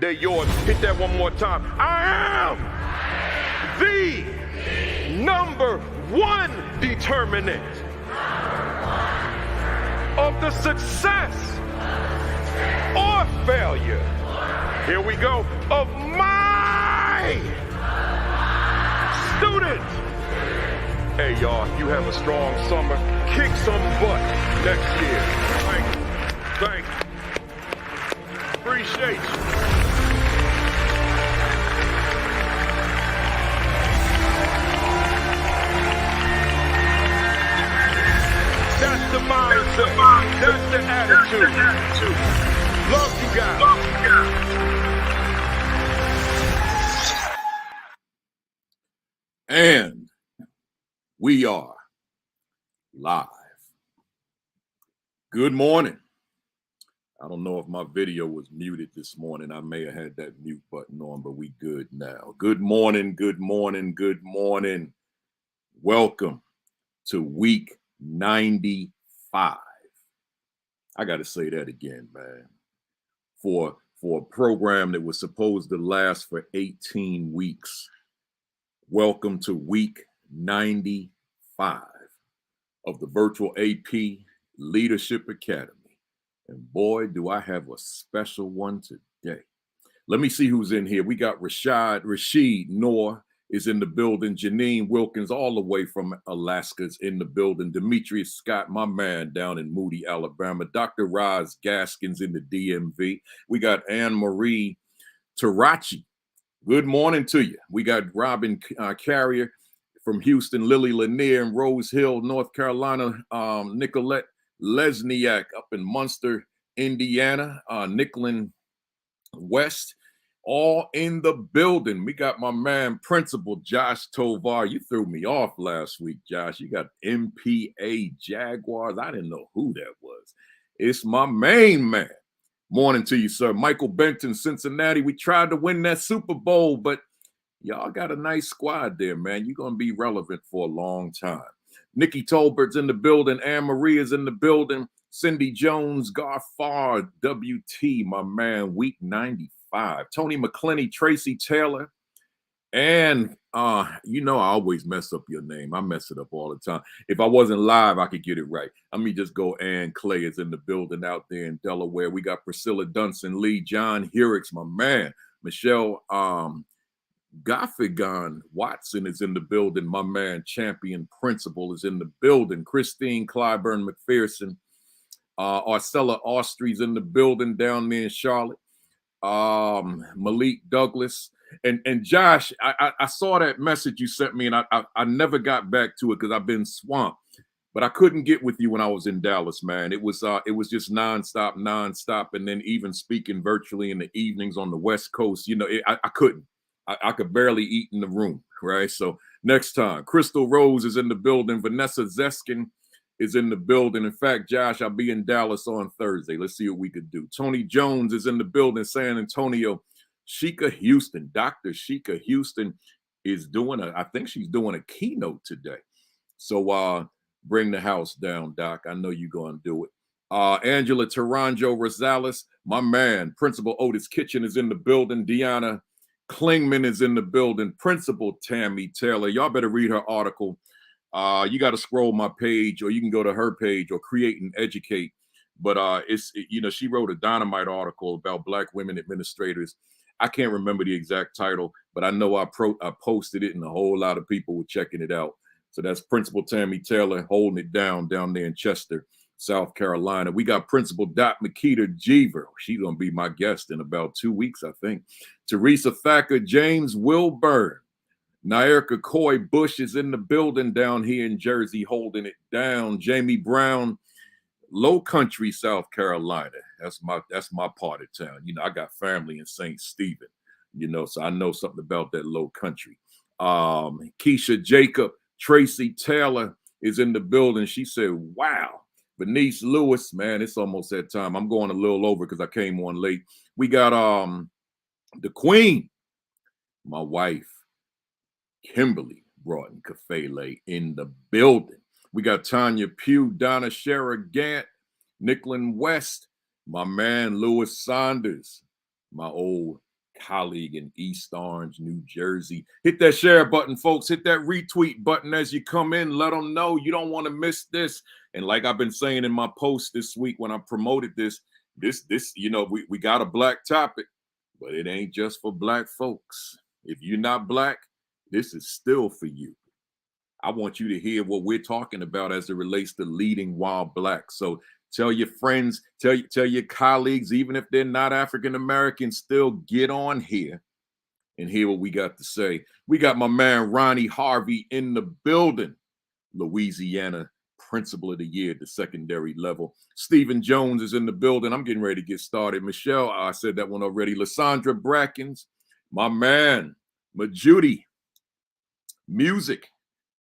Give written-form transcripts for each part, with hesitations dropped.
They're yours. Hit that one more time. I am the number one determinant of the success or failure. Here we go. Of my students. Hey, y'all, you have a strong summer. Kick some butt next year. Thank you. Thank you. Appreciate you. That's the mindset. That's the attitude. Love you guys. And we are live. Good morning. I don't know if my video was muted this morning. I may have had that mute button on, but we good now. Good morning, good morning, good morning. Welcome to week 95. I got to say that again, man. For a program that was supposed to last for 18 weeks. Welcome to week 95 of the Virtual AP Leadership Academy. And boy, do I have a special one today. Let me see who's in here. We got Rashid Noor is in the building. Janine Wilkins, all the way from Alaska, is in the building. Demetrius Scott, my man down in Moody, Alabama. Dr. Roz Gaskins in the DMV. We got Anne Marie Tarachi. Good morning to you. We got Robin Carrier from Houston, Lily Lanier in Rose Hill, North Carolina, Nicolette Lesniak up in Munster, Indiana, Nicklin West, all in the building. We got my man, Principal Josh Tovar. You threw me off last week, Josh. You got MPA Jaguars. I didn't know who that was. It's my main man. Morning to you, sir. Michael Benton, Cincinnati. We tried to win that Super Bowl, but y'all got a nice squad there, man. You're going to be relevant for a long time. Nikki Tolbert's in the building. Anne Marie is in the building. Cindy Jones, Garfar, WT, my man, week 95. Tony McClenny, Tracy Taylor. And, you know, I always mess up your name. I mess it up all the time. If I wasn't live, I could get it right. Let me just go. Ann Clay is in the building out there in Delaware. We got Priscilla Dunson Lee, John Hurix, my man. Michelle Gaffigan Watson is in the building. My man, Champion Principal, is in the building. Christine Clyburn McPherson. Arcella Austries in the building down there in Charlotte. Malik Douglas. And Josh, I saw that message you sent me, and I never got back to it because I've been swamped. But I couldn't get with you when I was in Dallas, man. It was just nonstop, and then even speaking virtually in the evenings on the West Coast, you know, I couldn't. I could barely eat in the room, right? So next time, Crystal Rose is in the building. Vanessa Zeskin is in the building. In fact, Josh, I'll be in Dallas on Thursday. Let's see what we could do. Tony Jones is in the building, San Antonio. Sheikah Houston, Dr. Sheikah Houston is doing I think she's doing a keynote today. So bring the house down, Doc. I know you're going to do it. Angela Taranjo Rosales, my man. Principal Otis Kitchen is in the building. Deanna Klingman is in the building. Principal Tammy Taylor. Y'all better read her article. You got to scroll my page, or you can go to her page, or Create and Educate. But she wrote a dynamite article about Black women administrators. I can't remember the exact title, but I know I posted it, and a whole lot of people were checking it out. So that's Principal Tammy Taylor holding it down there in Chester, South Carolina. We got Principal Dot Makita Jeever. She's going to be my guest in about 2 weeks, I think. Teresa Thacker, James Wilburn. Nyerka Coy Bush is in the building down here in Jersey, holding it down. Jamie Brown, Low Country, South Carolina. That's my part of town. You know, I got family in St. Stephen, you know, so I know something about that Low Country. Keisha Jacob, Tracy Taylor is in the building. She said, wow. Bernice Lewis, man, it's almost that time. I'm going a little over because I came on late. We got the Queen, my wife, Kimberly Broughton Kafele, in the building. We got Tanya Pugh, Donna Shara Gant, Nicklin West, my man Lewis Saunders, my old colleague in East Orange, New Jersey. Hit that share button, folks. Hit that retweet button as you come in. Let them know you don't want to miss this. And like I've been saying in my post this week when I promoted this, you know, we got a black topic, but it ain't just for black folks. If you're not black, this is still for you. I want you to hear what we're talking about as it relates to leading while black. So tell your friends, tell your colleagues, even if they're not African American, still get on here and hear what we got to say. We got my man Ronnie Harvey in the building, Louisiana Principal of the Year at the secondary level. Stephen Jones is in the building. I'm getting ready to get started. Michelle, I said that one already. Lysandra Brackens, my man, Majudy Music,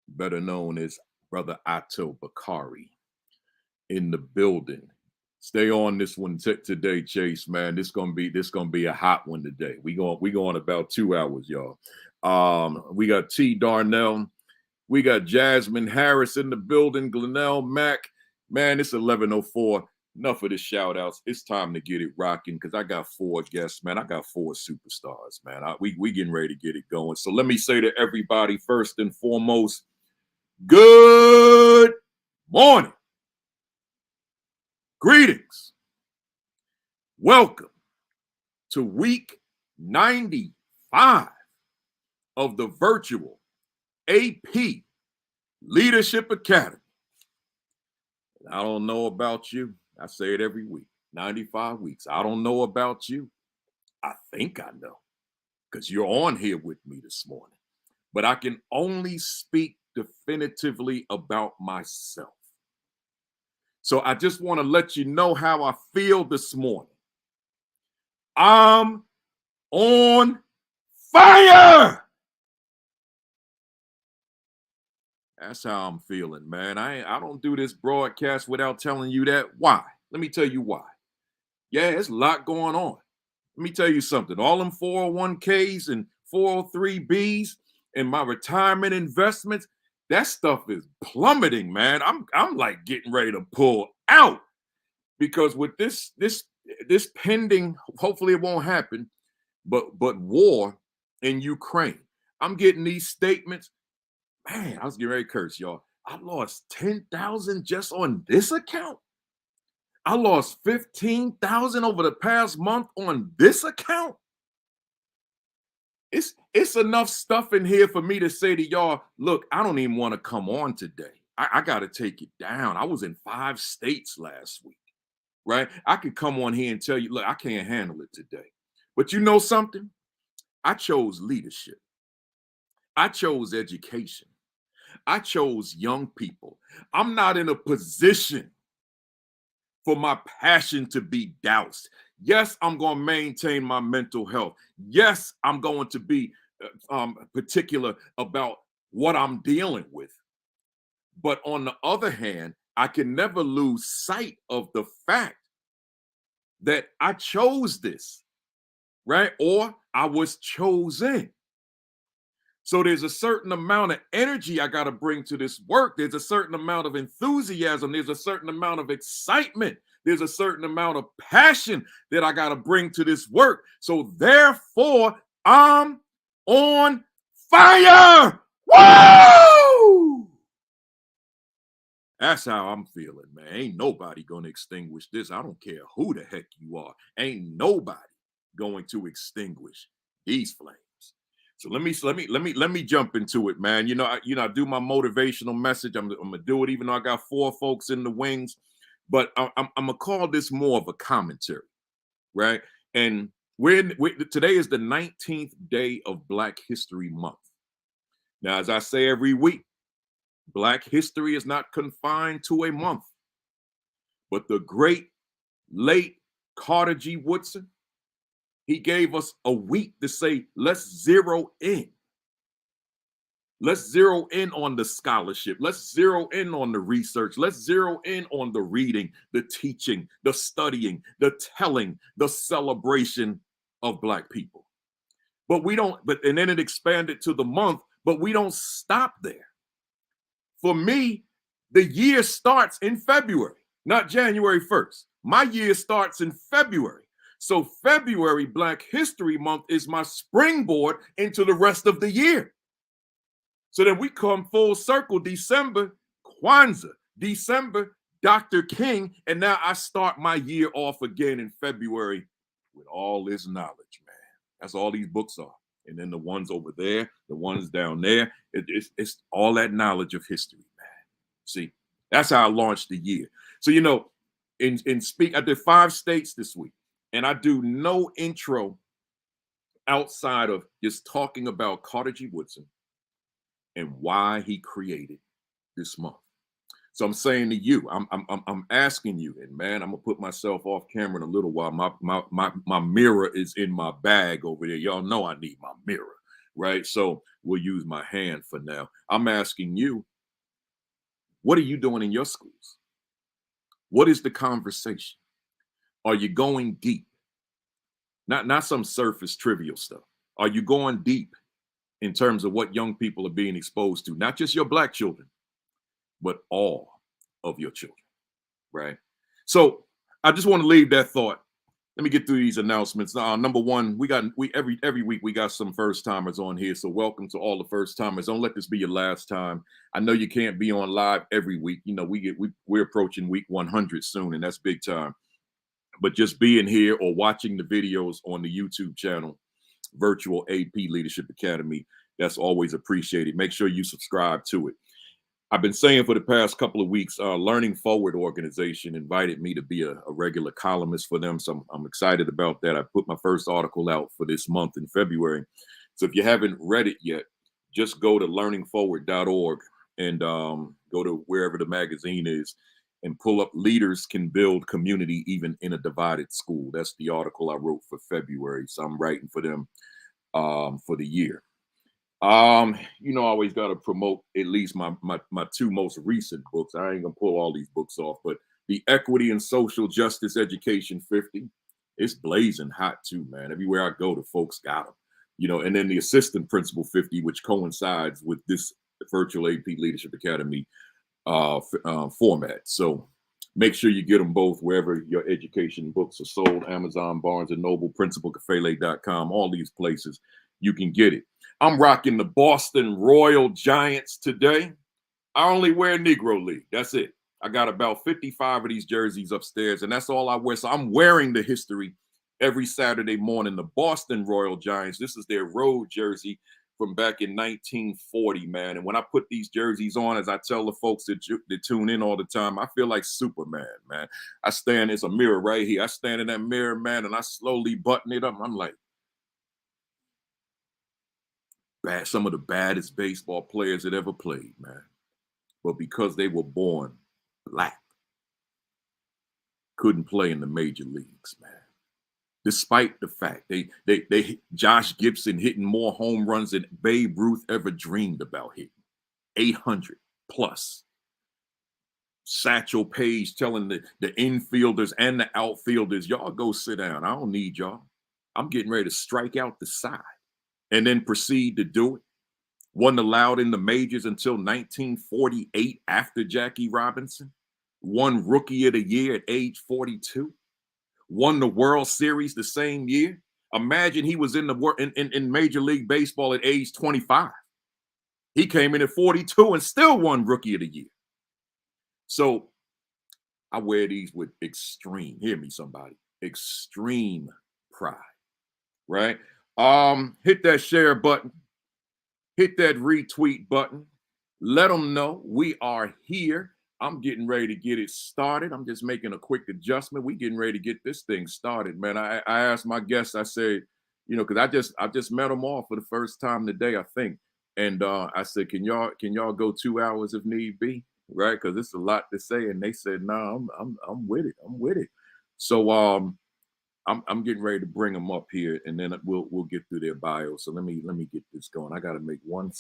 better known as Brother Ato Bakari, in the building. Stay on this one today, Chase, man. This gonna be a hot one today. We going about 2 hours, y'all. We got T. Darnell, we got Jasmine Harris in the building, Glenelle Mack. Man, it's 11:04. Enough of the shout outs. It's time to get it rocking because I got 4 guests, man. I got 4 superstars, man. We getting ready to get it going. So let me say to everybody, first and foremost, good morning. Greetings. Welcome to week 95 of the virtual AP Leadership Academy. I don't know about you. I say it every week. 95 weeks. I don't know about you. I think I know because you're on here with me this morning. But I can only speak definitively about myself. So I just want to let you know how I feel this morning. I'm on fire. That's how I'm feeling, man. I don't do this broadcast without telling you that. Why? Let me tell you why. Yeah, there's a lot going on. Let me tell you something. All them 401ks and 403bs and my retirement investments, that stuff is plummeting, man. I'm like getting ready to pull out because with this pending, hopefully it won't happen, but war in Ukraine. I'm getting these statements. Man, I was getting ready to curse, y'all. I lost 10,000 just on this account. I lost 15,000 over the past month on this account. It's enough stuff in here for me to say to y'all, look, I don't even want to come on today. I got to take it down. I was in 5 states last week, right? I could come on here and tell you, look, I can't handle it today. But you know something? I chose leadership. I chose education. I chose young people. I'm not in a position for my passion to be doused. Yes, I'm going to maintain my mental health. Yes, I'm going to be particular about what I'm dealing with. But on the other hand, I can never lose sight of the fact that I chose this, right? Or I was chosen. So there's a certain amount of energy I got to bring to this work. There's a certain amount of enthusiasm. There's a certain amount of excitement. There's a certain amount of passion that I got to bring to this work. So therefore, I'm on fire. Woo! That's how I'm feeling, man. Ain't nobody going to extinguish this. I don't care who the heck you are. Ain't nobody going to extinguish these flames. So let me jump into it, man. I do my motivational message. I'm gonna do it, even though I got 4 folks in the wings. But I'm gonna call this more of a commentary, right? And today is the 19th day of Black History Month. Now, as I say every week, Black history is not confined to a month, but the great late Carter G. Woodson, he gave us a week to say, let's zero in. Let's zero in on the scholarship. Let's zero in on the research. Let's zero in on the reading, the teaching, the studying, the telling, the celebration of Black people. And then it expanded to the month, but we don't stop there. For me, the year starts in February, not January 1st. My year starts in February. So February, Black History Month, is my springboard into the rest of the year. So then we come full circle. December, Kwanzaa. December, Dr. King. And now I start my year off again in February with all this knowledge, man. That's all these books are. And then the ones over there, the ones down there, it's all that knowledge of history, man. See, that's how I launched the year. So, you know, I did 5 states this week, and I do no intro outside of just talking about Carter G. Woodson and why he created this month. So I'm saying to you, I'm asking you, and man, I'm gonna put myself off camera in a little while. My mirror is in my bag over there. Y'all know I need my mirror, right? So we'll use my hand for now. I'm asking you, what are you doing in your schools? What is the conversation? Are you going deep? Not some surface trivial stuff. Are you going deep in terms of what young people are being exposed to? Not just your Black children, but all of your children, right? So I just want to leave that thought. Let me get through these announcements. Number one, every week we got some first timers on here. So welcome to all the first timers. Don't let this be your last time. I know you can't be on live every week. You know, we're approaching week 100 soon, and that's big time. But just being here or watching the videos on the YouTube channel, Virtual AP Leadership Academy, that's always appreciated. Make sure you subscribe to it. I've been saying for the past couple of weeks, Learning Forward organization invited me to be a regular columnist for them. So I'm excited about that. I put my first article out for this month in February. So if you haven't read it yet, just go to learningforward.org and go to wherever the magazine is and pull up Leaders Can Build Community Even in a Divided School. That's the article I wrote for February. So I'm writing for them for the year. You know, I always got to promote at least my 2 most recent books. I ain't gonna pull all these books off, but the Equity and Social Justice Education 50, it's blazing hot too, man. Everywhere I go, the folks got them, you know. And then the Assistant Principal 50, which coincides with this Virtual AP Leadership Academy format. So make sure you get them both wherever your education books are sold. Amazon, Barnes and Noble, principalkafele.com, all these places you can get it. I'm rocking the Boston Royal Giants today. I only wear Negro League. That's it. I got about 55 of these jerseys upstairs, and that's all I wear. So I'm wearing the history every Saturday morning. The Boston Royal Giants, this is their road jersey from back in 1940, man. And when I put these jerseys on, as I tell the folks that tune in all the time, I feel like Superman, man. I stand, there's a mirror right here. I stand in that mirror, man, and I slowly button it up. I'm like, some of the baddest baseball players that ever played, man. But because they were born Black, couldn't play in the major leagues, man. Despite the fact Josh Gibson hitting more home runs than Babe Ruth ever dreamed about hitting, 800 plus. Satchel Paige telling the infielders and the outfielders, y'all go sit down. I don't need y'all. I'm getting ready to strike out the side. And then proceed to do it. Wasn't allowed in the majors until 1948 after Jackie Robinson. Won Rookie of the Year at age 42. Won the World Series the same year. Imagine he was in Major League Baseball at age 25. He came in at 42 and still won Rookie of the Year. So I wear these with extreme, hear me somebody, extreme pride, right? Hit that share button, hit that retweet button, let them know we are here. I'm getting ready to get it started. I'm just making a quick adjustment. We getting ready to get this thing started, man. I asked my guests, I said, you know, because I just met them all for the first time today, I think. And I said, can y'all go 2 hours if need be, right? Because it's a lot to say. And they said, no, I'm with it. I'm with it. So I'm getting ready to bring them up here, and then we'll get through their bio. So let me get this going. I got to make one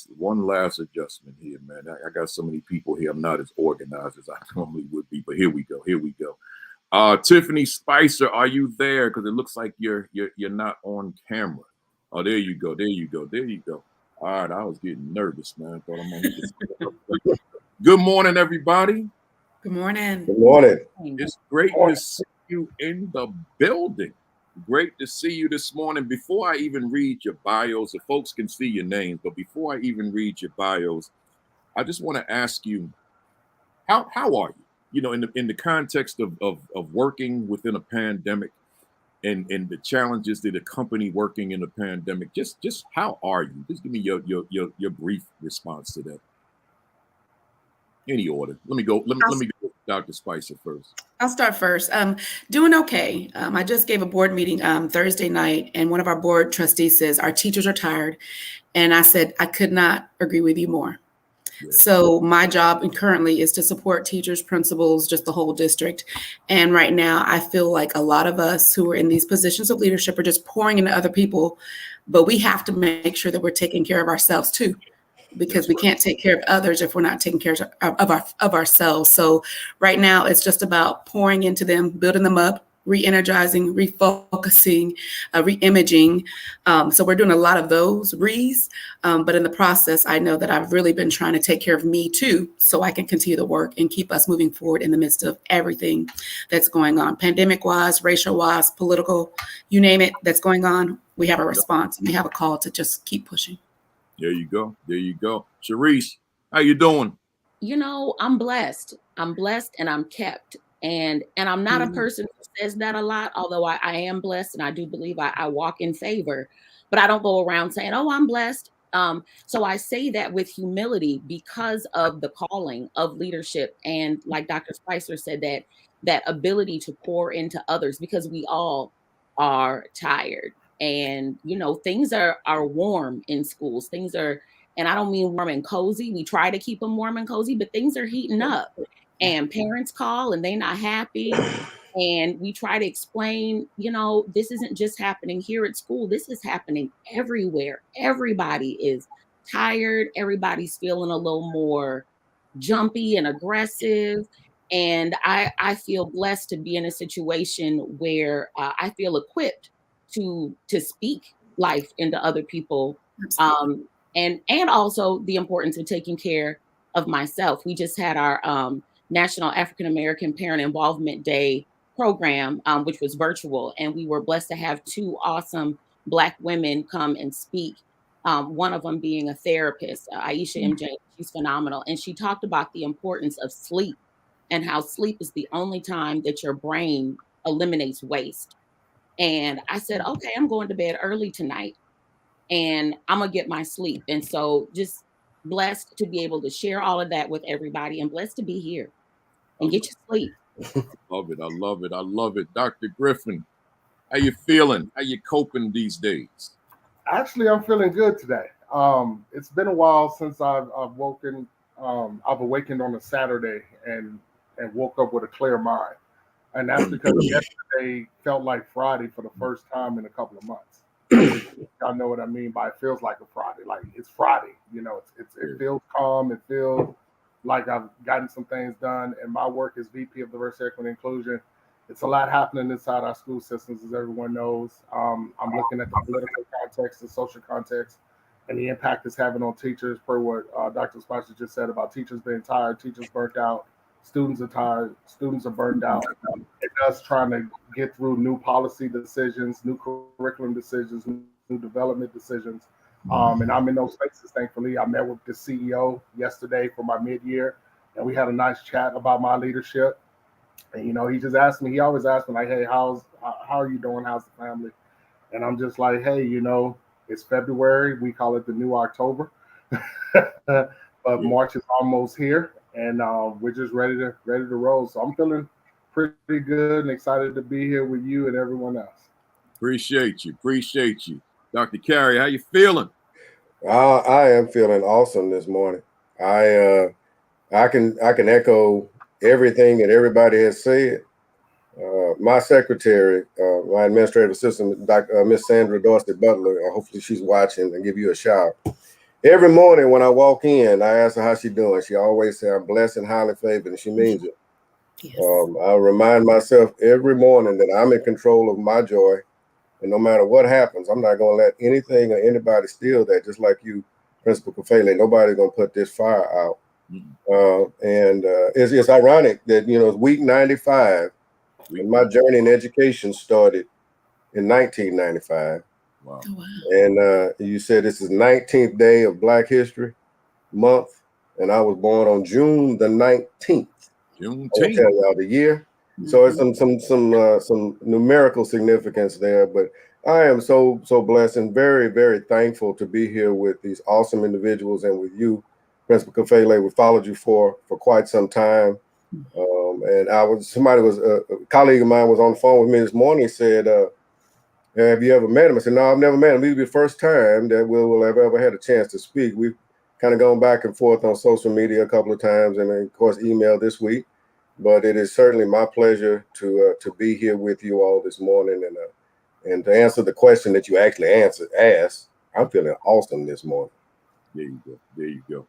last adjustment here, man. I got so many people here. I'm not as organized as I normally would be, but here we go. Here we go. Tiffany Spicer, are you there? Because it looks like you're not on camera. Oh, there you go. There you go. There you go. All right, I was getting nervous, man. I thought I'm gonna get Good morning, everybody. Good morning. Good morning. It's great to see you in the building. Great to see you this morning. Before I even read your bios, the folks can see your names, but before I even read your bios, I just want to ask you, how are you? You know, in the context of working within a pandemic and the challenges that accompany working in a pandemic, just how are you? Just give me your brief response to that. Any order. Let me go. Let me go with Dr. Spicer first. I'll start first. Doing okay. I just gave a board meeting Thursday night, and one of our board trustees says our teachers are tired, and I said I could not agree with you more. Yeah. So my job currently is to support teachers, principals, just the whole district. And right now, I feel like a lot of us who are in these positions of leadership are just pouring into other people, but we have to make sure that we're taking care of ourselves too, because we can't take care of others if we're not taking care of ourselves. So right now, it's just about pouring into them, building them up, re-energizing, refocusing, re-imaging. So we're doing a lot of those re's, but in the process, I know that I've really been trying to take care of me too, so I can continue the work and keep us moving forward in the midst of everything that's going on, pandemic-wise, racial-wise, political, you name it, that's going on. We have a response, and we have a call to just keep pushing. There you go. There you go. Cherise, how you doing? You know, I'm blessed. I'm blessed and I'm kept. And I'm not a person who says that a lot, although I am blessed and I do believe I walk in favor, but I don't go around saying, oh, I'm blessed. So I say that with humility because of the calling of leadership. And like Dr. Spicer said, that ability to pour into others, because we all are tired. And, you know, things are warm in schools. Things are, and I don't mean warm and cozy. We try to keep them warm and cozy, but things are heating up. And parents call and they're not happy. And we try to explain, you know, this isn't just happening here at school. This is happening everywhere. Everybody is tired. Everybody's feeling a little more jumpy and aggressive. And I feel blessed to be in a situation where I feel equipped to speak life into other people. And also the importance of taking care of myself. We just had our National African American Parent Involvement Day program, which was virtual. And we were blessed to have two awesome Black women come and speak. One of them being a therapist, Aisha MJ, she's phenomenal. And she talked about the importance of sleep and how sleep is the only time that your brain eliminates waste. And I said, okay, I'm going to bed early tonight and I'm going to get my sleep. And so just blessed to be able to share all of that with everybody and blessed to be here and get your sleep. Love it. I love it. I love it. Dr. Griffen, how you feeling? How you coping these days? Actually, I'm feeling good today. It's been a while since I've woken. I've awakened on a Saturday and woke up with a clear mind. And that's because yesterday felt like Friday for the first time in a couple of months. Y'all know what I mean by it feels like a Friday. Like it's Friday, you know, it feels calm. It feels like I've gotten some things done. And my work as VP of Diversity, Equity, and Inclusion, it's a lot happening inside our school systems, as everyone knows. I'm looking at the political context, the social context, and the impact it's having on teachers, per what Dr. Spicer just said about teachers being tired, teachers burnt out, students are tired, students are burned out. It's us trying to get through new policy decisions, new curriculum decisions, new development decisions. And I'm in those spaces, thankfully. I met with the CEO yesterday for my mid-year, and we had a nice chat about my leadership. And, you know, he just asked me, he always asks me, like, hey, how are you doing? How's the family? And I'm just like, hey, you know, it's February. We call it the new October. But March is almost here, and we're just ready to roll. So I'm feeling pretty good and excited to be here with you and everyone else. Appreciate you. Dr. Carey, how you feeling? I am feeling awesome this morning. I can echo everything that everybody has said. My secretary, my administrative assistant, Miss Sandra Dorsey Butler, hopefully she's watching and give you a shout. Every morning when I walk in, I ask her how she's doing. She always says, I'm blessed and highly favored, and she means it. Yes. I remind myself every morning that I'm in control of my joy, and no matter what happens, I'm not going to let anything or anybody steal that, just like you, Principal Kafele. Nobody's going to put this fire out. It's ironic that, you know, it's week 95, when my journey in education started in 1995. Wow. Oh, wow. And you said this is 19th day of Black History Month, and I was born on June the 19th. Juneteenth. I'll tell y'all the year. So it's some numerical significance there, but I am so blessed and very, very thankful to be here with these awesome individuals and with you, Principal Kafele. We followed you for quite some time, and a colleague of mine was on the phone with me this morning. He said, "Have you ever met him?" I said, "No, I've never met him. This will be the first time that we'll have ever had a chance to speak. We've kind of gone back and forth on social media a couple of times, and of course, email this week." But it is certainly my pleasure to be here with you all this morning, and to answer the question that you actually asked. I'm feeling awesome this morning. There you go. There you go.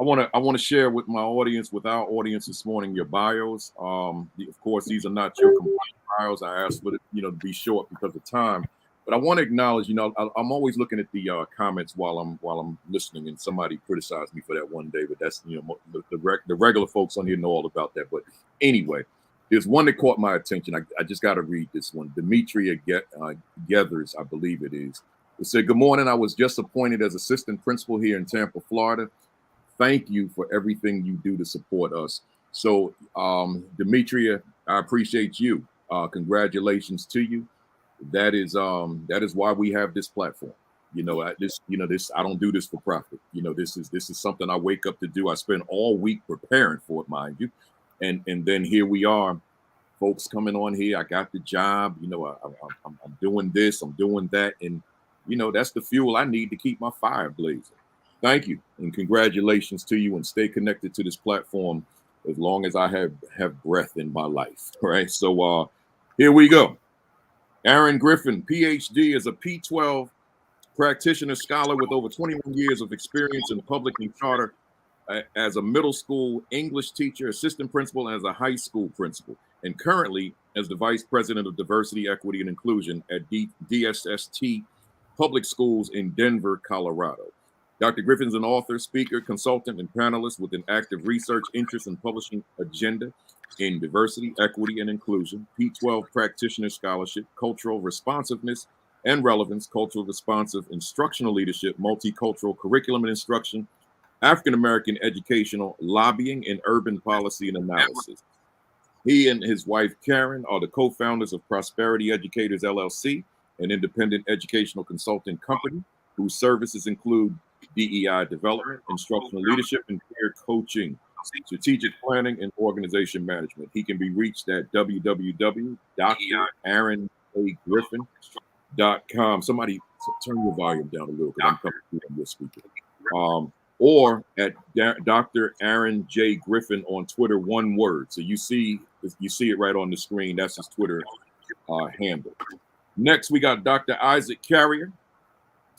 I want to share with my audience, with our audience this morning, your bios. Of course, these are not your complete bios. I asked for it, to be short because of time. But I want to acknowledge, I'm always looking at the comments while I'm listening, and somebody criticized me for that one day. But that's the regular folks on here know all about that. But anyway, there's one that caught my attention. I just got to read this one. Demetria Gethers, I believe it is. It said, "Good morning. I was just appointed as assistant principal here in Tampa, Florida. Thank you for everything you do to support us." So, Demetria, I appreciate you. Congratulations to you. That is why we have this platform. I don't do this for profit. This is something I wake up to do. I spend all week preparing for it, mind you, and then here we are, folks coming on here. I got the job. I'm doing this. I'm doing that, and that's the fuel I need to keep my fire blazing. Thank you, and congratulations to you, and stay connected to this platform as long as I have breath in my life. All right, so here we go. Aaron Griffen, PhD, is a P12 practitioner scholar with over 21 years of experience in public and charter as a middle school English teacher, assistant principal, and as a high school principal, and currently as the vice president of diversity, equity, and inclusion at DSST Public Schools in Denver, Colorado. Dr. Griffin is an author, speaker, consultant, and panelist with an active research interest and publishing agenda in diversity, equity, and inclusion, P12 practitioner scholarship, cultural responsiveness and relevance, cultural responsive instructional leadership, multicultural curriculum and instruction, African-American educational lobbying, and urban policy and analysis. He and his wife, Karen, are the co-founders of Prosperity Educators, LLC, an independent educational consulting company whose services include DEI development, instructional leadership, and career coaching, strategic planning, and organization management. He can be reached at www.draaronjgriffen.com. Somebody turn your volume down a little because I'm coming through on your speaker. Or at Dr. Aaron J. Griffin on Twitter, one word. So you see it right on the screen. That's his Twitter handle. Next, we got Dr. Isaac Carrier.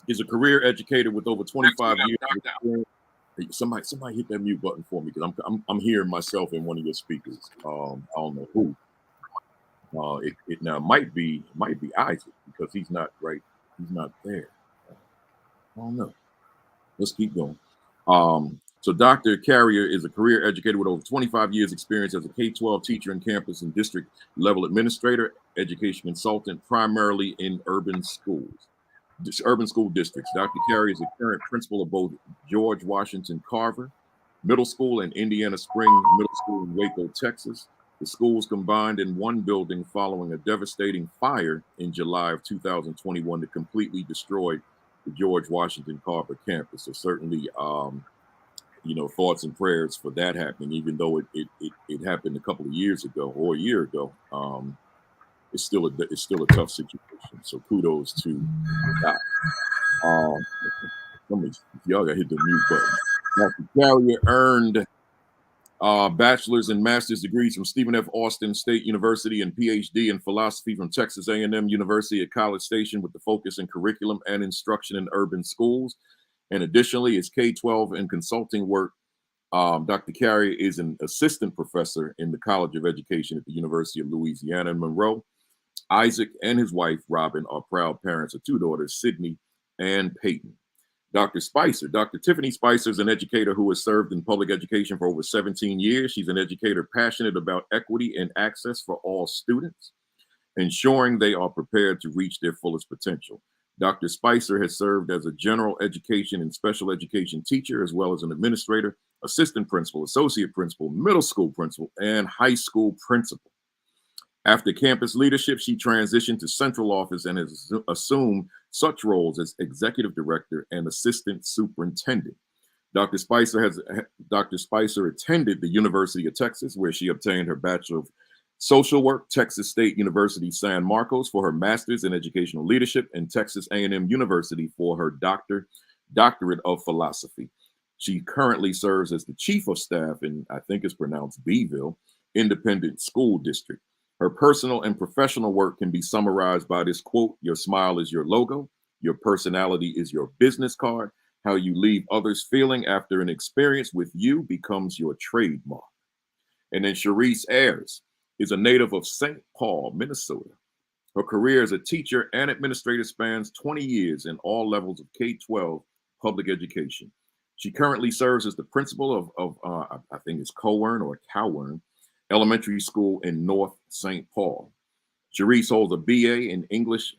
He's a career educator with over 25 years of experience. Somebody hit that mute button for me because I'm hearing myself in one of your speakers. I don't know who. It now might be Isaac because he's not right. He's not there. I don't know. Let's keep going. So Dr. Carrier is a career educator with over 25 years experience as a K-12 teacher in campus and district level administrator, education consultant, primarily in urban school districts. Dr. Carrier is a current principal of both George Washington Carver Middle School and Indiana Spring Middle School in Waco, Texas. The schools combined in one building following a devastating fire in July of 2021 that completely destroyed the George Washington Carver campus. So certainly, thoughts and prayers for that happening, even though it happened a couple of years ago or a year ago. It's still a tough situation. So kudos to that. Y'all got to hit the mute button. Dr. Carrier earned bachelor's and master's degrees from Stephen F. Austin State University and PhD in philosophy from Texas A&M University at College Station with the focus in curriculum and instruction in urban schools. And additionally, his K-12 and consulting work. Dr. Carrier is an assistant professor in the College of Education at the University of Louisiana in Monroe. Isaac and his wife, Robin, are proud parents of two daughters, Sydney and Peyton. Dr. Tiffany Spicer is an educator who has served in public education for over 17 years. She's an educator passionate about equity and access for all students. ensuring they are prepared to reach their fullest potential. Dr. Spicer has served as a general education and special education teacher, as well as an administrator, assistant principal, associate principal, middle school principal, and high school principal. After campus leadership, she transitioned to central office and has assumed such roles as executive director and assistant superintendent. Dr. Spicer attended the University of Texas, where she obtained her Bachelor of Social Work, Texas State University San Marcos for her master's in educational leadership, and Texas A&M University for her doctorate of philosophy. She currently serves as the chief of staff in, I think it's pronounced Beeville, Independent School District. Her personal and professional work can be summarized by this quote: "Your smile is your logo. Your personality is your business card. How you leave others feeling after an experience with you becomes your trademark." And then Cherise Ayers is a native of St. Paul, Minnesota. Her career as a teacher and administrator spans 20 years in all levels of K-12 public education. She currently serves as the principal of I think it's Cowern Elementary School in North St. Paul. Cherise holds a BA in English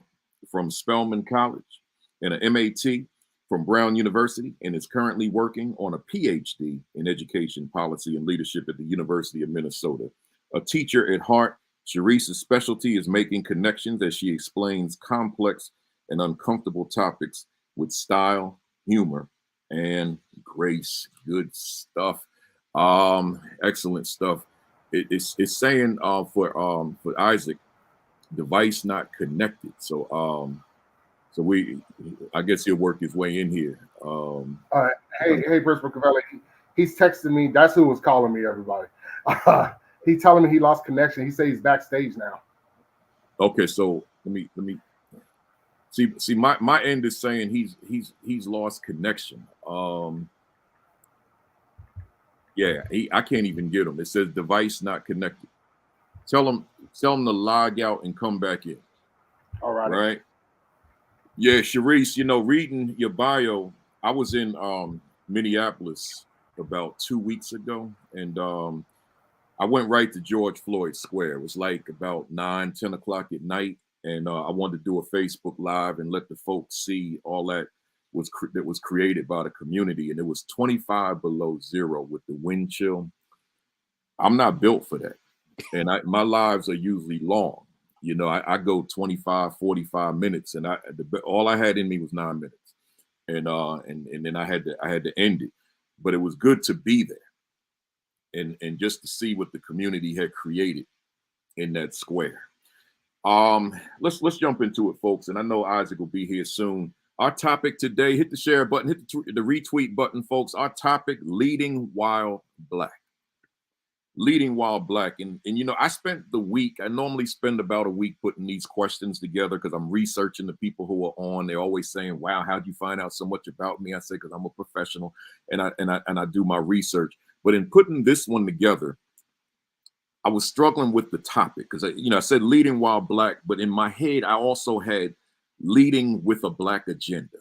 from Spelman College and an MAT from Brown University, and is currently working on a PhD in education policy and leadership at the University of Minnesota. A teacher at heart, Cherise's specialty is making connections as she explains complex and uncomfortable topics with style, humor, and grace. Good stuff. Excellent stuff. It's saying for Isaac, device not connected. So I guess he'll work his way in here. Hey, Principal Kafele, he's texting me. That's who was calling me, everybody. He's telling me he lost connection. He says he's backstage now. Okay, so let me see. My end is saying he's lost connection. Yeah, I can't even get him. It says device not connected. Tell him to log out and come back in. All right. Right. Yeah, Cherise, reading your bio, I was in Minneapolis about 2 weeks ago, and I went right to George Floyd Square. It was like about 9-10 o'clock at night, and I wanted to do a Facebook Live and let the folks see all that was created by the community. And it was 25 below zero with the wind chill. I'm not built for that, and my lives are usually long. I go 25, 45 minutes, and all I had in me was 9 minutes, and then I had to end it. But it was good to be there, and just to see what the community had created in that square. Let's jump into it, folks. And I know Isaac will be here soon. Our topic today: hit the share button, hit the retweet button, folks. Our topic: leading while Black. Leading while Black. And I spent the week, I normally spend about a week putting these questions together because I'm researching the people who are on. They're always saying, wow, how'd you find out so much about me? I say, because I'm a professional and I do my research. But in putting this one together, I was struggling with the topic because I said leading while Black, but in my head, I also had leading with a Black agenda,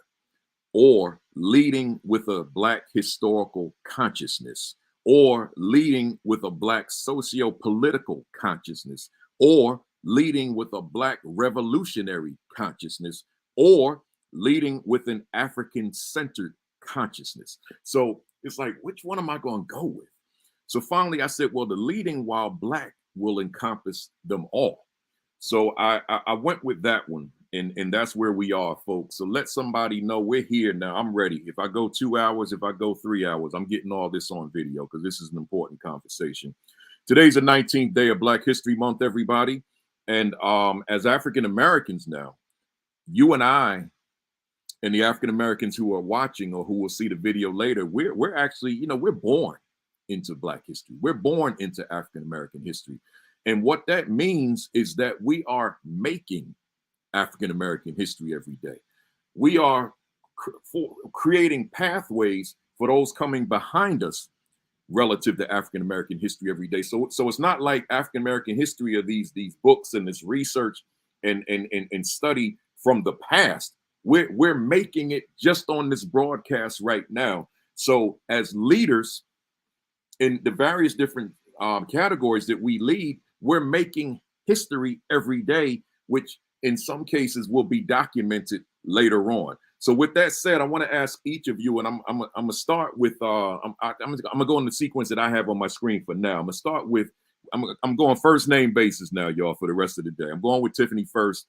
or leading with a Black historical consciousness, or leading with a Black socio-political consciousness, or leading with a Black revolutionary consciousness, or leading with an African-centered consciousness. So it's like, which one am I going to go with? So finally I said, well, the leading while Black will encompass them all. So I went with that one. And that's where we are, folks. So let somebody know we're here now. I'm ready. If I go 2 hours, if I go 3 hours, I'm getting all this on video because this is an important conversation. Today's the 19th day of Black History Month, everybody. And as African Americans now, you and I and the African Americans who are watching or who will see the video later, we're actually, we're born into Black history. We're born into African American history. And what that means is that we are making African American history every day. We are creating pathways for those coming behind us relative to African American history every day. So it's not like African American history are these books and this research and study from the past. We're making it just on this broadcast right now. So as leaders in the various different categories that we lead, we're making history every day which in some cases will be documented later on. So with that said, I want to ask each of you, and I'm gonna start with I'm gonna go in the sequence that I have on my screen for now. I'm gonna start with I'm going first name basis now, y'all, for the rest of the day. I'm going with Tiffany first.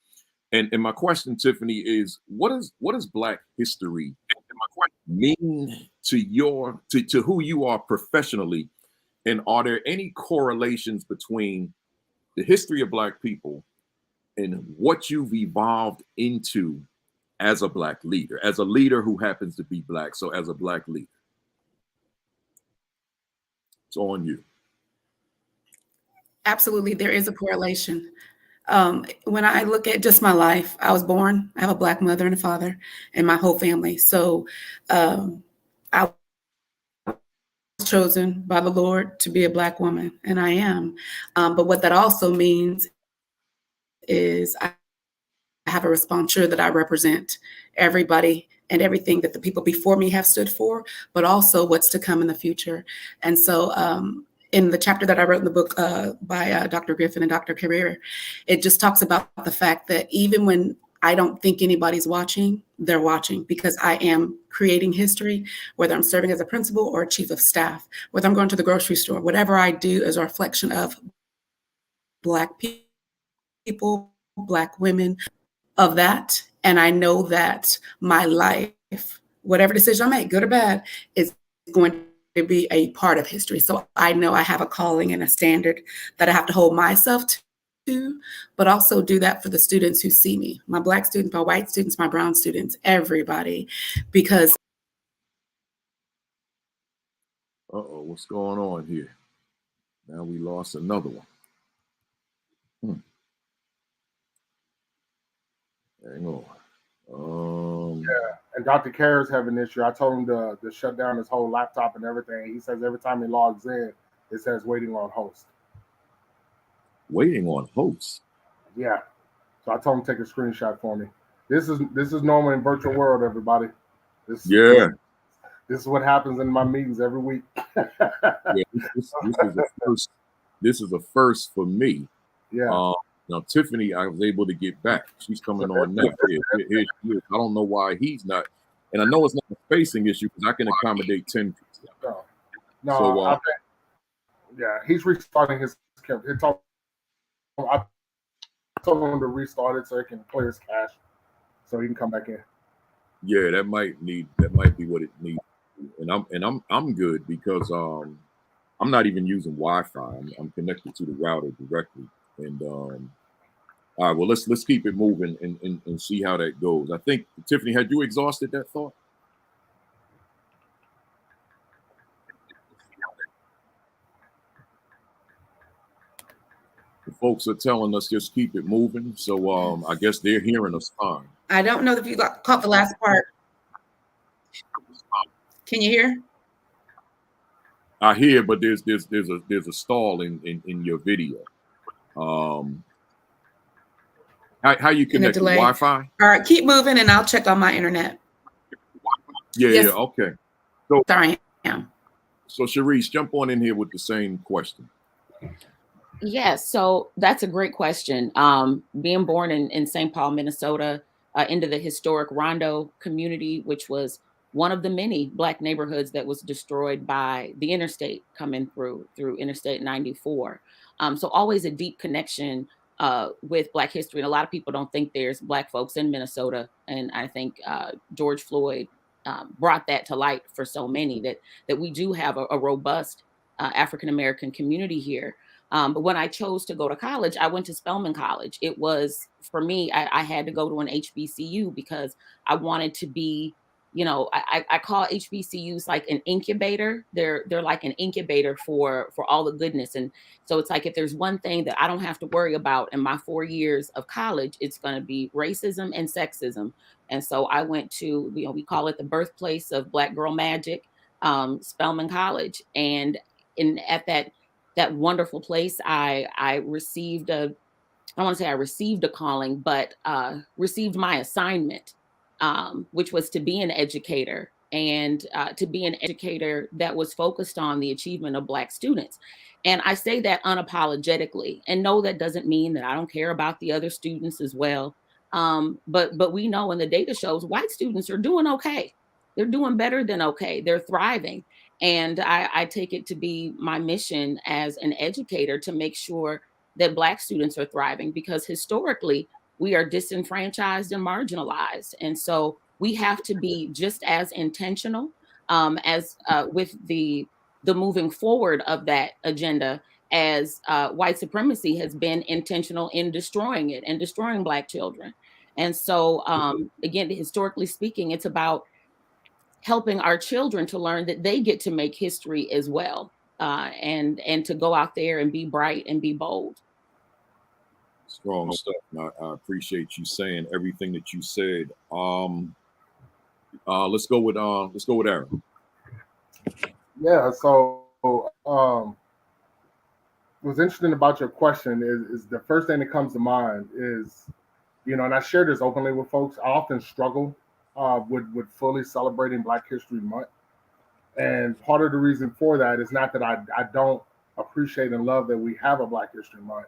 And my question, Tiffany, is what does Black history mean to who you are professionally? And are there any correlations between the history of Black people and what you've evolved into as a Black leader, as a leader who happens to be Black? So as a Black leader, it's on you. Absolutely, there is a correlation. When I look at just my life, I was born, I have a Black mother and a father and my whole family. So I was chosen by the Lord to be a Black woman, and I am. But what that also means is I have a responsibility that I represent everybody and everything that the people before me have stood for, but also what's to come in the future. And so in the chapter that I wrote in the book by Dr. Griffen and Dr. Cherise, it just talks about the fact that even when I don't think anybody's watching, they're watching, because I am creating history, whether I'm serving as a principal or a chief of staff, whether I'm going to the grocery store. Whatever I do is a reflection of Black people, Black women, of that. And I know that my life, whatever decision I make, good or bad, is going to be a part of history. So I know I have a calling and a standard that I have to hold myself to, but also do that for the students who see me, my Black students, my white students, my brown students, everybody, because. Uh-oh, what's going on here? Now we lost another one. Hang on. Yeah, and Dr. Ayers have an issue. I told him to shut down his whole laptop and everything. He says every time he logs in, it says waiting on host. Waiting on host? Yeah. So I told him to take a screenshot for me. This is normal in virtual world, everybody. This is what happens in my meetings every week. Yeah, this is a first for me. Yeah. Now, Tiffany, I was able to get back. She's coming on now. Here she is. I don't know why he's not. And I know it's not a spacing issue because I can accommodate 10 people. No, so, I think, yeah, he's restarting his camera. I told him to restart it so he can clear his cache so he can come back in. Yeah, that might be what it needs. And I'm good because I'm not even using Wi-Fi. I'm connected to the router directly. And all right, well, let's keep it moving and see how that goes. I think, Tiffany, had you exhausted that thought? The folks are telling us just keep it moving. So I guess they're hearing us fine. I don't know if you caught the last part. Can you hear? I hear, but there's a stall in your video. How you connect to Wi-Fi? All right, keep moving, and I'll check on my internet. Yeah, yes. Yeah, okay. So, sorry, I am. So, Cherise, jump on in here with the same question. Yes, so that's a great question. Being born in St. Paul, Minnesota, into the historic Rondo community, which was one of the many Black neighborhoods that was destroyed by the interstate coming through Interstate 94. So always a deep connection with Black history. And a lot of people don't think there's Black folks in Minnesota. And I think George Floyd brought that to light for so many that we do have a robust African-American community here. But when I chose to go to college, I went to Spelman College. It was, for me, I had to go to an HBCU because I wanted to be, I call HBCUs like an incubator. They're like an incubator for all the goodness. And so it's like, if there's one thing that I don't have to worry about in my 4 years of college, it's going to be racism and sexism. And so I went to, we call it the birthplace of Black girl magic, Spelman College. And at that wonderful place, I received I want to say I received a calling, but received my assignment, which was to be an educator and to be an educator that was focused on the achievement of Black students. And I say that unapologetically. And no, that doesn't mean that I don't care about the other students as well. But we know, and the data shows, white students are doing okay. They're doing better than okay. They're thriving. And I take it to be my mission as an educator to make sure that Black students are thriving, because historically we are disenfranchised and marginalized. And so we have to be just as intentional as with the moving forward of that agenda as white supremacy has been intentional in destroying it and destroying Black children. And so, again, historically speaking, it's about helping our children to learn that they get to make history as well, and to go out there and be bright and be bold. Strong stuff. I appreciate you saying everything that you said. Let's go with Aaron. Yeah. So, what's interesting about your question is the first thing that comes to mind is, and I share this openly with folks. I often struggle with fully celebrating Black History Month, and part of the reason for that is not that I don't appreciate and love that we have a Black History Month.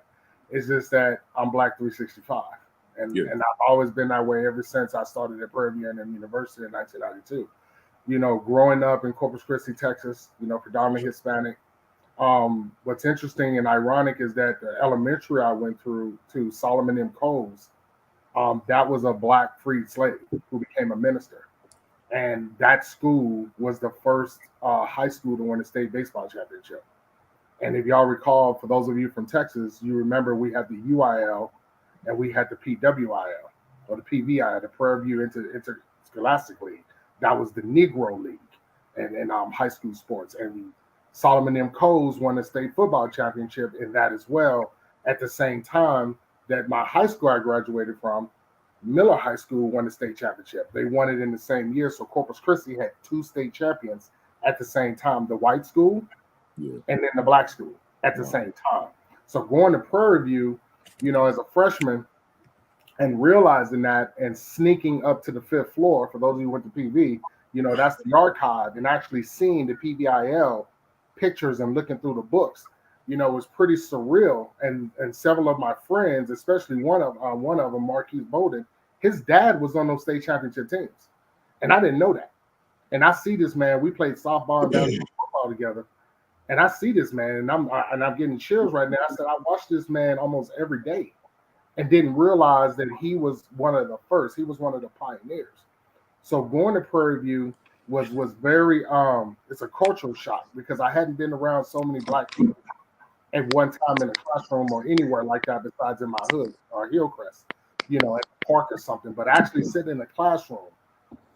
It's just that I'm Black 365. And I've always been that way ever since I started at Prairie View A&M University in 1992. Growing up in Corpus Christi, Texas, predominantly Hispanic. What's interesting and ironic is that the elementary I went through to Solomon M. Coles, that was a Black freed slave who became a minister. And that school was the first high school to win a state baseball championship. And if y'all recall, for those of you from Texas, you remember we had the UIL and we had the PWIL, or the PVI, the Prairie View Interscholastic League. That was the Negro League in high school sports. And Solomon M. Coles won a state football championship in that as well, at the same time that my high school I graduated from, Miller High School, won the state championship. They won it in the same year. So Corpus Christi had two state champions at the same time, the white school and then the Black school at the same time. So going to Prairie View, as a freshman, and realizing that and sneaking up to the 5th floor, for those of you who went to PV, that's the archive, and actually seeing the PVIL pictures and looking through the books, was pretty surreal. And several of my friends, especially one of them, Marquise Bowden, his dad was on those state championship teams, and I didn't know that. And I see this man. We played softball and basketball football together, and I see this man, and I'm getting chills right now. I said I watched this man almost every day, and didn't realize that he was one of the first. He was one of the pioneers. So going to Prairie View was very it's a cultural shock, because I hadn't been around so many Black people at one time in a classroom or anywhere like that besides in my hood or Hillcrest, at the park or something. But actually sitting in a classroom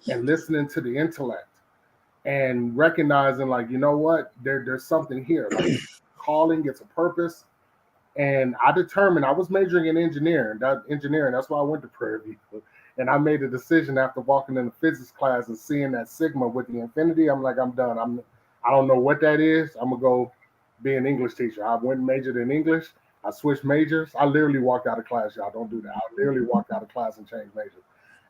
and listening to the intellect and recognizing, like, what, there's something here, like calling, it's a purpose. And I determined I was majoring in engineering. That's why I went to Prairie View. And I made a decision after walking in the physics class and seeing that sigma with the infinity. I'm like, I'm done. I don't know what that is. I'm gonna go be an English teacher. I went and majored in English. I switched majors. I literally walked out of class, y'all. Don't do that. I literally walked out of class and changed majors.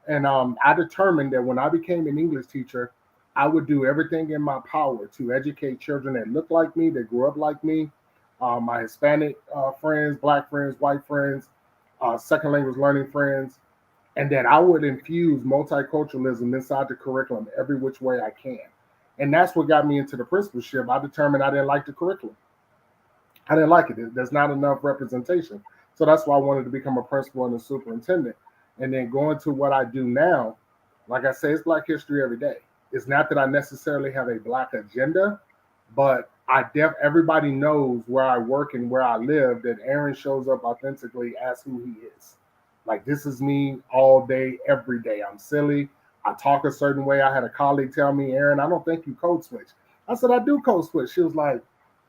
And I determined that when I became an English teacher, I would do everything in my power to educate children that look like me, that grew up like me, my Hispanic friends, Black friends, white friends, second language learning friends, and that I would infuse multiculturalism inside the curriculum every which way I can. And that's what got me into the principalship. I determined I didn't like the curriculum. I didn't like it. There's not enough representation. So that's why I wanted to become a principal and a superintendent. And then going to what I do now, like I say, it's Black history every day. It's not that I necessarily have a Black agenda, but everybody knows where I work and where I live, that Aaron shows up authentically as who he is. Like, this is me all day, every day. I'm silly. I talk a certain way. I had a colleague tell me, Aaron, I don't think you code switch. I said, I do code switch. She was like,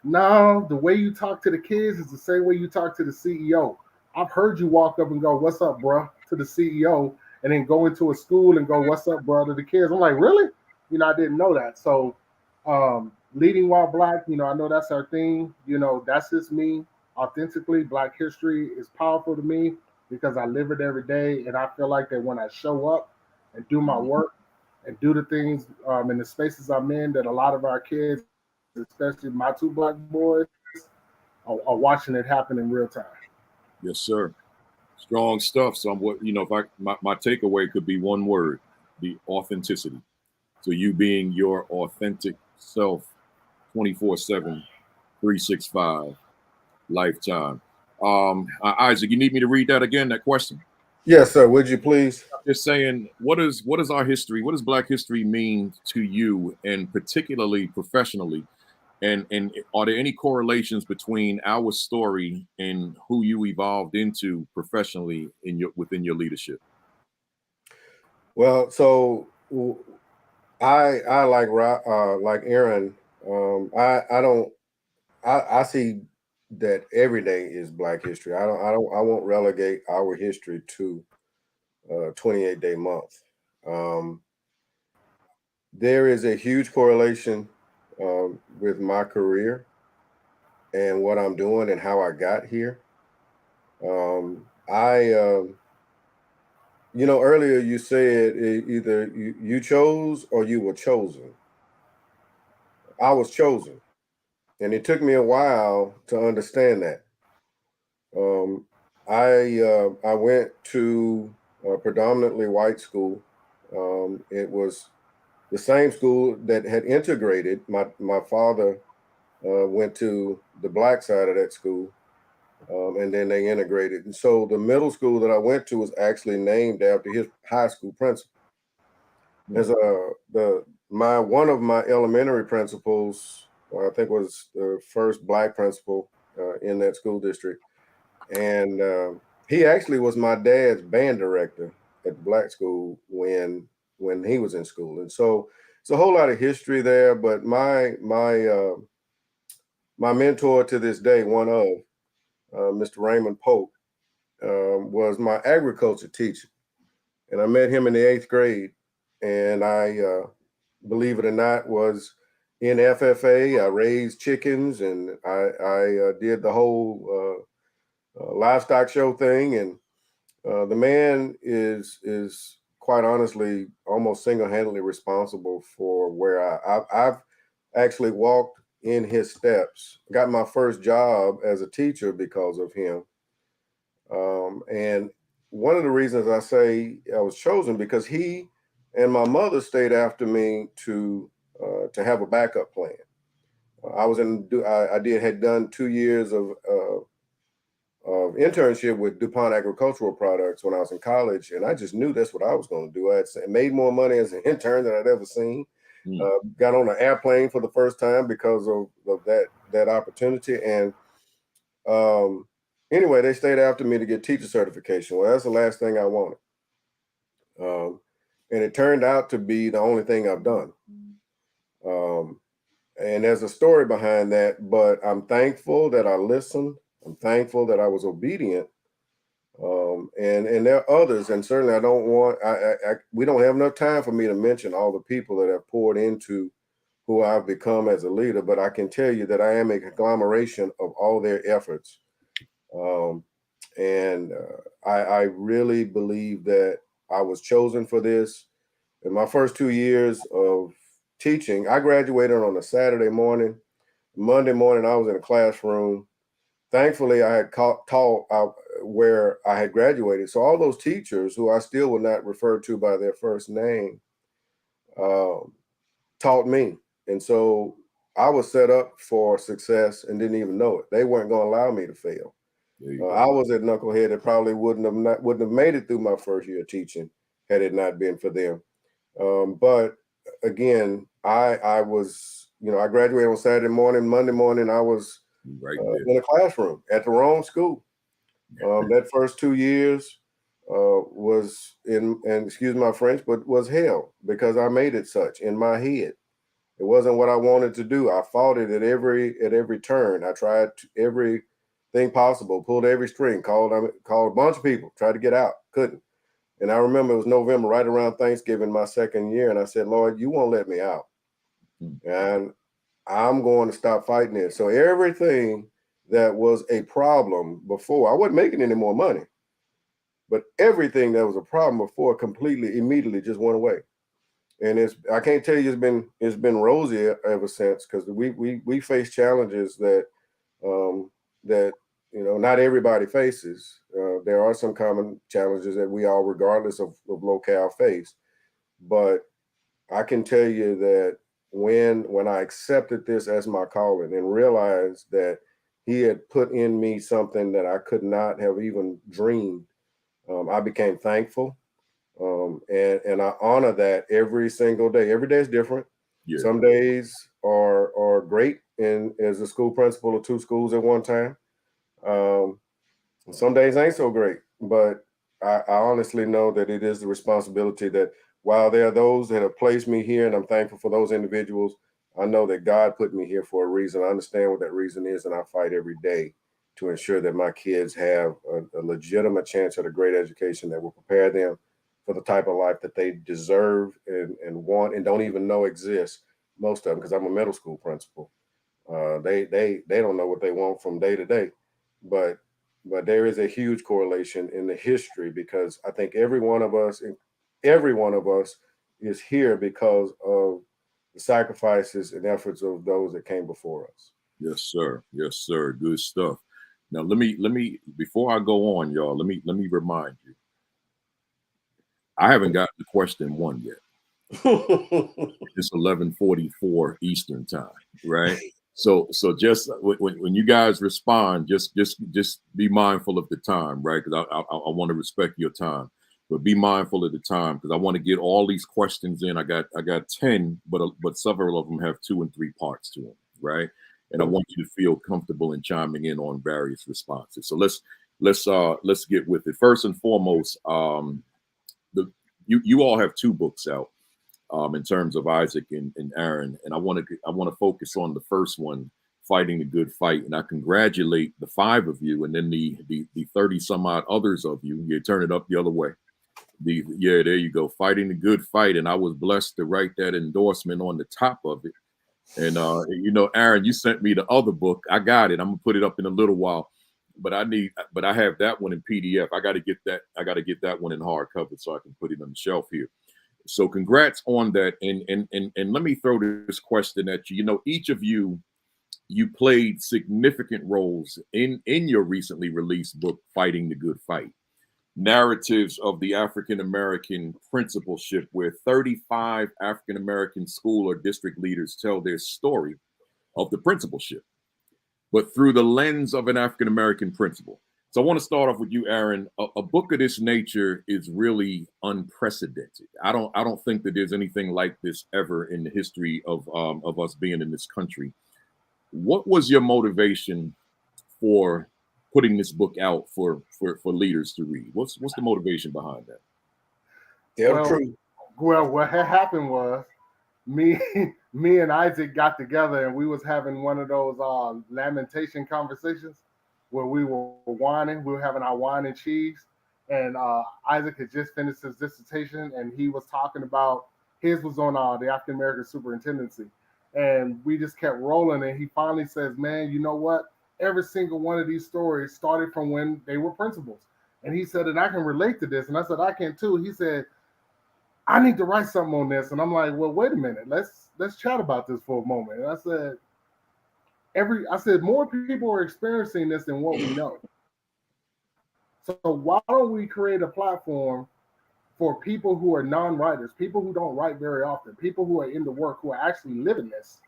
no, the way you talk to the kids is the same way you talk to the CEO. I've heard you walk up and go, what's up, bro, to the CEO, and then go into a school and go, what's up, bro, to the kids. I'm like, really? I didn't know that. So leading while Black, I know that's our thing. That's just me. Authentically, Black history is powerful to me because I live it every day. And I feel like that when I show up and do my work and do the things in the spaces I'm in that a lot of our kids, especially my two black boys, are watching it happen in real time. Yes, sir. Strong stuff. So what, if my takeaway could be one word, the authenticity. So you being your authentic self 24/7, 365, lifetime. Isaac, you need me to read that again, that question? Yes, sir. Would you please? Just saying, what is our history? What does Black history mean to you, and particularly professionally? And are there any correlations between our story and who you evolved into professionally within your leadership? Well, so I like Aaron. I see that every day is Black history. I won't relegate our history to 28-day month. There is a huge correlation with my career and what I'm doing and how I got here. Earlier you said either you chose or you were chosen. I was chosen, and it took me a while to understand that. I went to a predominantly white school. It was the same school that had integrated. My father went to the Black side of that school, and then they integrated. And so the middle school that I went to was actually named after his high school principal. As one of my elementary principals, I think was the first Black principal in that school district, and he actually was my dad's band director at the Black school when he was in school. And so it's a whole lot of history there. But my mentor to this day, one of Mr. Raymond Pope, was my agriculture teacher, and I met him in the 8th grade. And I, believe it or not, was in FFA. I raised chickens, and I did the whole livestock show thing. And the man is quite honestly almost single-handedly responsible for where I've actually walked in his steps. Got my first job as a teacher because of him. And one of the reasons I say I was chosen, because he and my mother stayed after me to have a backup plan. Had done 2 years of internship with DuPont Agricultural Products when I was in college, and I just knew that's what I was going to do. I had made more money as an intern than I'd ever seen. Got on an airplane for the first time because of that opportunity. And anyway, they stayed after me to get teacher certification. Well, that's the last thing I wanted. And it turned out to be the only thing I've done. And there's a story behind that, but I'm thankful that I listened. I'm thankful that I was obedient. And there are others, and certainly I don't want, we don't have enough time for me to mention all the people that have poured into who I've become as a leader, but I can tell you that I am a conglomeration of all their efforts. I really believe that I was chosen for this. In my first 2 years of teaching, I graduated on a Saturday morning. Monday morning, I was in a classroom. Thankfully, I had taught where I had graduated. So all those teachers who I still would not refer to by their first name taught me. And so I was set up for success and didn't even know it. They weren't going to allow me to fail. I was a knucklehead that probably wouldn't have made it through my first year of teaching had it not been for them. But again, I was, I graduated on Saturday morning. Monday morning, I was in a classroom at the wrong school. That first 2 years was and excuse my French, but was hell, because I made it such in my head. It wasn't what I wanted to do. I fought it at every turn. I tried everything possible, pulled every string, called a bunch of people, tried to get out, couldn't. And I remember it was November, right around Thanksgiving, my second year, and I said, Lord, you won't let me out. And I'm going to stop fighting it. So everything that was a problem before, I wasn't making any more money, but everything that was a problem before immediately just went away. And I can't tell you it's been rosy ever since, because we face challenges that that not everybody faces. There are some common challenges that we all, regardless of locale, face. But I can tell you that when I accepted this as my calling and realized that he had put in me something that I could not have even dreamed, I became thankful. And I honor that every single day. Every day is different. Yeah. Some days are great, and as a school principal of 2 schools at one time. Some days ain't so great, but I honestly know that it is the responsibility that, while there are those that have placed me here, and I'm thankful for those individuals, I know that God put me here for a reason. I understand what that reason is, and I fight every day to ensure that my kids have a legitimate chance at a great education that will prepare them for the type of life that they deserve and want and don't even know exists. Most of them, because I'm a middle school principal, they don't know what they want from day to day, but there is a huge correlation in the history, because I think every one of us is here because of the sacrifices and efforts of those that came before us. Yes, sir. Yes, sir. Good stuff. Now, let me before I go on, y'all, let me remind you, I haven't gotten to question 1 yet. It's 11:44 Eastern time, right? So just when you guys respond, just be mindful of the time, right? Because I want to respect your time, but be mindful of the time, because I want to get all these questions in. I got 10, but several of them have 2 and 3 parts to them, right? And I want you to feel comfortable in chiming in on various responses. So let's get with it. First and foremost, you all have 2 books out. In terms of Isaac and Aaron, and I want to focus on the first one, Fighting the Good Fight, and I congratulate the 5 of you, and then the 30 some odd others of you. You turn it up the other way. There you go, Fighting the Good Fight, and I was blessed to write that endorsement on the top of it. And Aaron, you sent me the other book. I got it. I'm gonna put it up in a little while, but I have that one in PDF. I got to get that one in hardcover so I can put it on the shelf here. So congrats on that. And let me throw this question at you. Each of you played significant roles in your recently released book, Fighting the Good Fight. Narratives of the African-American principalship, where 35 African-American school or district leaders tell their story of the principalship, but through the lens of an African-American principal. So I want to start off with you, Aaron. A book of this nature is really unprecedented. I don't think that there's anything like this ever in the history of us being in this country. What was your motivation for putting this book out for leaders to read? What's the motivation behind that? Well, what had happened was me and Isaac got together, and we was having one of those lamentation conversations where we were whining. We were having our wine and cheese, and Isaac had just finished his dissertation, and he was talking about his was on the African American superintendency, and we just kept rolling. And he finally says, "Man, you know what? Every single one of these stories started from when they were principals." And he said, "And I can relate to this." And I said, "I can too." He said, "I need to write something on this." And I'm like, "Well, wait a minute. Let's chat about this for a moment." And I said, more people are experiencing this than what we know. So why don't we create a platform for people who are non-writers, people who don't write very often, people who are in the work, who are actually living this,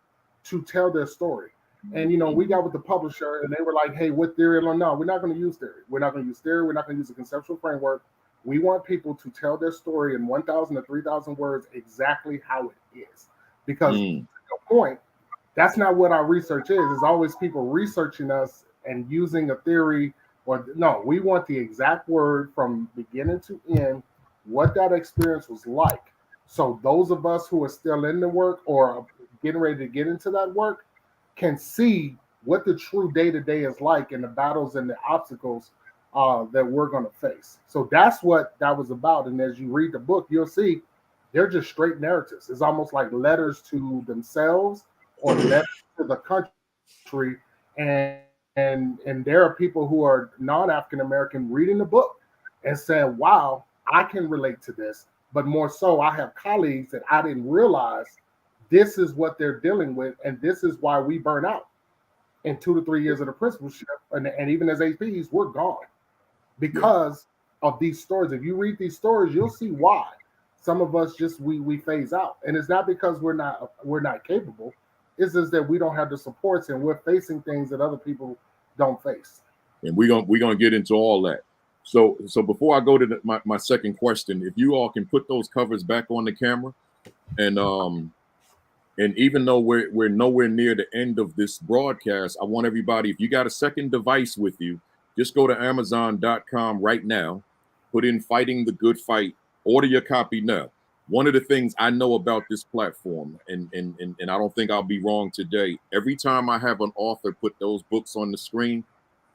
to tell their story? And, we got with the publisher, and they were like, "Hey, what theory?" No, we're not going to use theory. We're not going to use theory. We're not going to use a conceptual framework. We want people to tell their story in 1,000 to 3,000 words exactly how it is. Because to your point, that's not what our research is. It's always people researching us and using a theory. Or no, we want the exact word from beginning to end, what that experience was like. So those of us who are still in the work or getting ready to get into that work can see what the true day-to-day is like, and the battles and the obstacles that we're going to face. So that's what that was about. And as you read the book, you'll see they're just straight narratives. It's almost like letters to themselves or letters to the country. And there are people who are non-African American reading the book and saying, "Wow, I can relate to this. but more so, I have colleagues that I didn't realize this is what they're dealing with, and this is why we burn out in 2 to 3 years of the principalship, and even as APs, we're gone because of these stories. If you read these stories, you'll see why some of us just we phase out, and it's not because we're not capable. It's just that we don't have the supports, and we're facing things that other people don't face. And we're gonna get into all that. So before I go to my second question, if you all can put those covers back on the camera, and even though we're nowhere near the end of this broadcast, I want everybody, if you got a second device with you, just go to Amazon.com right now, put in Fighting the Good Fight, order your copy now. One of the things I know about this platform, and I don't think I'll be wrong today, every time I have an author put those books on the screen,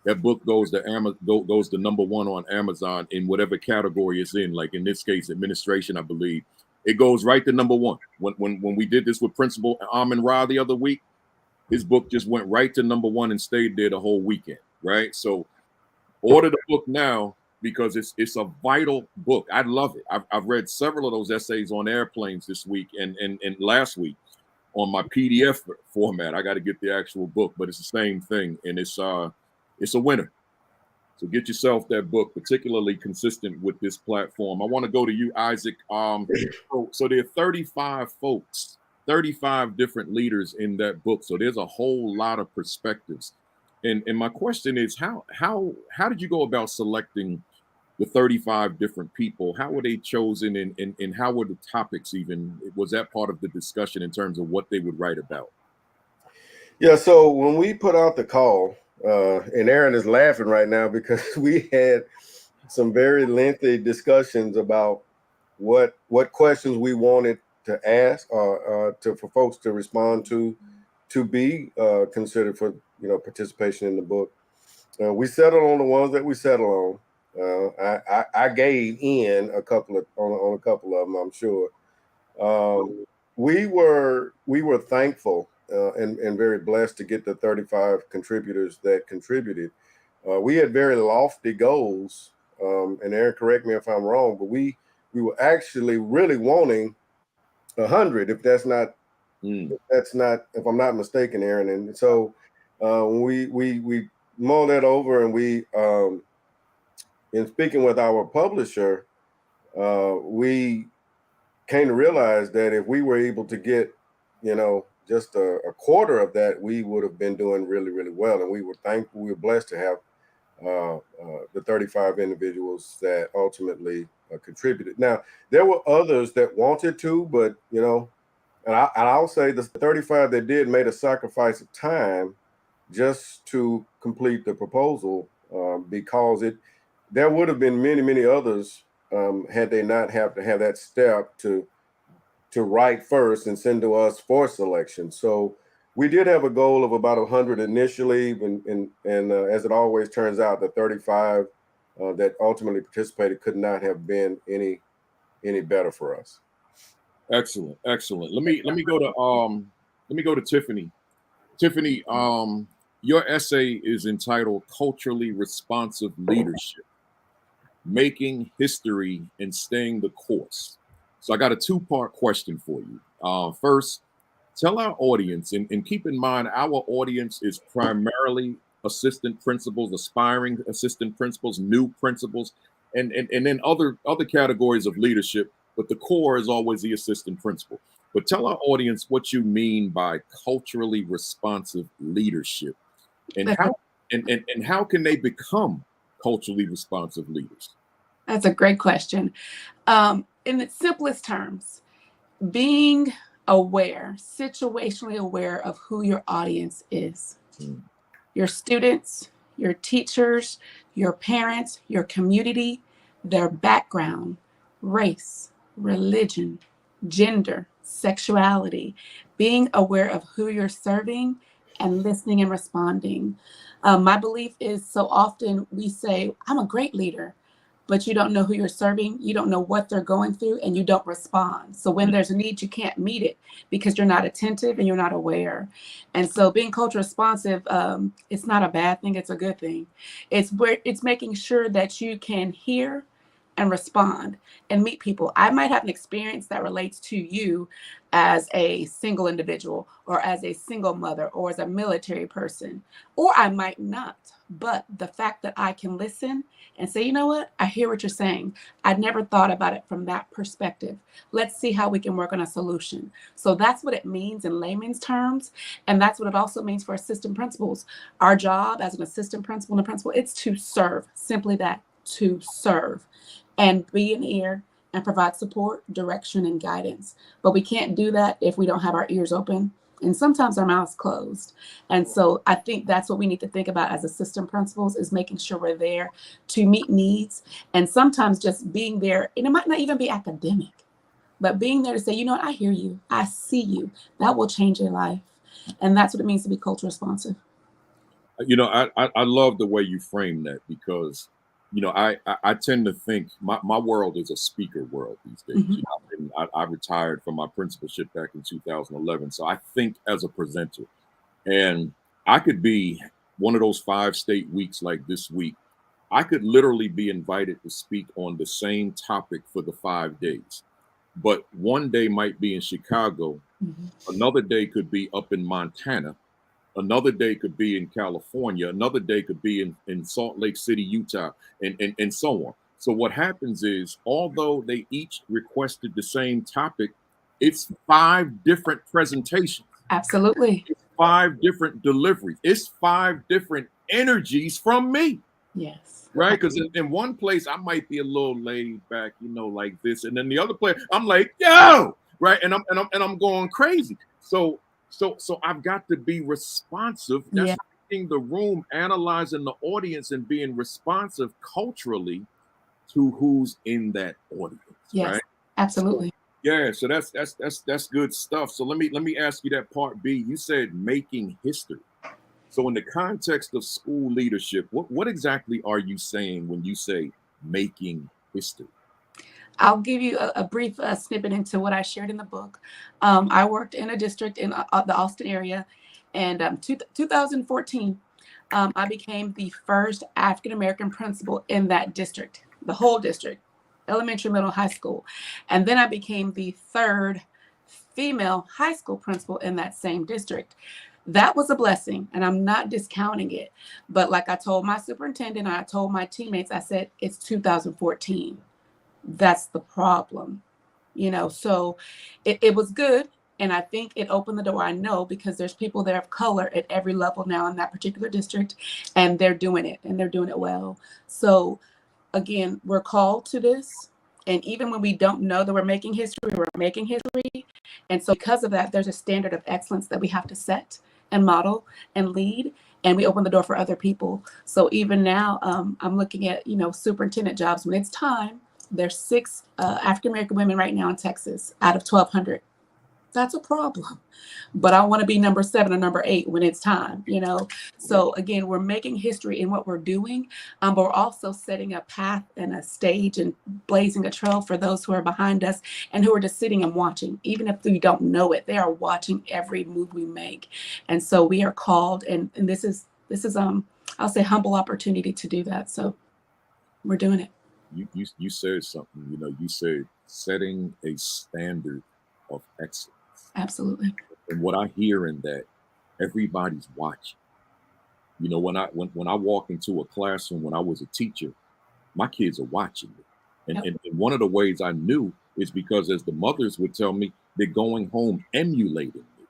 that book goes to #1 on Amazon in whatever category it's in. Like in this case, administration, I believe. It goes right to #1. When we did this with Principal Amin Ra the other week, his book just went right to #1 and stayed there the whole weekend, right? So order the book now because it's a vital book. I love it. I've read several of those essays on airplanes this week and last week on my PDF format. I got to get the actual book, but it's the same thing, and it's a winner. So get yourself that book, particularly consistent with this platform. I want to go to you, Isaac. So there are 35 folks, 35 different leaders in that book. So there's a whole lot of perspectives. And my question is, how did you go about selecting the 35 different people? How were they chosen, and how were the topics even? Was that part of the discussion in terms of what they would write about? Yeah, so when we put out the call, and Aaron is laughing right now because we had some very lengthy discussions about what questions we wanted to ask for folks to respond to be considered for participation in the book. We settled on the ones that we settled on. I gave in on a couple of them, I'm sure. We were thankful and very blessed to get the 35 contributors that contributed. We had very lofty goals, and Aaron, correct me if I'm wrong, but we were actually really wanting 100, if I'm not mistaken, Aaron. And so we mulled that over, and we in speaking with our publisher, we came to realize that if we were able to get just a quarter of that, we would have been doing really, really well. And we were thankful, we were blessed to have the 35 individuals that ultimately contributed. Now, there were others that wanted to, but, and I'll say the 35 that did made a sacrifice of time just to complete the proposal because there would have been many, many others had they not have to have that step to write first and send to us for selection. So we did have a goal of about 100 initially, and as it always turns out, the 35 that ultimately participated could not have been any better for us. Excellent. Let me go to Tiffany. Tiffany, your essay is entitled "Culturally Responsive Leadership: Making History and Staying the Course." So I got a two-part question for you. First, tell our audience, and keep in mind, our audience is primarily assistant principals, aspiring assistant principals, new principals, and then other categories of leadership, but the core is always the assistant principal. But tell our audience what you mean by culturally responsive leadership, and how can they become culturally responsive leaders? That's a great question. In its simplest terms, being aware, situationally aware of who your audience is. Your students, your teachers, your parents, your community, their background, race, religion, gender, sexuality, being aware of who you're serving and listening and responding. My belief is so often we say, I'm a great leader, but you don't know who you're serving, you don't know what they're going through, and you don't respond. So when there's a need, you can't meet it because you're not attentive and you're not aware. And so being culture responsive, it's not a bad thing, it's a good thing. It's making sure that you can hear, and respond and meet people. I might have an experience that relates to you as a single individual or as a single mother or as a military person, or I might not. But the fact that I can listen and say, you know what, I hear what you're saying. I'd never thought about it from that perspective. Let's see how we can work on a solution. So that's what it means in layman's terms. And that's what it also means for assistant principals. Our job as an assistant principal and a principal, it's to serve, simply that, to serve and be an ear and provide support, direction, and guidance. But we can't do that if we don't have our ears open and sometimes our mouths closed. And so I think that's what we need to think about as assistant principals, is making sure we're there to meet needs, and sometimes just being there. And it might not even be academic, but being there to say, you know what, I hear you, I see you. That will change your life. And that's what it means to be culture responsive. You know, I love the way you frame that, because, you know, I tend to think my world is a speaker world these days. Mm-hmm. You know, I retired from my principalship back in 2011. So I think as a presenter, and I could be one of those 5-state weeks like this week. I could literally be invited to speak on the same topic for the 5 days. But one day might be in Chicago. Mm-hmm. Another day could be up in Montana. Another day could be in California. Another day could be in Salt Lake City, Utah, and so on. So what happens is, although they each requested the same topic, it's 5 different presentations. Absolutely. It's 5 different deliveries. It's 5 different energies from me. Yes. Right? Because in one place, I might be a little laid back, you know, like this. And then the other place, I'm like, yo, right? And I'm going crazy. So I've got to be responsive. That's reading the room, analyzing the audience, and being responsive culturally to who's in that audience. Yes, right? Absolutely. So that's good stuff. So let me ask you that part B. You said making history. So in the context of school leadership, what exactly are you saying when you say making history? I'll give you a brief snippet into what I shared in the book. I worked in a district in the Austin area, and 2014, I became the first African-American principal in that district, the whole district, elementary, middle, high school. And then I became the 3rd female high school principal in that same district. That was a blessing, and I'm not discounting it. But like I told my superintendent, I told my teammates, I said, it's 2014. That's the problem, you know. So it was good, and I think it opened the door. I know, because there's people there of color at every level now in that particular district, and they're doing it, and they're doing it well. So again, we're called to this, and even when we don't know that we're making history, we're making history. And so because of that, there's a standard of excellence that we have to set and model and lead, and we open the door for other people. So even now, I'm looking at, you know, superintendent jobs. When it's time, there's 6 African-American women right now in Texas out of 1,200. That's a problem. But I want to be number 7 or number 8 when it's time, you know. So again, we're making history in what we're doing, but we're also setting a path and a stage and blazing a trail for those who are behind us and who are just sitting and watching. Even if we don't know it, they are watching every move we make. And so we are called, and this is I'll say, humble opportunity to do that. So we're doing it. You said something, you know, you said setting a standard of excellence. Absolutely. And what I hear in that, everybody's watching. You know, when I walk into a classroom, when I was a teacher, my kids are watching me. And one of the ways I knew is because, as the mothers would tell me, they're going home emulating me,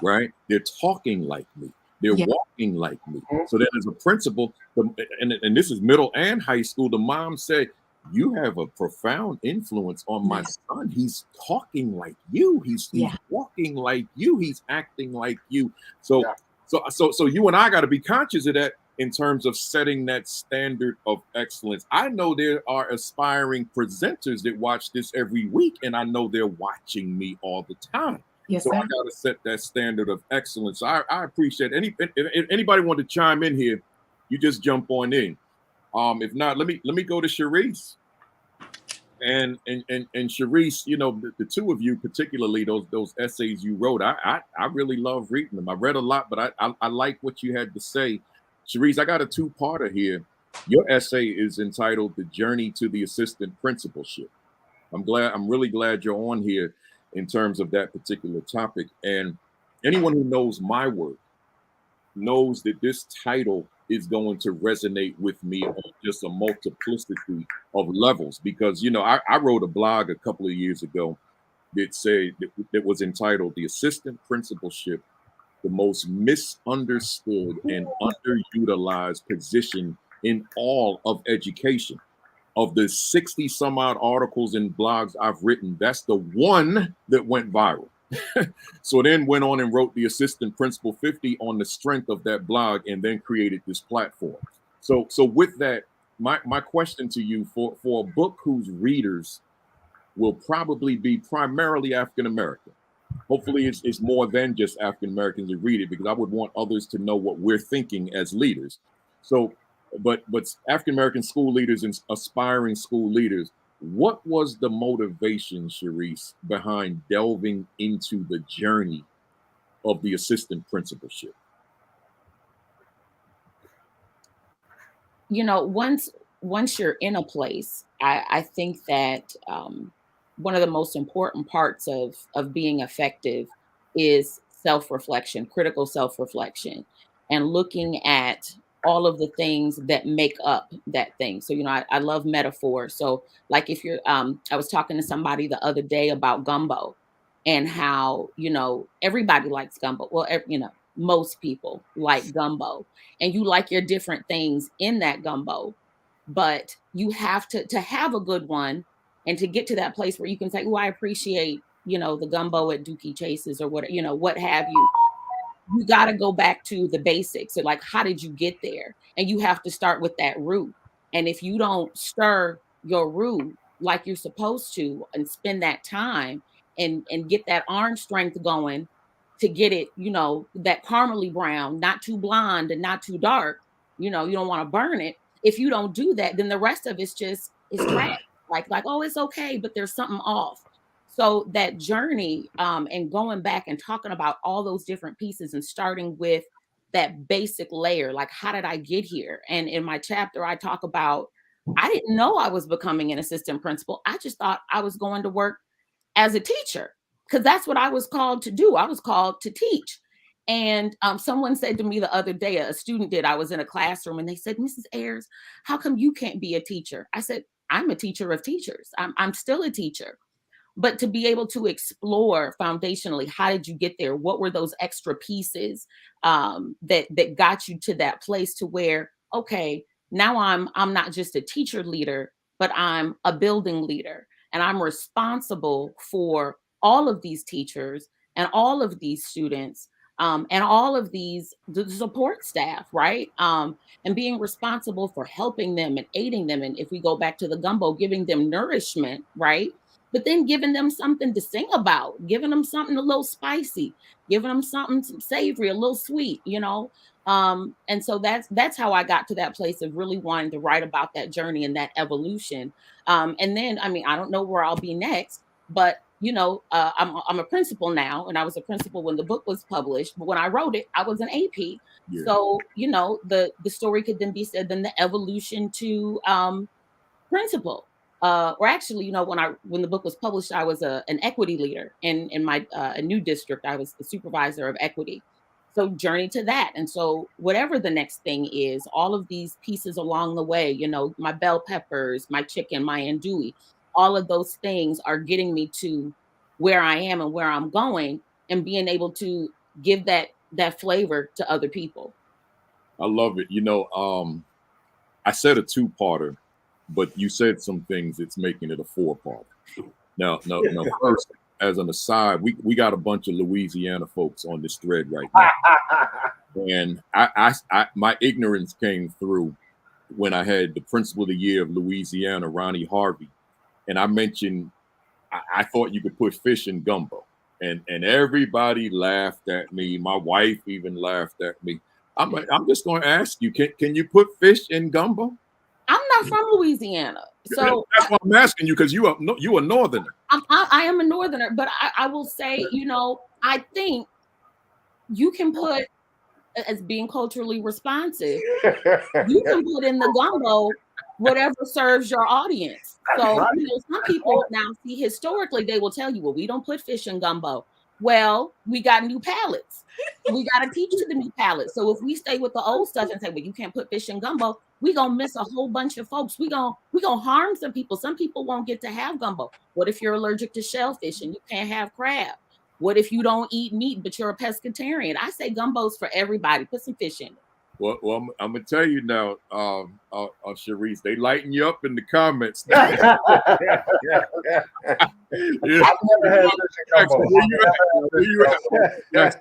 right? They're talking like me. They're walking like me. So then as a principal, and this is middle and high school, the mom said, you have a profound influence on my son. He's talking like you. He's walking like you. He's acting like you. So you and I got to be conscious of that in terms of setting that standard of excellence. I know there are aspiring presenters that watch this every week, and I know they're watching me all the time. Yes, so sir. I got to set that standard of excellence. I appreciate if anybody want to chime in here, you just jump on in. If not, let me go to Cherise. And Cherise, you know, the 2 of you, particularly those essays you wrote, I really love reading them. I read a lot, but I like what you had to say. Cherise, I got a 2-parter here. Your essay is entitled "The Journey to the Assistant Principalship." I'm really glad you're on here in terms of that particular topic. And anyone who knows my work knows that this title is going to resonate with me on just a multiplicity of levels, because, you know, I wrote a blog a couple of years ago that was entitled "The Assistant Principalship, the most misunderstood and underutilized position in all of education." Of the 60 some odd articles and blogs I've written, that's the one that went viral. So then went on and wrote the Assistant Principal 50 on the strength of that blog, and then created this platform. So with that, my question to you, for a book whose readers will probably be primarily African American. Hopefully it's more than just African Americans that read it, because I would want others to know what we're thinking as leaders. So, but African American school leaders and aspiring school leaders, what was the motivation, Cherise, behind delving into the journey of the assistant principalship? You know, once you're in a place, I think that one of the most important parts of being effective is self-reflection, critical self-reflection, and looking at all of the things that make up that thing. So, you know, I love metaphor. So like if you're, I was talking to somebody the other day about gumbo, and how, you know, everybody likes gumbo. Well, you know, most people like gumbo, and you like your different things in that gumbo, but you have to have a good one, and to get to that place where you can say, oh, I appreciate, you know, the gumbo at Dookie Chase's or what, you know, what have you. You got to go back to the basics. So like, how did you get there? And you have to start with that root. And if you don't stir your root like you're supposed to, and spend that time and get that orange strength going to get it, you know, that caramely brown, not too blonde and not too dark, you know, you don't want to burn it. If you don't do that, then the rest of it's trash. Like, oh, it's okay, but there's something off. So that journey, and going back and talking about all those different pieces, and starting with that basic layer, like, how did I get here? And in my chapter, I talk about, I didn't know I was becoming an assistant principal. I just thought I was going to work as a teacher, because that's what I was called to do. I was called to teach. And someone said to me the other day, a student did, I was in a classroom, and they said, Mrs. Ayers, how come you can't be a teacher? I said, I'm a teacher of teachers. I'm still a teacher. But to be able to explore foundationally, how did you get there? What were those extra pieces that got you to that place to where, okay, now I'm not just a teacher leader, but I'm a building leader, and I'm responsible for all of these teachers and all of these students, and all of the support staff, right? And being responsible for helping them and aiding them. And if we go back to the gumbo, giving them nourishment, right? But then giving them something to sing about, giving them something a little spicy, giving them something savory, a little sweet, you know? And so that's how I got to that place of really wanting to write about that journey and that evolution. And then, I mean, I don't know where I'll be next, but you know, I'm a principal now, and I was a principal when the book was published. But when I wrote it, I was an AP. Yeah. So, you know, the story could then be said, then the evolution to principal. Or actually, you know, when the book was published, I was an equity leader in my a new district. I was the supervisor of equity. So journey to that. And so whatever the next thing is, all of these pieces along the way, you know, my bell peppers, my chicken, my andouille, all of those things are getting me to where I am and where I'm going, and being able to give that flavor to other people. I love it. You know, I said a two-parter, but you said some things that's making it a four-parter. Now, first, as an aside, we got a bunch of Louisiana folks on this thread right now. And I my ignorance came through when I had the principal of the year of Louisiana, Ronnie Harvey. And I mentioned, I thought you could put fish in gumbo. And everybody laughed at me. My wife even laughed at me. I'm just going to ask you, can you put fish in gumbo? I'm not from Louisiana. So that's why I'm asking you, because you a northerner. I am a northerner, but I will say, you know, I think you can put as being culturally responsive, you can put in the gumbo whatever serves your audience. So, you know, some people now see historically, they will tell you, well, we don't put fish in gumbo. Well, we got new palates. We got to teach to the new palate. So if we stay with the old stuff and say, well, you can't put fish in gumbo, we're going to miss a whole bunch of folks. We're going to harm some people. Some people won't get to have gumbo. What if you're allergic to shellfish and you can't have crab? What if you don't eat meat, but you're a pescatarian? I say gumbo's for everybody. Put some fish in it. Well, I'm gonna tell you now, Cherise, they lighten you up in the comments. Yeah. I've never had fish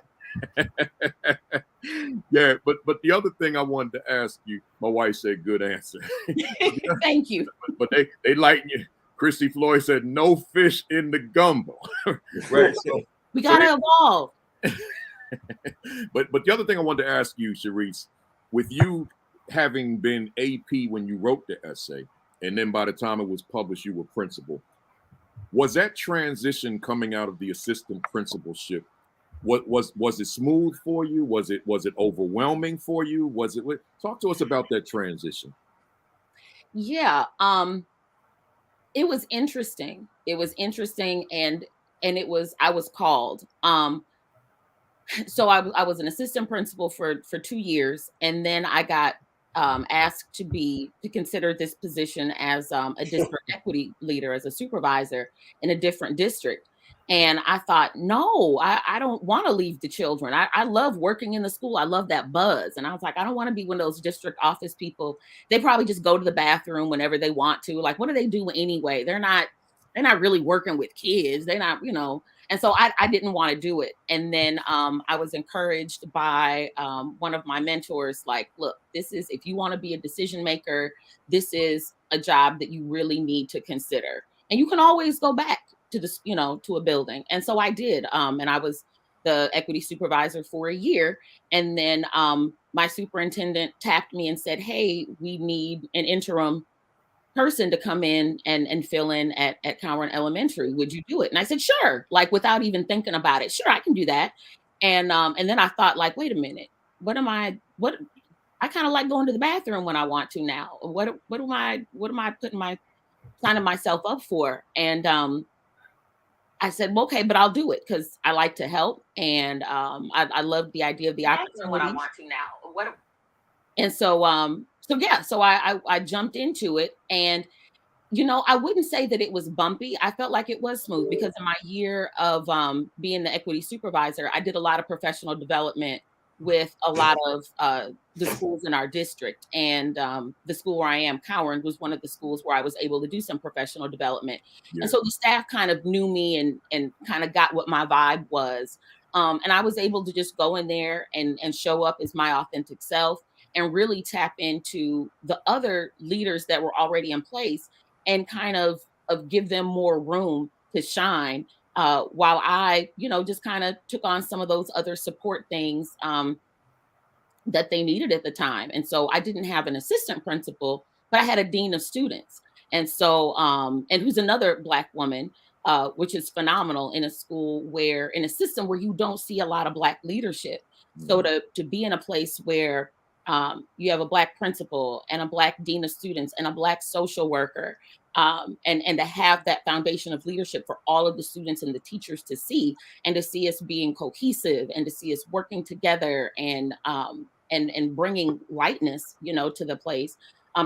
Yeah, but the other thing I wanted to ask you, my wife said, "Good answer." Thank you. But they lighten you. Christy Floyd said, "No fish in the gumbo." Right. So, we gotta evolve. But the other thing I wanted to ask you, Cherise, with you having been AP when you wrote the essay, and then by the time it was published, you were principal. Was that transition coming out of the assistant principalship? What was it smooth for you? Was it overwhelming for you? Talk to us about that transition. Yeah, it was interesting. It was interesting, and I was called. So I was an assistant principal for 2 years, and then I got asked to consider this position as a district equity leader, as a supervisor in a different district. And I thought, no, I don't want to leave the children. I love working in the school. I love that buzz. And I was like, I don't want to be one of those district office people. They probably just go to the bathroom whenever they want to. Like, what do they do anyway? They're not really working with kids. They're not, you know. And so I didn't want to do it. And then I was encouraged by one of my mentors, like, look, if you want to be a decision maker, this is a job that you really need to consider. And you can always go back to this, you know, to a building. And so I did. And I was the equity supervisor for a year. And then my superintendent tapped me and said, hey, we need an interim person to come in and fill in at Cowan Elementary. Would you do it? And I said, sure, like without even thinking about it. Sure, I can do that. And then I thought, like, wait a minute, I kind of like going to the bathroom when I want to now. What am I signing myself up for? And I said, well, okay, but I'll do it because I like to help. And I love the idea of the opportunity. What I want to now. And so I jumped into it, and, you know, I wouldn't say that it was bumpy. I felt like it was smooth because in my year of being the equity supervisor, I did a lot of professional development with a lot of the schools in our district. And the school where I am, Cowan, was one of the schools where I was able to do some professional development. Yeah. And so the staff kind of knew me and kind of got what my vibe was. And I was able to just go in there and show up as my authentic self and really tap into the other leaders that were already in place and kind of give them more room to shine while I, you know, just kind of took on some of those other support things that they needed at the time. And so I didn't have an assistant principal, but I had a dean of students. And so, and who's another Black woman, which is phenomenal in a system where you don't see a lot of Black leadership. Mm-hmm. So to be in a place where you have a Black principal and a Black dean of students and a Black social worker, and to have that foundation of leadership for all of the students and the teachers to see, and to see us being cohesive and to see us working together and bringing lightness, you know, to the place.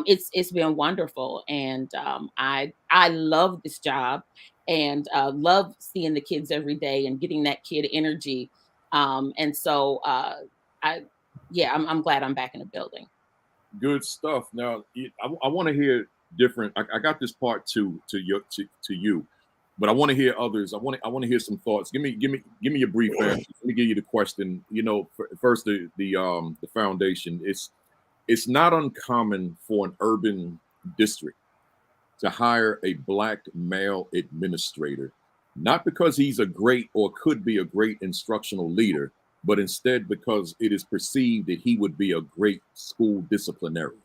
It's been wonderful. And I love this job and love seeing the kids every day and getting that kid energy. And so I'm glad I'm back in the building. Good stuff. Now, I want to hear different. I got this part to you, but I want to hear others. I want to hear some thoughts. Give me a brief answer. Let me give you the question. You know, first the foundation. It's not uncommon for an urban district to hire a Black male administrator, not because he's a great or could be a great instructional leader, but instead because it is perceived that he would be a great school disciplinarian.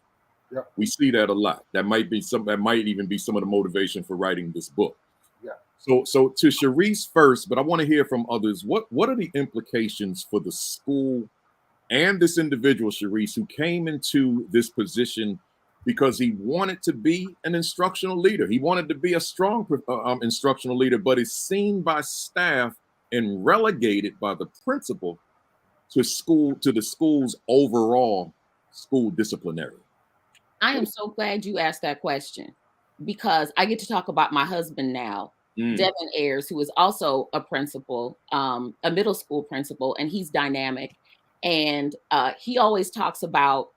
Yeah. We see that a lot. That might even be some of the motivation for writing this book. Yeah. So to Cherise first, but I want to hear from others. What are the implications for the school and this individual, Cherise, who came into this position because he wanted to be an instructional leader. He wanted to be a strong instructional leader, but is seen by staff and relegated by the principal to the school's overall school disciplinarian. I am so glad you asked that question, because I get to talk about my husband now, Devin Ayers, who is also a principal, a middle school principal, and he's dynamic. And he always talks about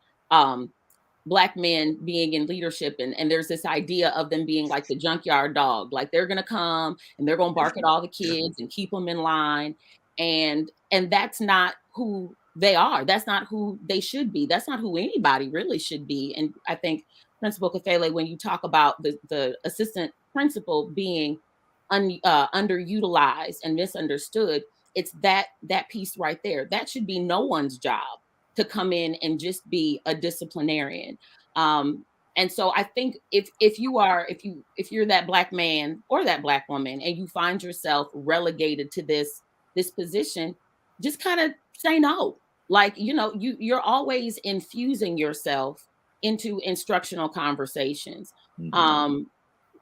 Black men being in leadership, and there's this idea of them being like the junkyard dog, like they're gonna come and they're gonna bark at all the kids and keep them in line, and that's not who they are. That's not who they should be. That's not who anybody really should be. And I think, Principal Kafele, when you talk about the assistant principal being underutilized and misunderstood, it's that piece right there. That should be no one's job, to come in and just be a disciplinarian. And so I think if you're that Black man or that Black woman and you find yourself relegated to this position, just kind of say no. Like, you're always infusing yourself into instructional conversations.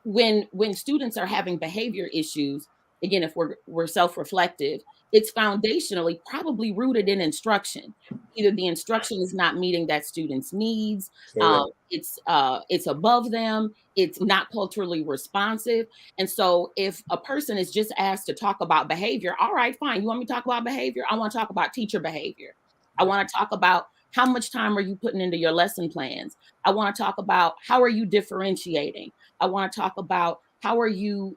When students are having behavior issues, again, if we're self-reflective, it's foundationally probably rooted in instruction. Either the instruction is not meeting that student's needs, it's above them, it's not culturally responsive. And so if a person is just asked to talk about behavior, all right, fine. You want me to talk about behavior? I want to talk about teacher behavior. I want to talk about how much time are you putting into your lesson plans? I want to talk about how are you differentiating? I want to talk about how are you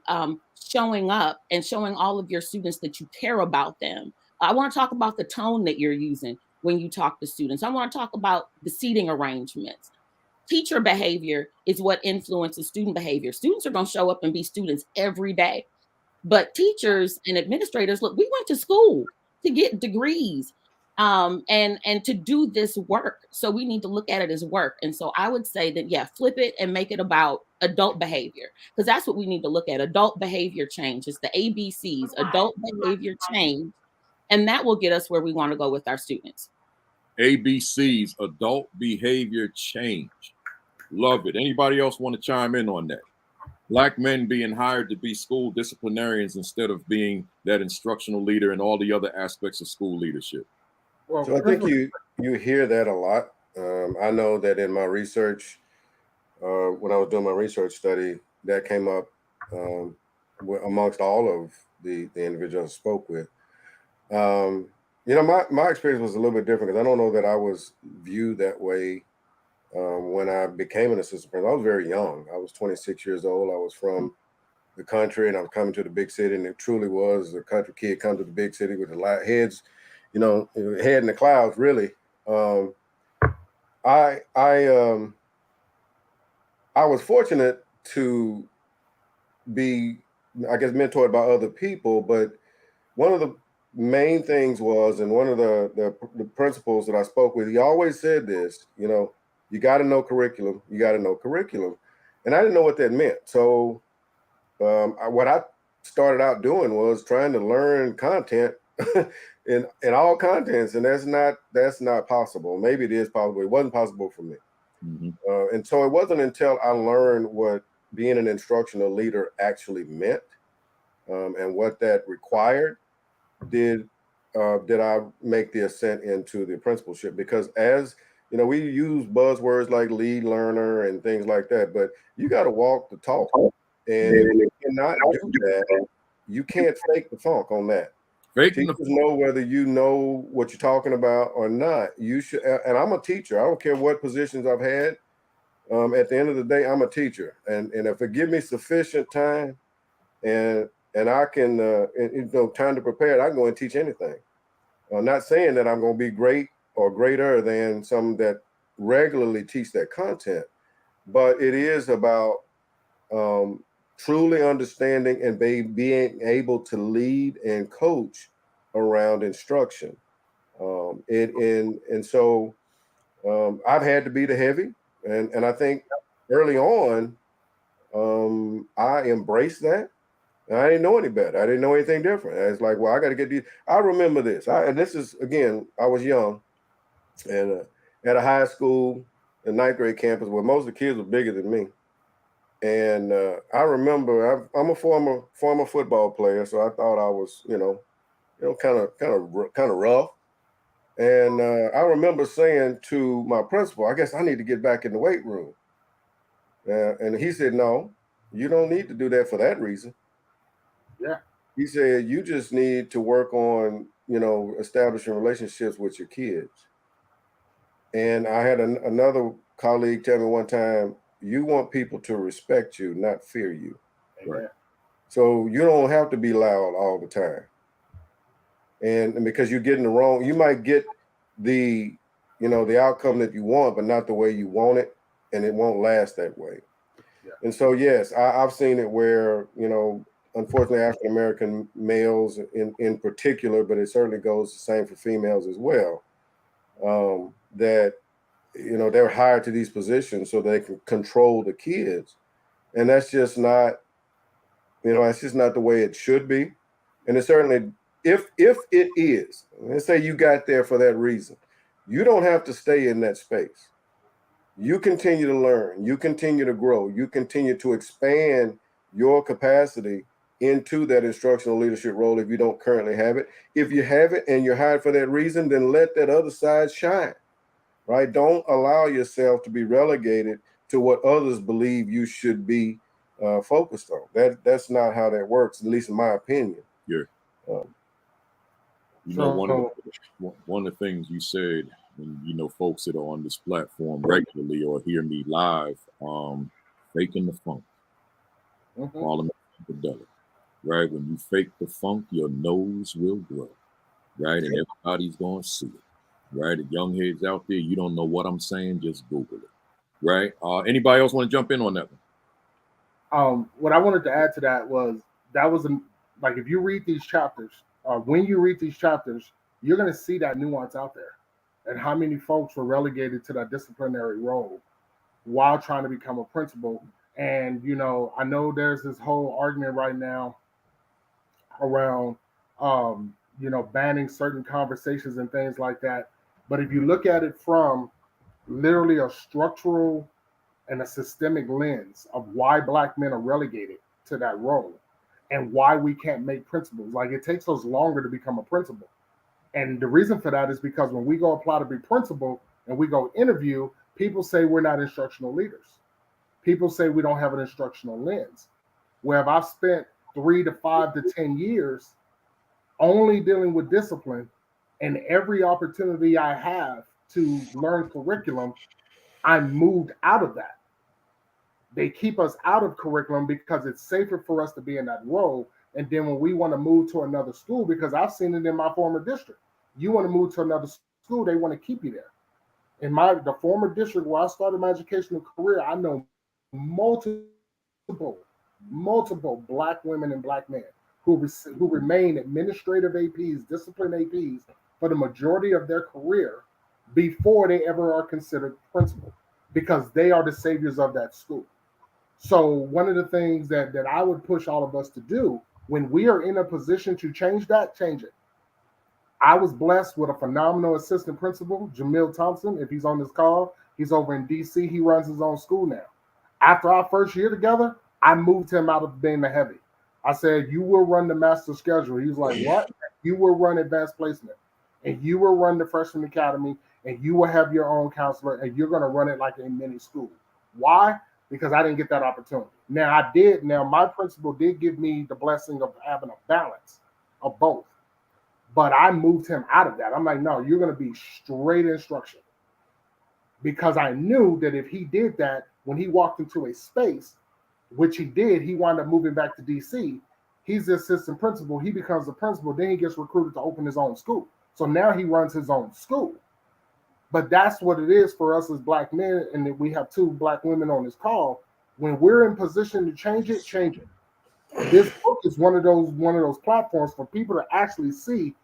showing up and showing all of your students that you care about them. I want to talk about the tone that you're using when you talk to students. I want to talk about the seating arrangements. Teacher behavior is what influences student behavior. Students are going to show up and be students every day. But teachers and administrators, look, we went to school to get degrees and to do this work. So we need to look at it as work. And so I would say that, yeah, flip it and make it about adult behavior, because that's what we need to look at. Adult behavior change. It's the ABCs, adult behavior change. And that will get us where we want to go with our students. ABCs, adult behavior change. Love it. Anybody else want to chime in on that? Black men being hired to be school disciplinarians instead of being that instructional leader and all the other aspects of school leadership. Well, so I think you hear that a lot. I know that in my research, when I was doing my research study, that came up amongst all of the individuals I spoke with. My experience was a little bit different, because I don't know that I was viewed that way when I became an assistant principal. I was very young. I was 26 years old. I was from the country, and I was coming to the big city, and it truly was a country kid come to the big city with the heads, head in the clouds, really. I was fortunate to be, I guess, mentored by other people, but one of the main things was, and one of the principals that I spoke with, he always said this, you got to know curriculum, you got to know curriculum. And I didn't know what that meant. So what I started out doing was trying to learn content in all contents, and that's not possible. Maybe it is possible. It wasn't possible for me. And so it wasn't until I learned what being an instructional leader actually meant and what that required did I make the ascent into the principalship. Because as we use buzzwords like lead learner and things like that, but you got to walk the talk. And if you cannot do that, you can't fake the funk on that. Teachers know whether you know what you're talking about or not. You should, and I'm a teacher. I don't care what positions I've had. At the end of the day, I'm a teacher, and if it give me sufficient time, and I can, time to prepare, I can go and teach anything. I'm not saying that I'm going to be great or greater than some that regularly teach that content, but it is about truly understanding and being able to lead and coach around instruction. So I've had to be the heavy, and I think early on I embraced that. And I didn't know any better. I didn't know anything different. I was like, well, I got to get these. I remember this. And this is, again, I was young. And at a high school, a ninth grade campus where most of the kids were bigger than me. And I remember I'm a former football player, so I thought I was, kind of rough. And I remember saying to my principal, I guess I need to get back in the weight room. And he said, no, you don't need to do that for that reason. Yeah. He said, you just need to work on, establishing relationships with your kids. And I had another colleague tell me one time, you want people to respect you, not fear you. Right. So you don't have to be loud all the time. And because you're getting you might get the outcome that you want, but not the way you want it. And it won't last that way. Yeah. And so, yes, I've seen it where, unfortunately, African-American males in particular, but it certainly goes the same for females as well, that, they're hired to these positions so they can control the kids. And that's just not, that's just not the way it should be. And it certainly, if it is, let's say you got there for that reason, you don't have to stay in that space. You continue to learn, you continue to grow, you continue to expand your capacity into that instructional leadership role if you don't currently have it. If you have it and you're hired for that reason, then let that other side shine, right? Don't allow yourself to be relegated to what others believe you should be focused on. That's not how that works, at least in my opinion. Yeah. One of the things you said, and folks that are on this platform regularly or hear me live, faking the funk, calling it psychedelic, right? When you fake the funk, your nose will grow, right? And everybody's going to see it, right? The young heads out there, you don't know what I'm saying, just Google it, right? Anybody else want to jump in on that one? What I wanted to add to that was like if you read these chapters, when you read these chapters, you're going to see that nuance out there and how many folks were relegated to that disciplinary role while trying to become a principal. And, I know there's this whole argument right now around, banning certain conversations and things like that. But if you look at it from literally a structural and a systemic lens of why Black men are relegated to that role and why we can't make principals, like it takes us longer to become a principal. And the reason for that is because when we go apply to be principal and we go interview, people say we're not instructional leaders. People say we don't have an instructional lens. Where if I've spent 3 to 5 to 10 years only dealing with discipline, and every opportunity I have to learn curriculum, I'm moved out of that. They keep us out of curriculum because it's safer for us to be in that role. And then when we want to move to another school, because I've seen it in my former district, you want to move to another school, they want to keep you there. In the former district where I started my educational career, I know multiple Black women and Black men who remain administrative APs, discipline APs for the majority of their career before they ever are considered principal, because they are the saviors of that school. So one of the things that I would push all of us to do when we are in a position to change that, change it. I was blessed with a phenomenal assistant principal, Jamil Thompson. If he's on this call, he's over in DC. He runs his own school now. After our first year together, I moved him out of being the heavy. I said, you will run the master schedule. He was like, what? You will run advanced placement, and you will run the freshman academy, and you will have your own counselor, and you're going to run it like a mini school. Why? Because I didn't get that opportunity. Now I did. Now my principal did give me the blessing of having a balance of both, but I moved him out of that. I'm like, no, you're going to be straight instruction, because I knew that if he did that, when he walked into a space, which he did, he wound up moving back to DC. He's the assistant principal. He becomes the principal. Then he gets recruited to open his own school. So now he runs his own school. But that's what it is for us as Black men, and we have 2 Black women on this call. When we're in position to change it, change it. This book is one of those platforms for people to actually see.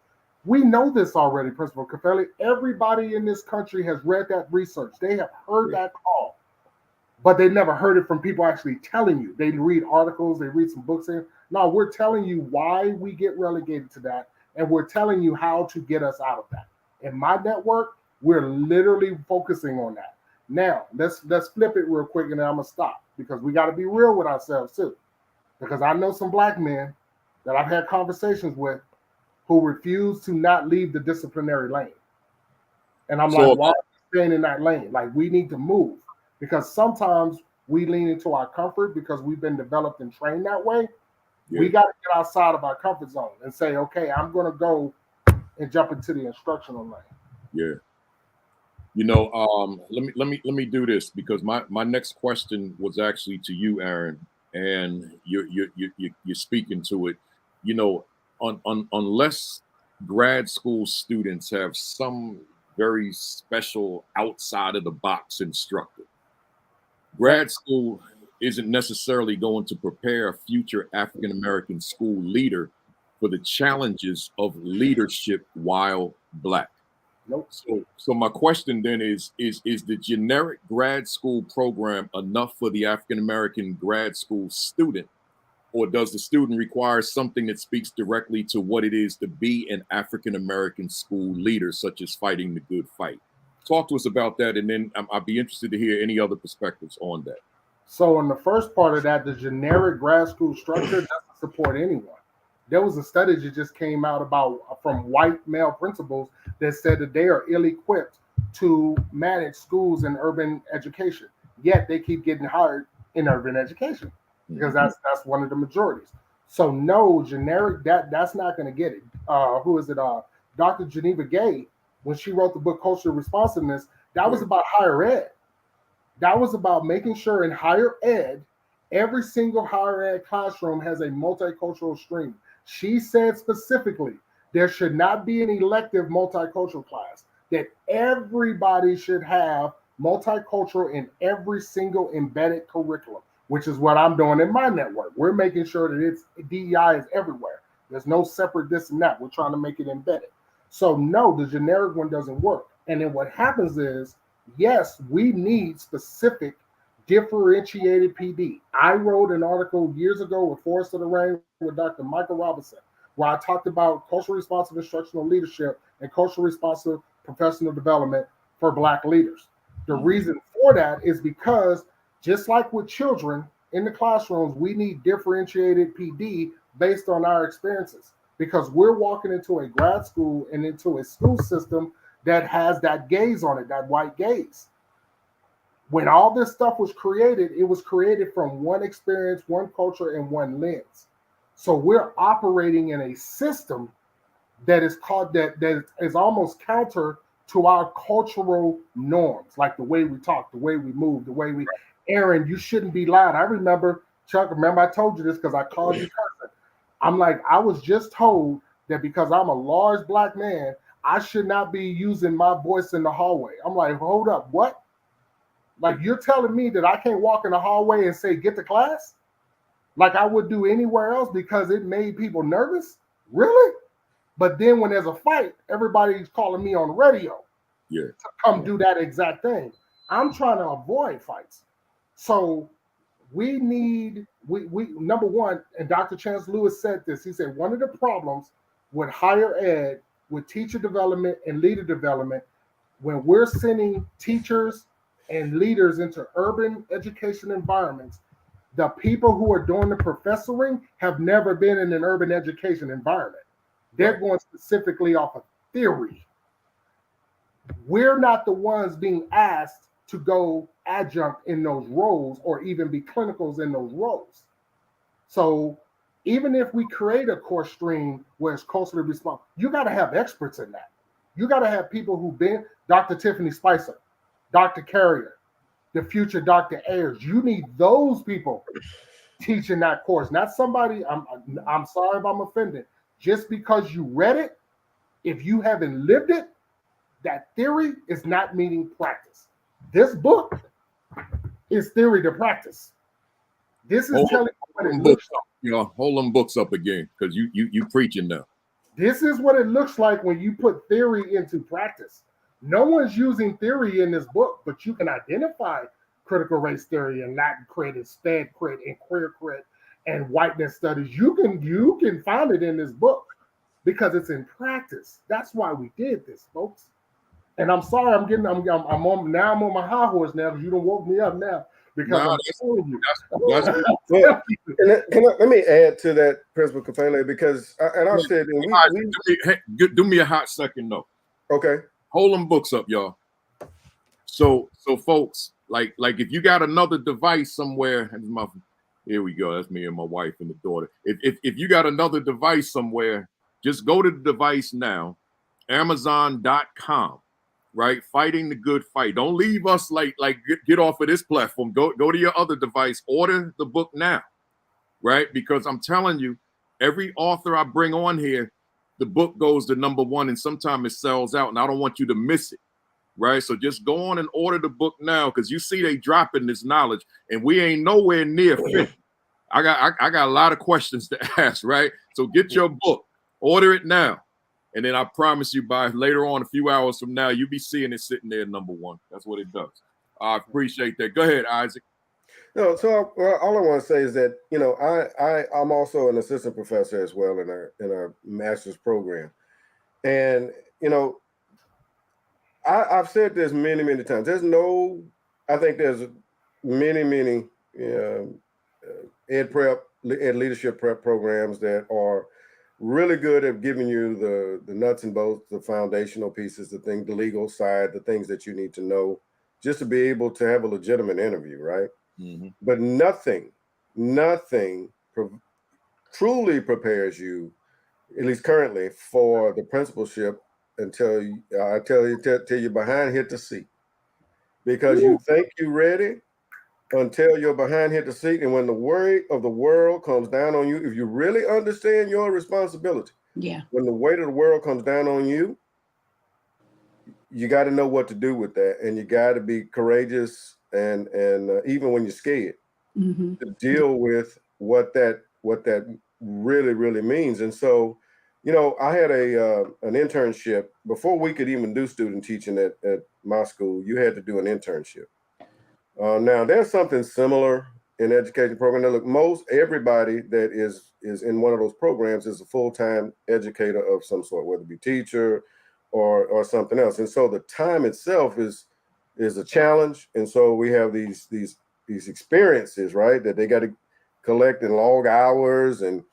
We know this already, Principal Kafele. Everybody in this country has read that research. They have heard that call, but they never heard it from people actually telling you. They read articles, they read some books. No, we're telling you why we get relegated to that, and we're telling you how to get us out of that. In my network, We're literally focusing on that. Now, let's flip it real quick, and then I'm gonna stop, because we got to be real with ourselves too. Because I know some black men that I've had conversations with who refuse to not leave the disciplinary lane. And I'm like, why are you staying in that lane? Like, we need to move, because sometimes we lean into our comfort because we've been developed and trained that way. Yeah. We got to get outside of our comfort zone and say, okay, I'm going to go and jump into the instructional lane. Yeah. You know, let me do this, because my next question was actually to you, Aaron, and you're speaking to it. You know, unless grad school students have some very special outside of the box instructor, grad school isn't necessarily going to prepare a future African American school leader for the challenges of leadership while Black. Nope. So my question then is the generic grad school program enough for the African American grad school student, or does the student require something that speaks directly to what it is to be an African American school leader, such as fighting the good fight? Talk to us about that, and then I'd be interested to hear any other perspectives on that. So in the first part of that, the generic grad school structure doesn't support anyone. There was a study that just came out from white male principals that said that they are ill-equipped to manage schools in urban education, yet they keep getting hired in urban education because that's one of the majorities. So no, generic, that's not going to get it. Who is it? Dr. Geneva Gay, when she wrote the book Cultural Responsiveness, that was about higher ed. That was about making sure in higher ed, every single higher ed classroom has a multicultural stream. She said specifically, there should not be an elective multicultural class, that everybody should have multicultural in every single embedded curriculum, which is what I'm doing in my network. We're making sure that DEI is everywhere. There's no separate this and that. We're trying to make it embedded. So no, the generic one doesn't work. And then what happens is, yes, we need specific differentiated PD. I wrote an article years ago with Forest of the Rain with Dr. Michael Robinson, where I talked about culturally responsive instructional leadership and culturally responsive professional development for Black leaders. The reason for that is because, just like with children in the classrooms, we need differentiated PD based on our experiences, because we're walking into a grad school and into a school system that has that gaze on it, that white gaze. When all this stuff was created, it was created from one experience, one culture, and one lens. So we're operating in a system that is that is almost counter to our cultural norms, like the way we talk, the way we move, the way we. Aaron, you shouldn't be loud. I remember, Chuck. Remember, I told you this because I called you cursing. I'm like, I was just told that because I'm a large Black man, I should not be using my voice in the hallway. I'm like, hold up, what? Like, you're telling me that I can't walk in the hallway and say, get to class? Like I would do anywhere else because it made people nervous? Really? But then when there's a fight, everybody's calling me on the radio to come do that exact thing. I'm trying to avoid fights. So we need, we number one, and Dr. Chance Lewis said this, he said, one of the problems with higher ed, with teacher development and leader development, when we're sending teachers and leaders into urban education environments, the people who are doing the professoring have never been in an urban education environment. They're going specifically off of theory. We're not the ones being asked to go adjunct in those roles or even be clinicals in those roles. So even if we create a course stream where it's culturally responsive, you got to have experts in that. You got to have people who've been Dr. Tiffany Spicer, Dr. Carrier, the future Dr. Ayers. You need those people teaching that course, not somebody, I'm sorry if I'm offended. Just because you read it, if you haven't lived it, that theory is not meeting practice. This book is theory to practice. This is telling you what it looks like. You know, hold them books up again, because you preaching now. This is what it looks like when you put theory into practice. No one's using theory in this book, but you can identify critical race theory and Latin crit and SPED crit and queer crit and whiteness studies. You can find it in this book because it's in practice. That's why we did this, folks. And I'm sorry, I'm on now. I'm on my high horse now because you don't woke me up now because Nah, I'm telling you. that's Well, let me add to that, Principal Kafele, because I've said, and do me a hot second though. Okay. Hold them books up, y'all. So folks, like if you got another device somewhere, here we go. That's me and my wife and the daughter. If you got another device somewhere, just go to the device now, Amazon.com, right? Fighting the Good Fight. Don't leave us like get off of this platform. Go to your other device. Order the book now, right? Because I'm telling you, every author I bring on here, the book goes to #1, and sometimes it sells out, and I don't want you to miss it. Right, so just go on and order the book now, because you see they dropping this knowledge, and we ain't nowhere near finished. I got a lot of questions to ask, right? So get your book, order it now, and then I promise you, by later on, a few hours from now, you'll be seeing it sitting there #1. That's what it does. I appreciate that. Go ahead, Isaac. No, so all I want to say is that I'm also an assistant professor as well in our master's program, and I've said this many times. I think there's many ed leadership prep programs that are really good at giving you the nuts and bolts, the foundational pieces, the legal side, the things that you need to know just to be able to have a legitimate interview, right? Mm-hmm. But nothing truly prepares you, at least currently, for the principalship until you're behind hit the seat, because you think you're ready until you're behind hit the seat, and when the weight of the world comes down on you, if you really understand your responsibility, when the weight of the world comes down on you, you got to know what to do with that, and you got to be courageous and even when you're scared, to deal with what that really means. And so, I had an internship before we could even do student teaching at my school. You had to do an internship. Now there's something similar in education program. Now, look, everybody that is in one of those programs is a full-time educator of some sort, whether it be teacher or something else. And so the time itself is a challenge. And so we have these experiences, right, that they got to collect in log hours, and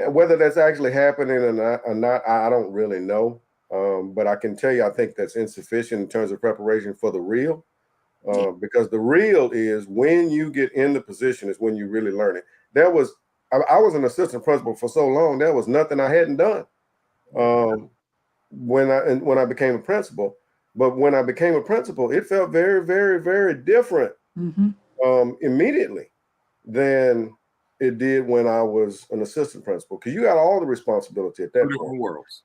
whether that's actually happening or not, I don't really know. But I can tell you, I think that's insufficient in terms of preparation for the real. Because the real is when you get in the position is when you really learn it. I was an assistant principal for so long, there was nothing I hadn't done when I became a principal. But when I became a principal, it felt very, very, very different immediately than it did when I was an assistant principal, because you got all the responsibility at that point. Worlds.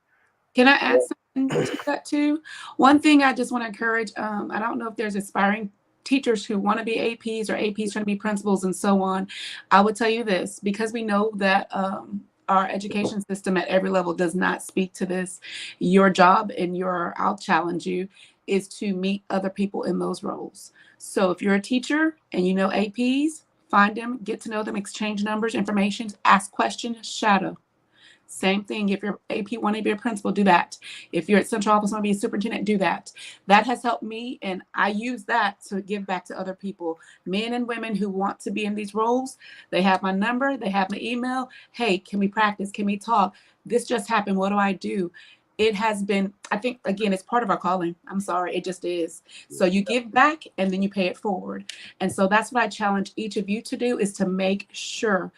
Can I add something to that too? One thing I just want to encourage, I don't know if there's aspiring teachers who want to be APs or APs trying to be principals and so on. I would tell you this, because we know that our education system at every level does not speak to this. Your job and I'll challenge you, is to meet other people in those roles. So if you're a teacher and you know APs, find them, get to know them, exchange numbers, information, ask questions, shadow. Same thing. If you're AP, want to be a principal, do that. If you're at central office, want to be a superintendent, do that. That has helped me, and I use that to give back to other people, men and women who want to be in these roles. They have my number, they have my email. Hey, can we practice? Can we talk? This just happened. What do I do? It has been, I think, again, it's part of our calling. I'm sorry, it just is. So you give back and then you pay it forward. And so that's what I challenge each of you to do, is to make sure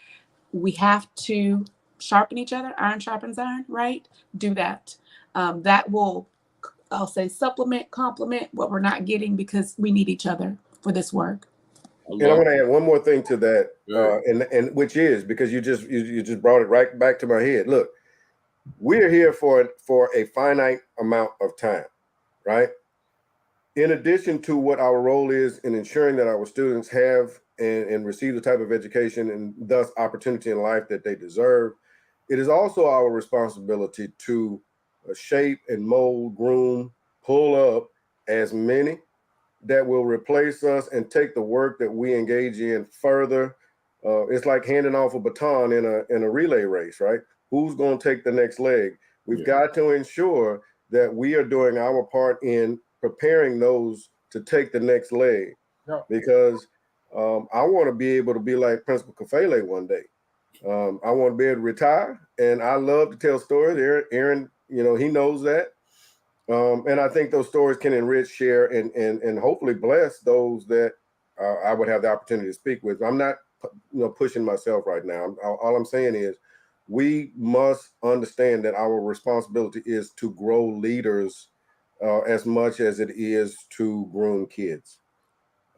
we have to sharpen each other. Iron sharpens iron, right? Do that. That will, I'll say, supplement, complement what we're not getting, because we need each other for this work. And I want to add one more thing to that, and which is, because you just brought it right back to my head. Look, we're here for a finite amount of time, right? In addition to what our role is in ensuring that our students have and receive the type of education and thus opportunity in life that they deserve, it is also our responsibility to shape and mold, groom, pull up as many that will replace us and take the work that we engage in further. It's like handing off a baton in a relay race, right? Who's going to take the next leg? We've got to ensure that we are doing our part in preparing those to take the next leg. Yeah. Because I want to be able to be like Principal Kafele one day. I want to be able to retire, and I love to tell stories. Aaron, he knows that. And I think those stories can enrich, share, and hopefully bless those that I would have the opportunity to speak with. I'm not, pushing myself right now. All I'm saying is we must understand that our responsibility is to grow leaders as much as it is to groom kids.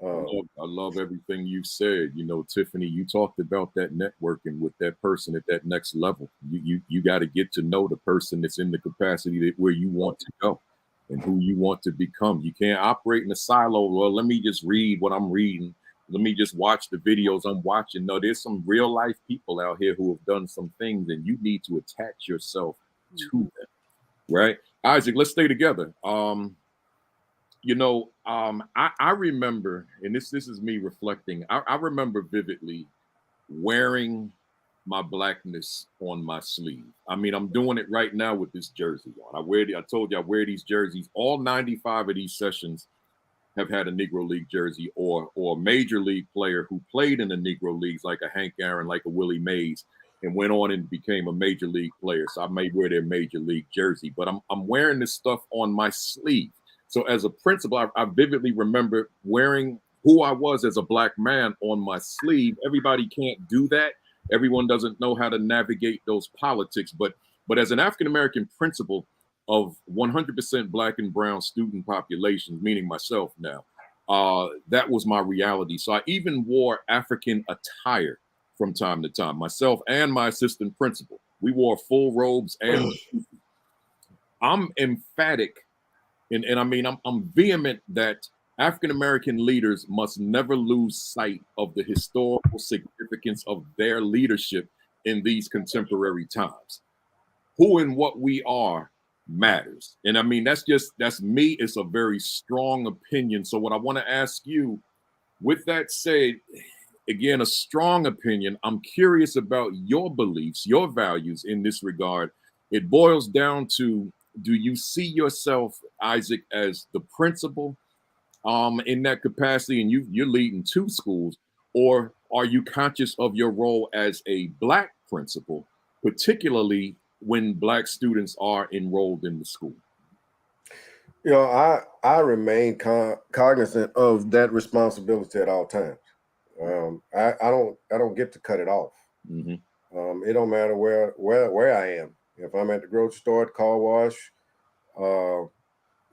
I love everything you said. Tiffany, you talked about that networking with that person at that next level. You got to get to know the person that's in the capacity where you want to go and who you want to become. You can't operate in a silo. Well, let me just read what I'm reading. Let me just watch the videos I'm watching. No, there's some real life people out here who have done some things, and you need to attach yourself to them, right? Isaac, let's stay together. I remember, and this is me reflecting, I remember vividly wearing my blackness on my sleeve. I mean, I'm doing it right now with this jersey on. I told you I wear these jerseys. All 95 of these sessions have had a Negro League jersey or a major league player who played in the Negro Leagues, like a Hank Aaron, like a Willie Mays, and went on and became a major league player. So I may wear their major league jersey, but I'm wearing this stuff on my sleeve. So as a principal, I vividly remember wearing who I was as a black man on my sleeve. Everybody can't do that. Everyone doesn't know how to navigate those politics. But as an African-American principal of 100% black and brown student populations, meaning myself now, that was my reality. So I even wore African attire from time to time, myself and my assistant principal. We wore full robes, and I'm emphatic. And I mean, I'm vehement that African-American leaders must never lose sight of the historical significance of their leadership in these contemporary times. Who and what we are matters. And I mean, that's me. It's a very strong opinion. So what I want to ask you, with that said, again, a strong opinion. I'm curious about your beliefs, your values in this regard. It boils down to, do you see yourself, Isaac, as the principal in that capacity, and you're leading 2 schools, or are you conscious of your role as a black principal, particularly when black students are enrolled in the school? I remain cognizant of that responsibility at all times. I don't get to cut it off. Mm-hmm. It don't matter where I am. If I'm at the grocery store, the car wash,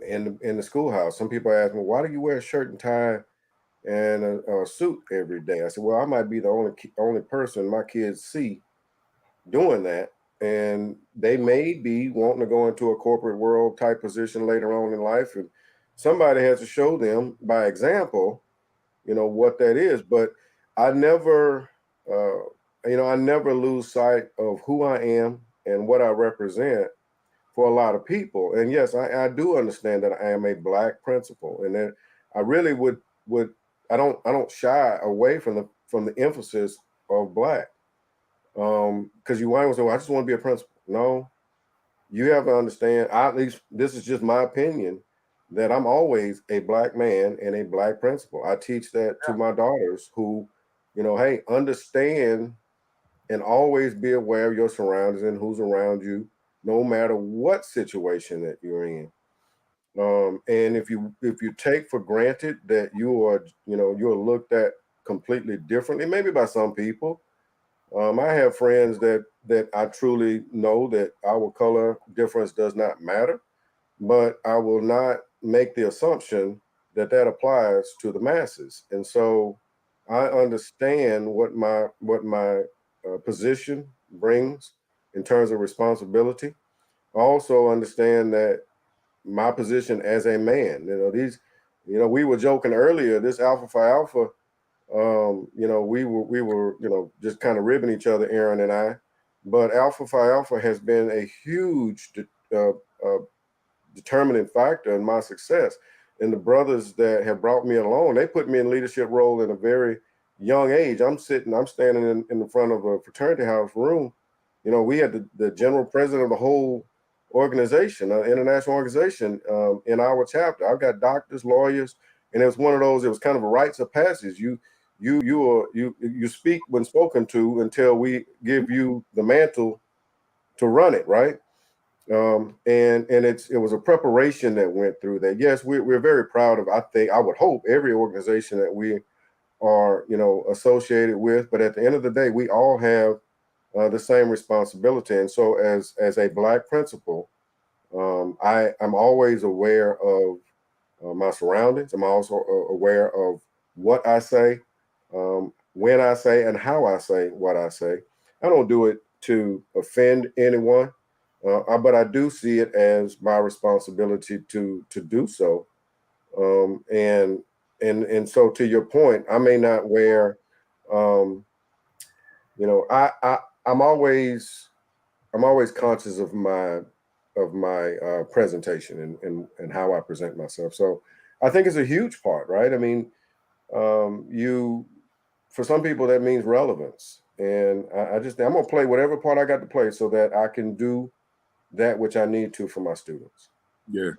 in the schoolhouse, some people ask me, why do you wear a shirt and tie and a suit every day? I said, well, I might be the only person my kids see doing that. And they may be wanting to go into a corporate world type position later on in life. And somebody has to show them by example, what that is. But I never, I never lose sight of who I am and what I represent for a lot of people. And yes, I do understand that I am a black principal, and that I really would I don't shy away from the emphasis of black. Because you might say, well, I just want to be a principal. No, you have to understand, at least this is just my opinion, that I'm always a black man and a black principal. I teach that to my daughters who, hey, understand and always be aware of your surroundings and who's around you, no matter what situation that you're in. And if you take for granted that you're looked at completely differently, maybe by some people. I have friends that I truly know that our color difference does not matter, but I will not make the assumption that applies to the masses. And so I understand what my position brings in terms of responsibility. I also understand that my position as a man, we were joking earlier, this Alpha Phi Alpha, we were just kind of ribbing each other, Aaron and I, but Alpha Phi Alpha has been a huge determining factor in my success. And the brothers that have brought me along, they put me in leadership role in a very young age. I'm standing in the front of a fraternity house room. We had the general president of the whole organization, an international organization, in our chapter. I've got doctors, lawyers, and it was one of those. It was kind of a rites of passage. You speak when spoken to until we give you the mantle to run it, right? And it was a preparation that went through that. Yes, we're very proud of. I would hope every organization that we are, associated with. But at the end of the day, we all have the same responsibility. And so, as a Black principal, I'm always aware of my surroundings. I'm also aware of what I say, when I say, and how I say what I say. I don't do it to offend anyone, but I do see it as my responsibility to do so. And so, to your point, I may not wear, I'm always conscious of my presentation and how I present myself. So I think it's a huge part, right? I mean, for some people that means relevance, and I'm gonna play whatever part I got to play so that I can do that which I need to for my students. Yeah.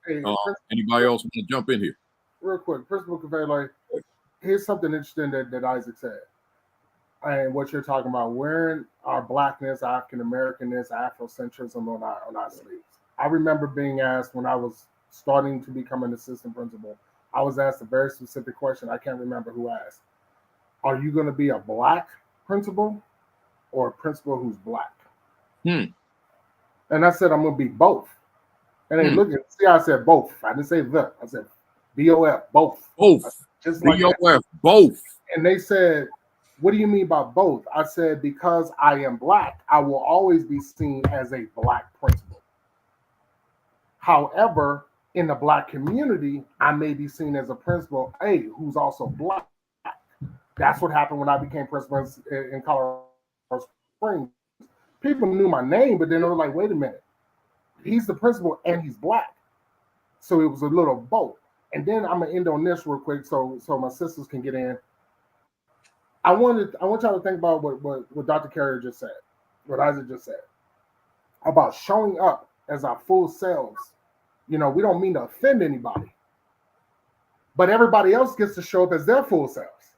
Hey, Anybody else want to jump in here? Real quick, Principal Kafele, here's something interesting that Isaac said, and what you're talking about, wearing our Blackness, African Americanness, Afrocentrism on our sleeves. I remember being asked when I was starting to become an assistant principal, I was asked a very specific question. I can't remember who asked. Are you going to be a Black principal or a principal who's Black? And I said, I'm going to be both. And they look at, see, I said both. I didn't say the. I said BOF, both. Both. Just like BOF, both. And they said, what do you mean by both? I said, because I am Black, I will always be seen as a Black principal. However, in the Black community, I may be seen as a principal, who's also Black. That's what happened when I became principal in Colorado Springs. People knew my name, but then they were like, wait a minute. He's the principal and he's Black. So it was a little both. And then I'm going to end on this real quick so my sisters can get in. I want y'all to think about what Dr. Carrier just said, what Isaac just said, about showing up as our full selves. We don't mean to offend anybody, but everybody else gets to show up as their full selves.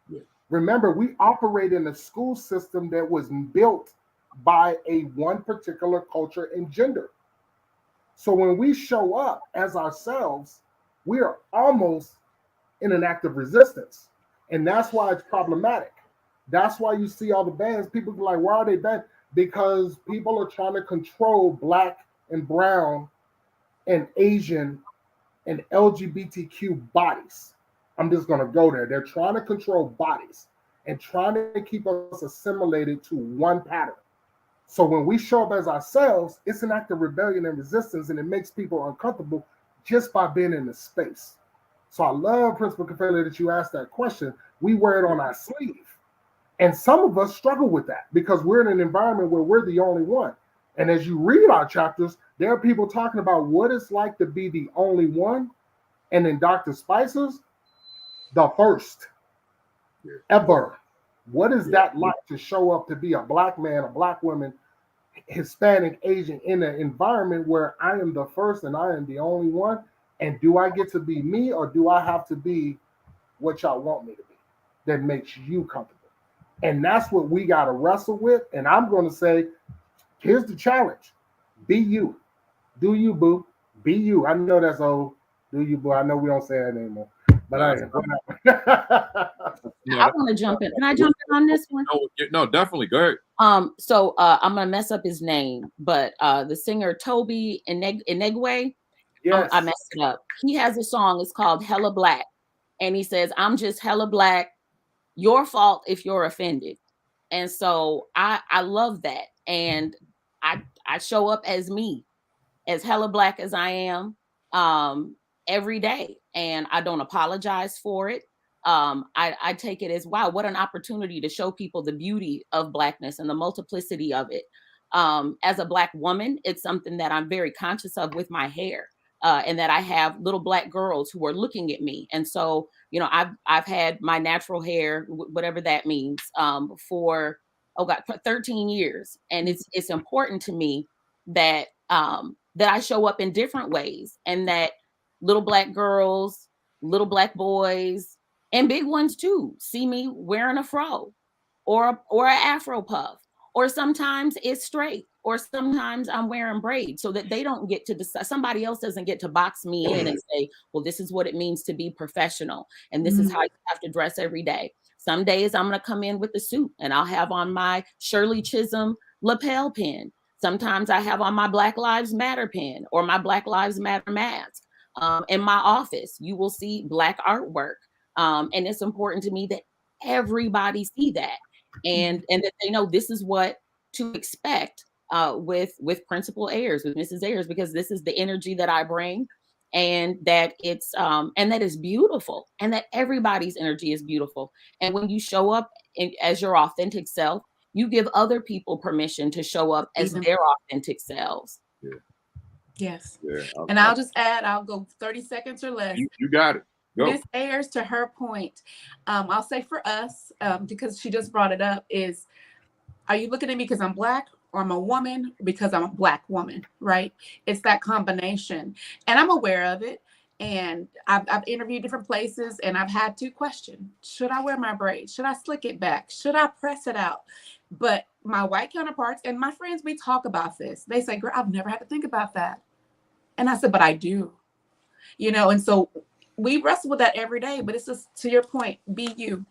Yeah. Remember, we operate in a school system that was built by one particular culture and gender. So when we show up as ourselves, we are almost in an act of resistance. And that's why it's problematic. That's why you see all the bans. People are like, why are they banned? Because people are trying to control Black and brown and Asian and LGBTQ bodies. I'm just going to go there. They're trying to control bodies and trying to keep us assimilated to one pattern. So when we show up as ourselves, it's an act of rebellion and resistance, and it makes people uncomfortable just by being in the space. So I love, Principal Kafele, that you asked that question. We wear it on our sleeve. And some of us struggle with that because we're in an environment where we're the only one. And as you read our chapters, there are people talking about what it's like to be the only one. And in Dr. Spicer's, the first ever. What is that like to show up to be a Black man, a Black woman, Hispanic, Asian in an environment where I am the first and I am the only one? And do I get to be me, or do I have to be what y'all want me to be that makes you comfortable? And that's what we got to wrestle with. And I'm going to say, here's the challenge. Be you. Do you, boo. Be you. I know that's old. Do you, boo. I know we don't say that anymore. But I want to jump in. Can I jump in on this one? No, definitely. Go ahead. So I'm going to mess up his name, but the singer Toby Inegwe, yes. I messed it up. He has a song. It's called Hella Black. And he says, I'm just hella Black. Your fault if you're offended. And so I love that. And I show up as me, as hella Black as I am, every day. And I don't apologize for it. I take it as, wow, what an opportunity to show people the beauty of Blackness and the multiplicity of it. As a Black woman, it's something that I'm very conscious of with my hair. And that I have little Black girls who are looking at me. And so, I've had my natural hair, whatever that means, for 13 years. And it's important to me that that I show up in different ways, and that little Black girls, little Black boys, and big ones too see me wearing a fro or an Afro puff, or sometimes it's straight, or sometimes I'm wearing braids, so that they don't get to decide. Somebody else doesn't get to box me in and say, well, this is what it means to be professional, and this is how you have to dress every day. Some days I'm going to come in with a suit and I'll have on my Shirley Chisholm lapel pin. Sometimes I have on my Black Lives Matter pin or my Black Lives Matter mask. In my office, you will see Black artwork. And it's important to me that everybody see that, and that they know this is what to expect with Principal Ayers, with Mrs. Ayers, because this is the energy that I bring, and that it's and that is beautiful, and that everybody's energy is beautiful. And when you show up as your authentic self, you give other people permission to show up as their authentic selves. Yeah. Yes. Yeah. And I'll just add, I'll go 30 seconds or less. You got it. Go. Miss Ayers, to her point, I'll say for us, because she just brought it up, is, are you looking at me because I'm Black, or I'm a woman because I'm a Black woman, right? It's that combination. And I'm aware of it. And I've interviewed different places, and I've had to question, should I wear my braids? Should I slick it back? Should I press it out? But my white counterparts and my friends, we talk about this. They say, girl, I've never had to think about that. And I said, but I do, and so we wrestle with that every day. But it's just, to your point, be you,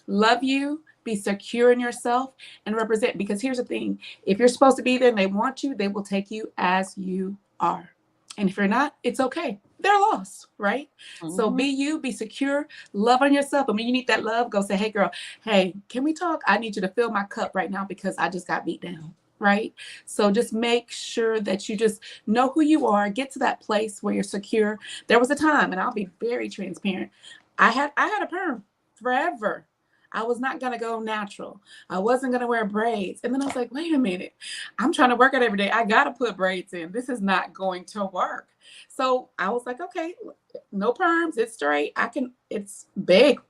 love you, be secure in yourself, and represent. Because here's the thing, if you're supposed to be there and they want you, they will take you as you are. And if you're not, it's okay. They're lost, right? So be you, be secure, love on yourself. And when you need that love, go say, hey, girl, hey, can we talk? I need you to fill my cup right now because I just got beat down, right? So just make sure that you just know who you are, get to that place where you're secure. There was a time, and I'll be very transparent, I had a perm forever. I was not going to go natural. I wasn't going to wear braids. And then I was like, wait a minute, I'm trying to work out every day. I got to put braids in. This is not going to work. So I was like, okay, no perms. It's straight. It's big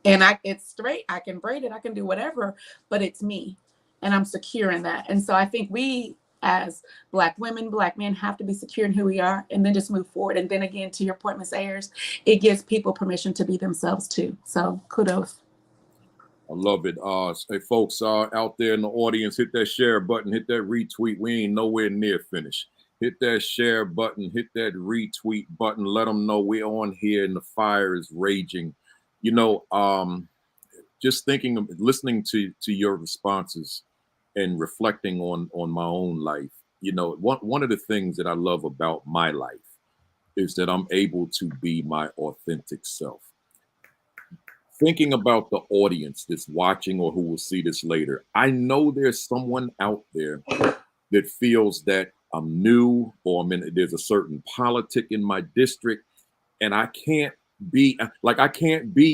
and it's straight. I can braid it. I can do whatever, but it's me, and I'm secure in that. And so I think we, as Black women, Black men, have to be secure in who we are, and then just move forward. And then again, to your point, Ms. Ayers, it gives people permission to be themselves too. So kudos. I love it. Hey, folks out there in the audience, hit that share button, hit that retweet. We ain't nowhere near finished. Hit that share button, hit that retweet button. Let them know we're on here and the fire is raging. Just listening to your responses and reflecting on my own life. One of the things that I love about my life is that I'm able to be my authentic self. Thinking about the audience that's watching or who will see this later, I know there's someone out there that feels that I'm new, or there's a certain politic in my district, and I can't be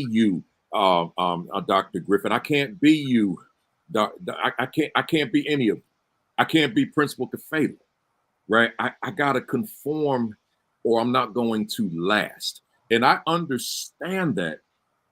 you, Dr. Griffin. I can't be you. I can't be any of them. I can't be Principal Kafele, right? I gotta conform, or I'm not going to last. And I understand that.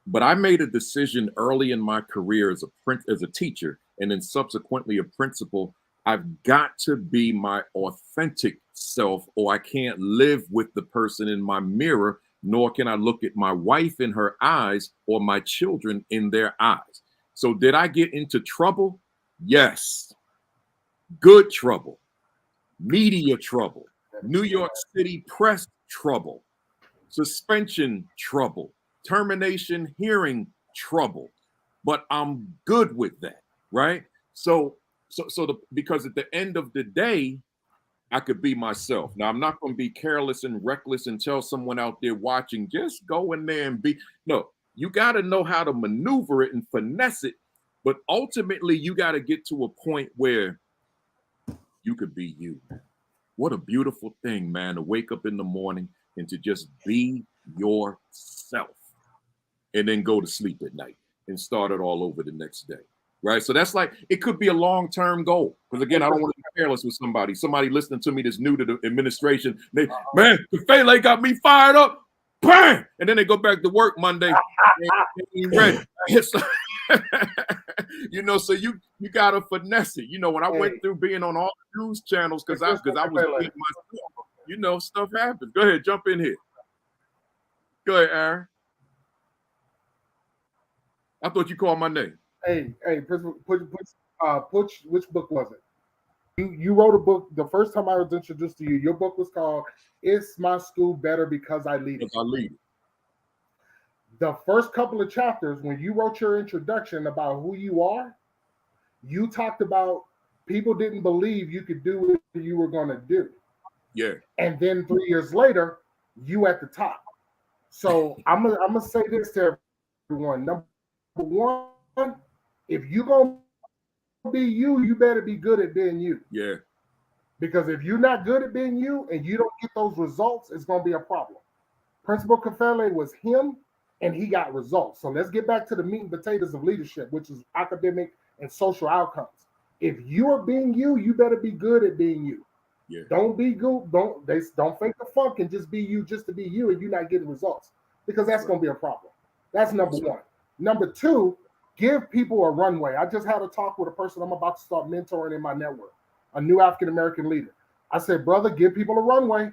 But I made a decision early in my career as a teacher, and then subsequently a principal. I've got to be my authentic self, or I can't live with the person in my mirror, nor can I look at my wife in her eyes or my children in their eyes. So did I get into trouble? Yes. Good trouble. Media trouble. New York City press trouble. Suspension trouble. Termination hearing trouble, but I'm good with that, right? Because at the end of the day, I could be myself. Now, I'm not going to be careless and reckless and tell someone out there watching, just go in there and be. No, you got to know how to maneuver it and finesse it, but ultimately you got to get to a point where you could be you. What a beautiful thing, man, to wake up in the morning and to just be yourself. And then go to sleep at night and start it all over the next day, right? So that's it could be a long-term goal. Because again, I don't want to be careless with somebody listening to me that's new to the administration. Man, Kafele got me fired up. Bang! And then they go back to work Monday. And ready. You know, so you gotta finesse it. You know, when I went Hey. through being on all the news channels because I was Kafele. beating myself. You know, stuff happens. Go ahead, jump in here. Go ahead, Aaron. I thought you called my name. Hey, Principal, which book was it? You wrote a book. The first time I was introduced to you, your book was called "Is My School Better Because I Lead It?" I lead it. The first couple of chapters, when you wrote your introduction about who you are, you talked about people didn't believe you could do what you were going to do. Yeah. And then 3 years later, you at the top. So I'm gonna say this to everyone. Number one, if you gonna be you, you better be good at being you. Yeah. Because if you're not good at being you and you don't get those results, it's gonna be a problem. Principal Kafele was him, and he got results. So let's get back to the meat and potatoes of leadership, which is academic and social outcomes. If you are being you, you better be good at being you. Yeah. Don't be good. Don't fake the funk and just be you, just to be you, and you're not getting results, because that's going to be a problem. That's number one. Number two, give people a runway. I just had a talk with a person I'm about to start mentoring in my network, a new African American leader. I said, brother, give people a runway.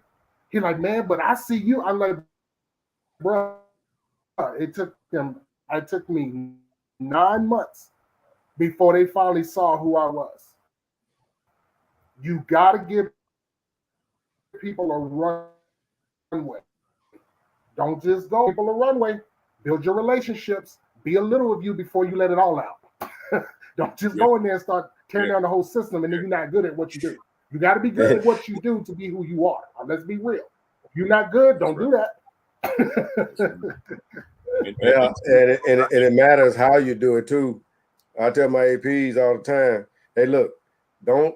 He's like, man, but I see you. I'm like, bro, it took me 9 months before they finally saw who I was. You got to give people a runway. Don't just go people a runway. Build your relationships. Be a little of you before you let it all out. Don't just go in there and start tearing down the whole system, and then you're not good at what you do. You got to be good at what you do to be who you are. Now, let's be real. If you're not good, don't do that. Yeah, and it matters how you do it too. I tell my APs all the time, hey, look, don't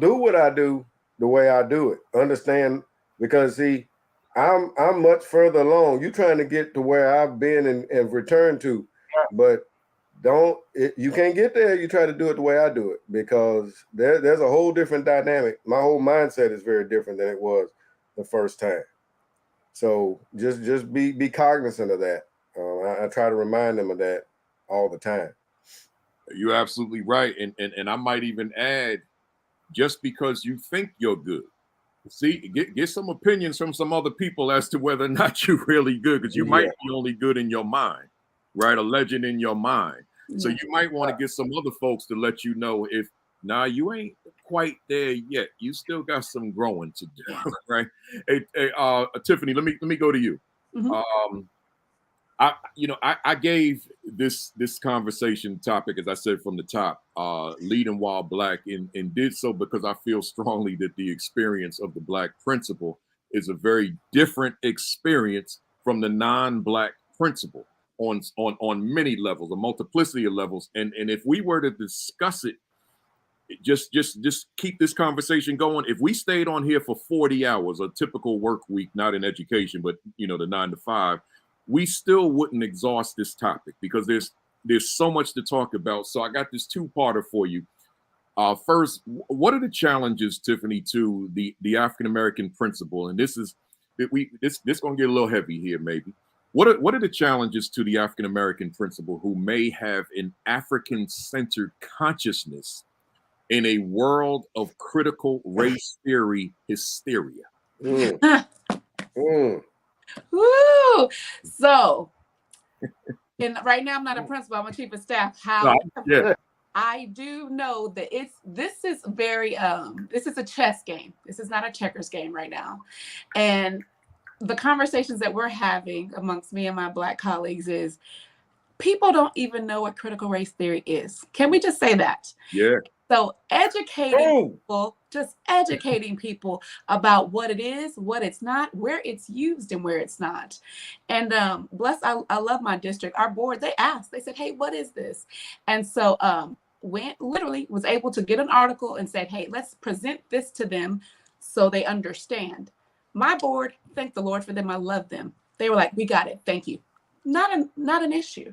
do what I do the way I do it. Understand? Because see, I'm much further along. You trying to get to where I've been and returned to, but you can't get there. You try to do it the way I do it, because there's a whole different dynamic. My whole mindset is very different than it was the first time. So just be cognizant of that. I try to remind them of that all the time. You're absolutely right. And I might even add, just because you think you're good, see, get some opinions from some other people as to whether or not you're really good, because you might be only good in your mind, right? A legend in your mind. So you might want to get some other folks to let you know if, you ain't quite there yet. You still got some growing to do, right? Hey, Tiffany, let me go to you. Mm-hmm. I gave this conversation topic, as I said from the top, leading while Black, and did so because I feel strongly that the experience of the Black principal is a very different experience from the non-Black principal on many levels, a multiplicity of levels. And if we were to discuss it, just keep this conversation going. If we stayed on here for 40 hours, a typical work week, not in education, but the 9 to 5, we still wouldn't exhaust this topic, because there's so much to talk about. So I got this two-parter for you. First, what are the challenges, Tiffany, to the African American principal? And this gonna get a little heavy here, maybe. What are the challenges to the African American principal who may have an African-centered consciousness in a world of critical race theory hysteria? Woo! So, and right now I'm not a principal, I'm a chief of staff. I do know that this is a chess game. This is not a checkers game right now. And the conversations that we're having amongst me and my Black colleagues is people don't even know what critical race theory is. Can we just say that? Yeah. So educating people about what it is, what it's not, where it's used and where it's not. And I love my district. Our board, they said, hey, what is this? And so was able to get an article and said, hey, let's present this to them so they understand. My board, thank the Lord for them. I love them. They were like, we got it. Thank you. Not an issue.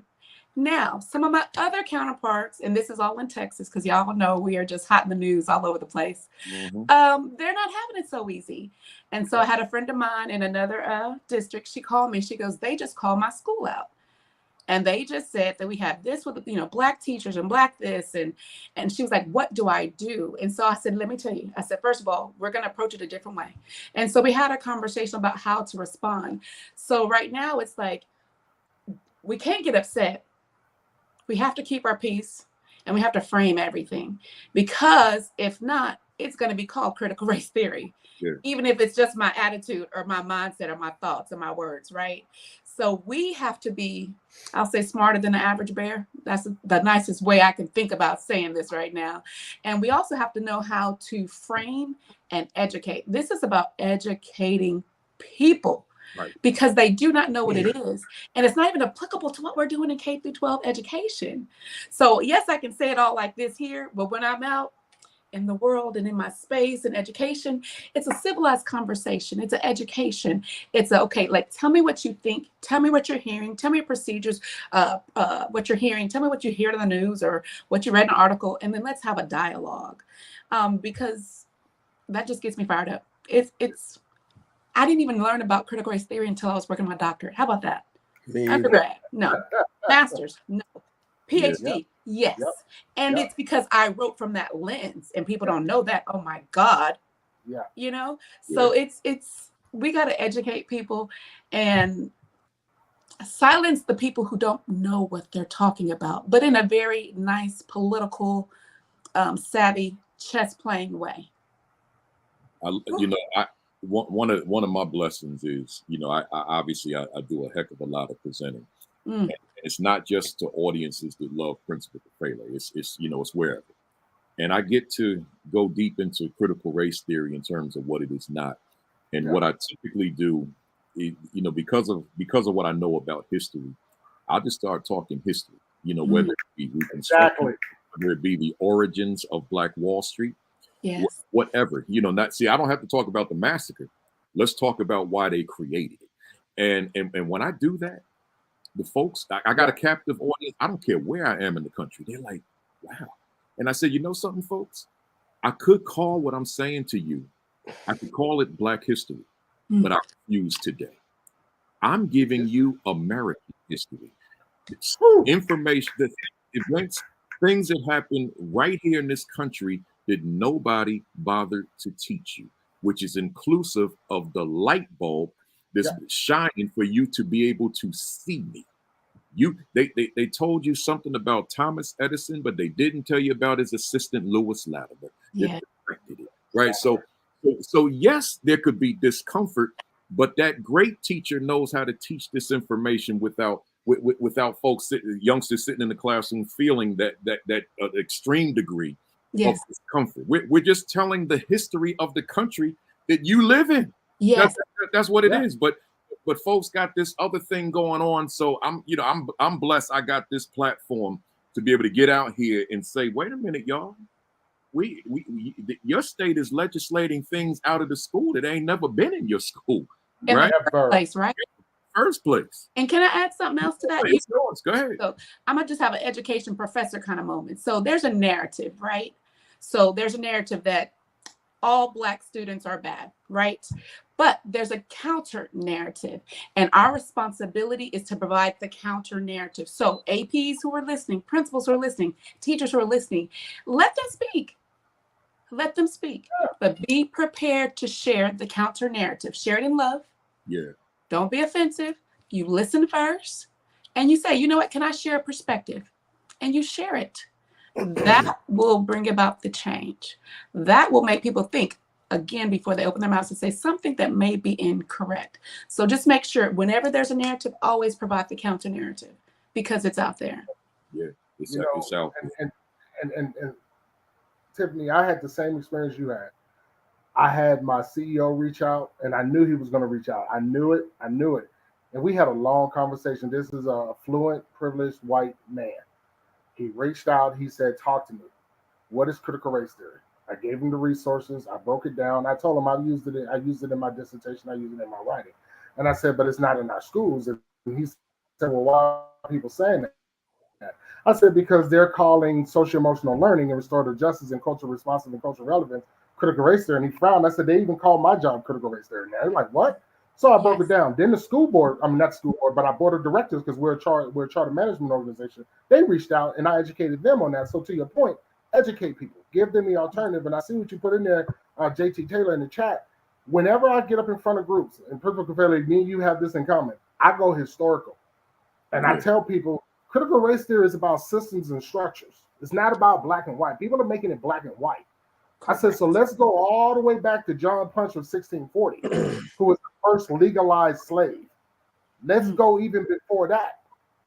Now, some of my other counterparts, and this is all in Texas, because y'all know we are just hot in the news all over the place. Mm-hmm. They're not having it so easy. And so I had a friend of mine in another district. She called me. She goes, they just called my school out. And they just said that we have this with, Black teachers and Black this. And she was like, what do I do? And so I said, let me tell you. I said, first of all, we're going to approach it a different way. And so we had a conversation about how to respond. So right now it's like, we can't get upset. We have to keep our peace, and we have to frame everything, because if not, it's going to be called critical race theory, even if it's just my attitude or my mindset or my thoughts or my words, right? So we have to be, I'll say, smarter than the average bear. That's the nicest way I can think about saying this right now. And we also have to know how to frame and educate. This is about educating people. Right. Because they do not know what it is. And it's not even applicable to what we're doing in K through 12 education. So yes, I can say it all like this here, but when I'm out in the world and in my space and education, it's a civilized conversation. It's an education. It's okay, like, tell me what you think. Tell me what you're hearing. Tell me your procedures, what you're hearing. Tell me what you hear in the news or what you read in an article. And then let's have a dialogue, because that just gets me fired up. I didn't even learn about critical race theory until I was working my doctorate. How about that? Undergrad, no. Master's, no. PhD, yes. Yep. And it's because I wrote from that lens, and people don't know that. Oh my God. Yeah. So it's we got to educate people and silence the people who don't know what they're talking about, but in a very nice, political, savvy, chess playing way. One of my blessings is, I obviously do a heck of a lot of presenting. And it's not just to audiences that love Principal Kafele. It's wherever. And I get to go deep into critical race theory in terms of what it is not. And what I typically do is, because of what I know about history, I'll just start talking history, whether it be Reconstruction, whether it be the origins of Black Wall Street. Yes. Whatever, I don't have to talk about the massacre. Let's talk about why they created it. And when I do that, the folks, I got a captive audience. I don't care where I am in the country. They're like, wow. And I said, something, folks? I could call what I'm saying to you, I could call it Black history, but I refuse today. I'm giving you American history. It's information, events, things that happen right here in this country that nobody bothered to teach you, which is inclusive of the light bulb that's shining for you to be able to see me. They told you something about Thomas Edison, but they didn't tell you about his assistant Lewis Latimer. Right? So yes, there could be discomfort, but that great teacher knows how to teach this information without folks, youngsters sitting in the classroom feeling that extreme degree of discomfort. We're just telling the history of the country that you live in. Yes, that's what it is. But folks got this other thing going on. So I'm blessed. I got this platform to be able to get out here and say, wait a minute, y'all. We your state is legislating things out of the school that ain't never been in your school, right? First place. And can I add something else to that? Go ahead. So I'm gonna just have an education professor kind of moment. So there's a narrative, right? So there's a narrative that all Black students are bad, right? But there's a counter narrative, and our responsibility is to provide the counter narrative. So APs who are listening, principals who are listening, teachers who are listening, let them speak. Let them speak, but be prepared to share the counter narrative. Share it in love. Don't be offensive. You listen first, and you say, you know what, can I share a perspective? And you share it. That will bring about the change. That will make people think again before they open their mouths and say something that may be incorrect. So just make sure whenever there's a narrative, always provide the counter narrative, because it's out there. It's out there. And Tiffany, I had the same experience you had. I had my CEO reach out, and I knew he was going to reach out. I knew it. And we had a long conversation. This is a affluent, privileged white man. He reached out. He said, talk to me. What is critical race theory? I gave him the resources. I broke it down. I told him I used it in my dissertation. I used it in my writing. And I said, but it's not in our schools. And he said, well, why are people saying that? I said, because they're calling social-emotional learning and restorative justice and cultural responsive and cultural relevance critical race theory. And he frowned. I said, they even call my job critical race theory. Now they're like, what? So I broke it down. Then the school board, I mean, not school board, but our board of directors, because we're a charter management organization, they reached out and I educated them on that. So to your point, educate people, give them the alternative. And I see what you put in there, JT Taylor, in the chat. Whenever I get up in front of groups, and Principal Kafele, me and you have this in common, I go historical. And I tell people, critical race theory is about systems and structures. It's not about black and white. People are making it black and white. I said, so let's go all the way back to John Punch of 1640, who was the first legalized slave. Let's go even before that.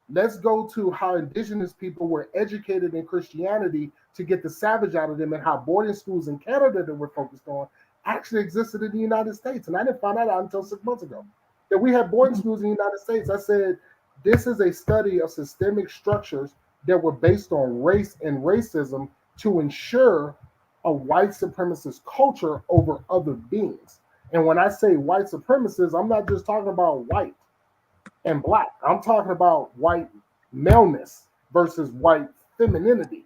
Let's go to how indigenous people were educated in Christianity to get the savage out of them, and how boarding schools in Canada that we're focused on actually existed in the United States. And I didn't find that out until 6 months ago, that we had boarding schools in the United States. I said, this is a study of systemic structures that were based on race and racism to ensure a white supremacist culture over other beings. And when I say white supremacists, I'm not just talking about white and black. I'm talking about white maleness versus white femininity.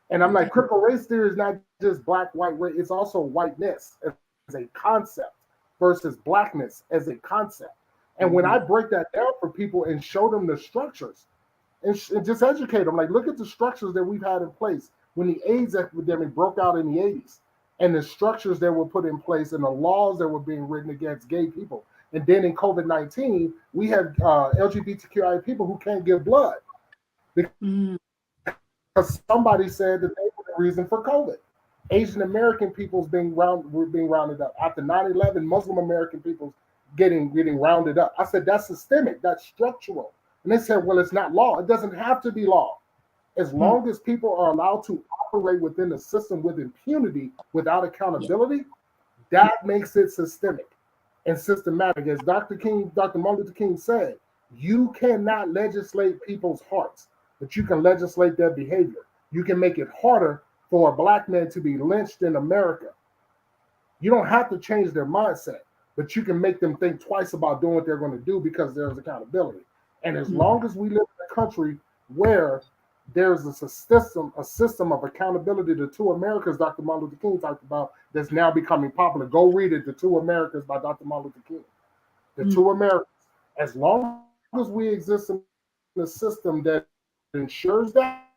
And I'm like, critical race theory is not just black, white race. It's also whiteness as a concept versus blackness as a concept. And when I break that down for people and show them the structures and just educate them, like, look at the structures that we've had in place when the AIDS epidemic broke out in the 80s, and the structures that were put in place and the laws that were being written against gay people. And then in COVID-19, we have LGBTQI people who can't give blood because somebody said that they were the reason for COVID. Asian American people's were being rounded up. After 9/11, Muslim American people's getting rounded up. I said, that's systemic, that's structural. And they said, well, it's not law. It doesn't have to be law. As long as people are allowed to operate within the system with impunity, without accountability, that makes it systemic and systematic. As Dr. Martin Luther King said, you cannot legislate people's hearts, but you can legislate their behavior. You can make it harder for a black man to be lynched in America. You don't have to change their mindset, but you can make them think twice about doing what they're going to do because there's accountability. And as long as we live in a country where there's a system of accountability, the Two Americas Dr. Martin Luther King talked about, that's now becoming popular. Go read it, The Two Americas by Dr. Martin Luther King. The Two Americas. As long as we exist in a system that ensures that,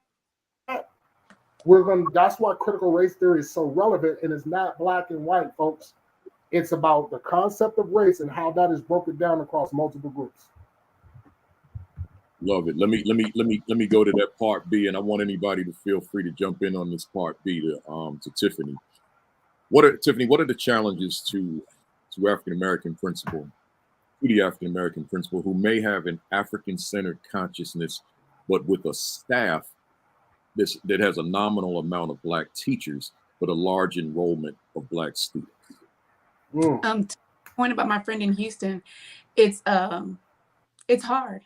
that's why critical race theory is so relevant, and it's not black and white, folks. It's about the concept of race and how that is broken down across multiple groups. Love it. Let me go to that part B, and I want anybody to feel free to jump in on this part B to Tiffany. What are the challenges to African American principal, to the African American principal who may have an African-centered consciousness, but with a staff that has a nominal amount of black teachers, but a large enrollment of black students? Point about my friend in Houston, it's hard.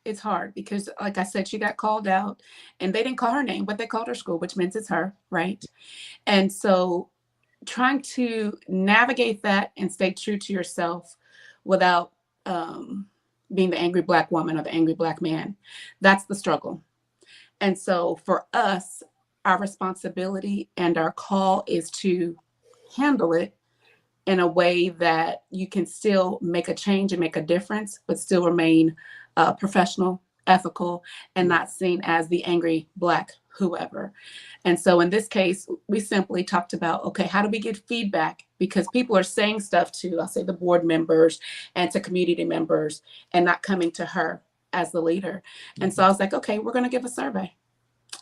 It's hard because, like I said, she got called out and they didn't call her name, but they called her school, which means it's her, right? And so trying to navigate that and stay true to yourself without being the angry black woman or the angry black man, that's the struggle. And so for us, our responsibility and our call is to handle it in a way that you can still make a change and make a difference, but still remain professional, ethical, and not seen as the angry black whoever. And so in this case, we simply talked about, okay, how do we get feedback? Because people are saying stuff to, I'll say, the board members and to community members and not coming to her as the leader. And so I was like, okay, we're going to give a survey.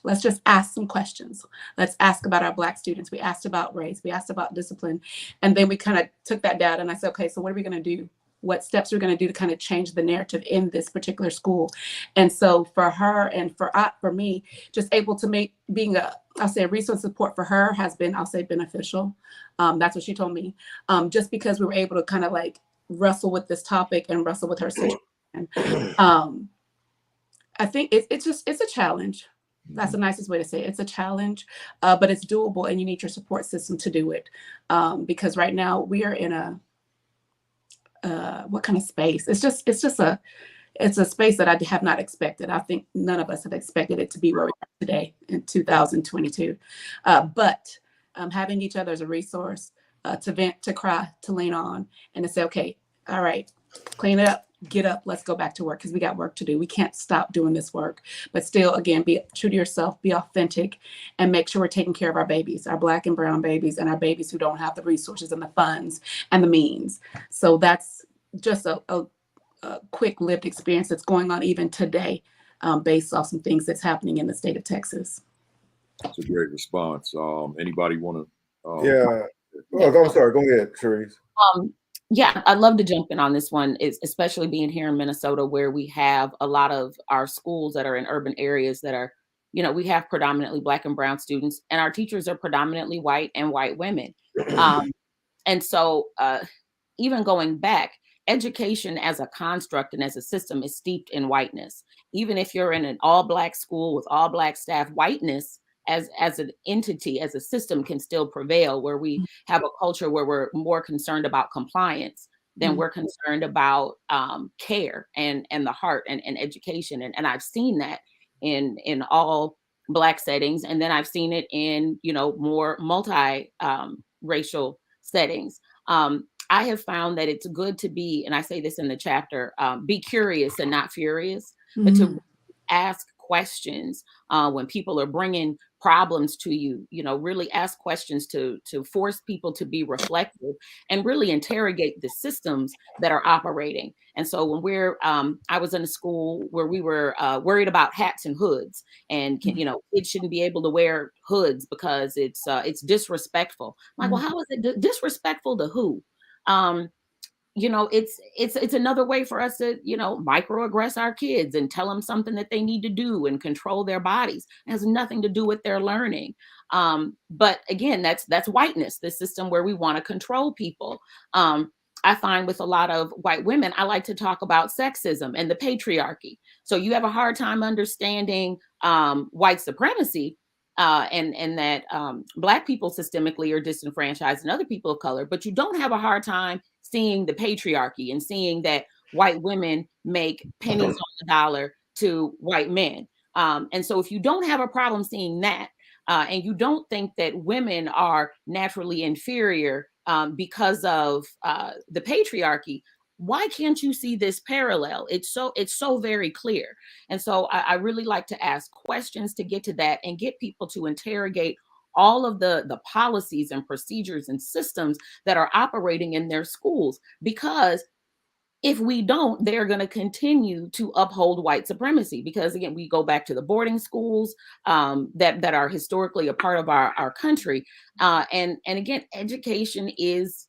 Let's just ask some questions. Let's ask about our black students. We asked about race. We asked about discipline. And then we kind of took that data and I said, okay, so what are we going to do? What steps are we going to do to kind of change the narrative in this particular school? And so for her and for me, just able to being a resource support for her has been, I'll say, beneficial. That's what she told me. Just because we were able to kind of like wrestle with this topic and wrestle with her situation. I think it's a challenge. That's the nicest way to say it. It's a challenge, but it's doable, and you need your support system to do it. Because right now we are in a what kind of space? It's a space that I have not expected. I think none of us have expected it to be where we are today in 2022. But having each other as a resource to vent, to cry, to lean on, and to say, okay, All right, clean it up, get up, let's go back to work because we got work to do. We can't stop doing this work. But still, again, be true to yourself, be authentic, and make sure we're taking care of our babies, our Black and brown babies, and our babies who don't have the resources and the funds and the means. So that's just a quick lived experience that's going on even today, based off some things that's happening in the state of Texas. That's a great response. Anybody want to? Yeah. Well, I'm sorry. Go ahead, Cherise. Yeah, I'd love to jump in on this one, especially being here in Minnesota, where we have a lot of our schools that are in urban areas that are, we have predominantly Black and brown students, and our teachers are predominantly white and white women. And so even going back, education as a construct and as a system is steeped in whiteness. Even if you're in an all Black school with all Black staff, whiteness as an entity, as a system can still prevail, where we have a culture where we're more concerned about compliance than we're concerned about care and the heart and education. And I've seen that in all Black settings. And then I've seen it in, more multi-racial settings. I have found that it's good to be, and I say this in the chapter, be curious and not furious, but to ask questions when people are bringing problems to you, really ask questions to force people to be reflective and really interrogate the systems that are operating. And so when I was in a school where we were worried about hats and hoods, and kids shouldn't be able to wear hoods because it's disrespectful. I'm like, well, how is it disrespectful to who? It's another way for us to, microaggress our kids and tell them something that they need to do and control their bodies. It has nothing to do with their learning. But again, that's whiteness, the system where we want to control people. I find with a lot of white women, I like to talk about sexism and the patriarchy. So you have a hard time understanding white supremacy, and that Black people systemically are disenfranchised and other people of color, but you don't have a hard time seeing the patriarchy and seeing that white women make pennies on the dollar to white men. And so if you don't have a problem seeing that, and you don't think that women are naturally inferior because of the patriarchy, why can't you see this parallel? It's so very clear. And so I really like to ask questions to get to that and get people to interrogate all of the policies and procedures and systems that are operating in their schools. Because if we don't, they're going to continue to uphold white supremacy. Because again, we go back to the boarding schools that are historically a part of our country. And again, education is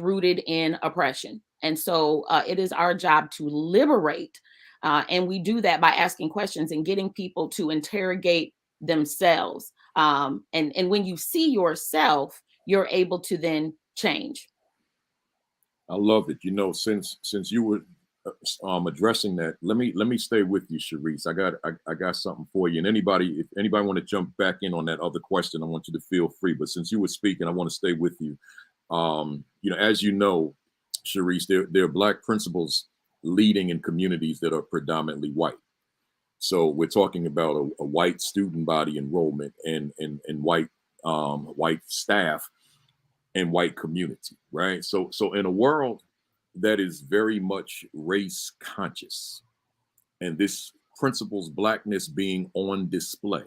rooted in oppression. And so it is our job to liberate. And we do that by asking questions and getting people to interrogate themselves. And when you see yourself, you're able to then change. I love it. Since you were addressing that, let me stay with you, Cherise. I got something for you. And if anybody want to jump back in on that other question, I want you to feel free. But since you were speaking, I want to stay with you. As you know, Cherise, there are Black principals leading in communities that are predominantly white. So we're talking about a white student body enrollment and white staff and white community, right? So in a world that is very much race conscious, and this principal's Blackness being on display,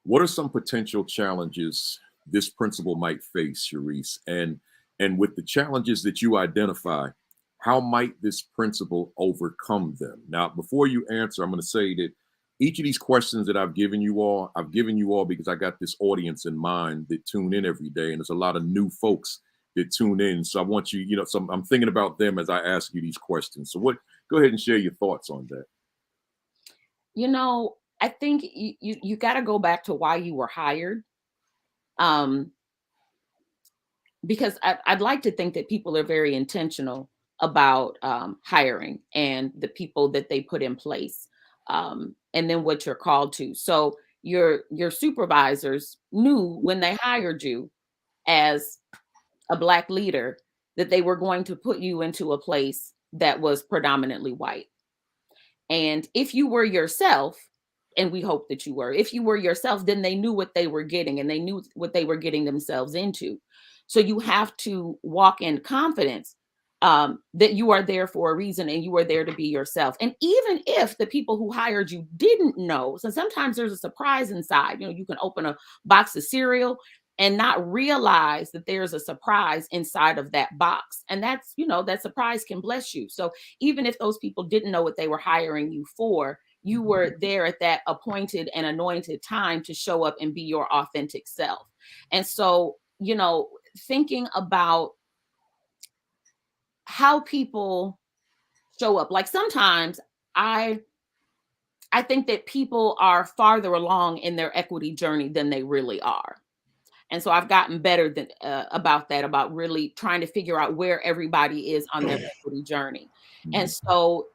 what are some potential challenges this principal might face, Cherise? And with the challenges that you identify, how might this principal overcome them? Now, before you answer, I'm going to say that each of these questions that I've given you all because I got this audience in mind that tune in every day, and there's a lot of new folks that tune in. So I want you, so I'm thinking about them as I ask you these questions. So go ahead and share your thoughts on that. I think you got to go back to why you were hired. Because I'd like to think that people are very intentional about hiring and the people that they put in place, and then what you're called to. So your supervisors knew when they hired you as a Black leader that they were going to put you into a place that was predominantly white. And if you were yourself, and we hope that you were, if you were yourself, then they knew what they were getting, and they knew what they were getting themselves into. So you have to walk in confidence, that you are there for a reason and you are there to be yourself. And even if the people who hired you didn't know, so sometimes there's a surprise inside. You can open a box of cereal and not realize that there's a surprise inside of that box. And that's, that surprise can bless you. So even if those people didn't know what they were hiring you for, you were there at that appointed and anointed time to show up and be your authentic self. And so, thinking about how people show up, like sometimes I think that people are farther along in their equity journey than they really are. And so I've gotten better about that, about really trying to figure out where everybody is on their equity journey. And so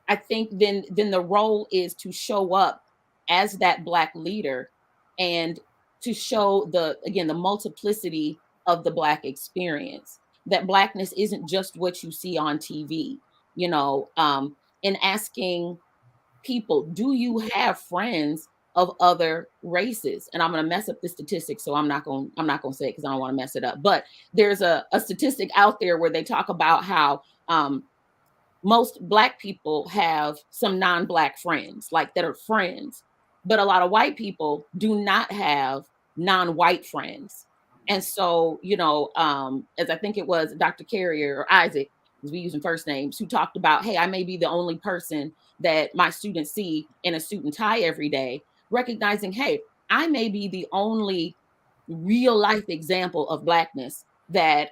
I think then the role is to show up as that Black leader and to show the multiplicity of the Black experience, that Blackness isn't just what you see on TV, in asking people, do you have friends of other races? And I'm going to mess up the statistic, so I'm not going to say it because I don't want to mess it up. But there's a statistic out there where they talk about how most Black people have some non-Black friends, like that are friends, but a lot of white people do not have non-white friends. And so, as I think it was Dr. Carrier or Isaac, as we using first names, who talked about, hey, I may be the only person that my students see in a suit and tie every day, recognizing, hey, I may be the only real life example of Blackness that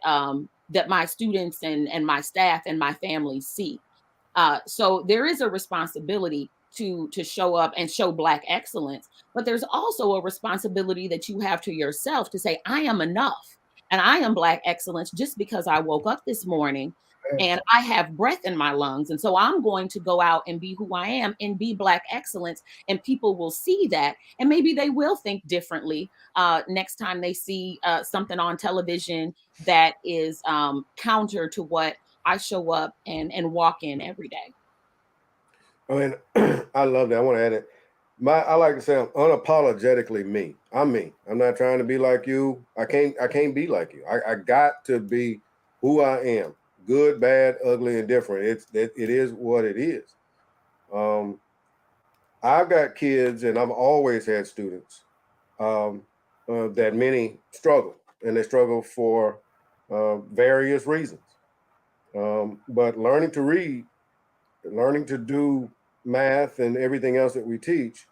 that my students and my staff and my family see. So there is a responsibility to show up and show Black excellence, but there's also a responsibility that you have to yourself to say, I am enough and I am Black excellence just because I woke up this morning and I have breath in my lungs. And so I'm going to go out and be who I am and be Black excellence. And people will see that. And maybe they will think differently next time they see something on television that is counter to what I show up and walk in every day. I mean, I love that. I want to add it. I like to say I'm unapologetically me. I'm me. I'm not trying to be like you. I can't be like you. I got to be who I am. Good, bad, ugly, and different. It is what it is. I've got kids, and I've always had students that many struggle, and they struggle for various reasons. But learning to read, learning to do math and everything else that we teach,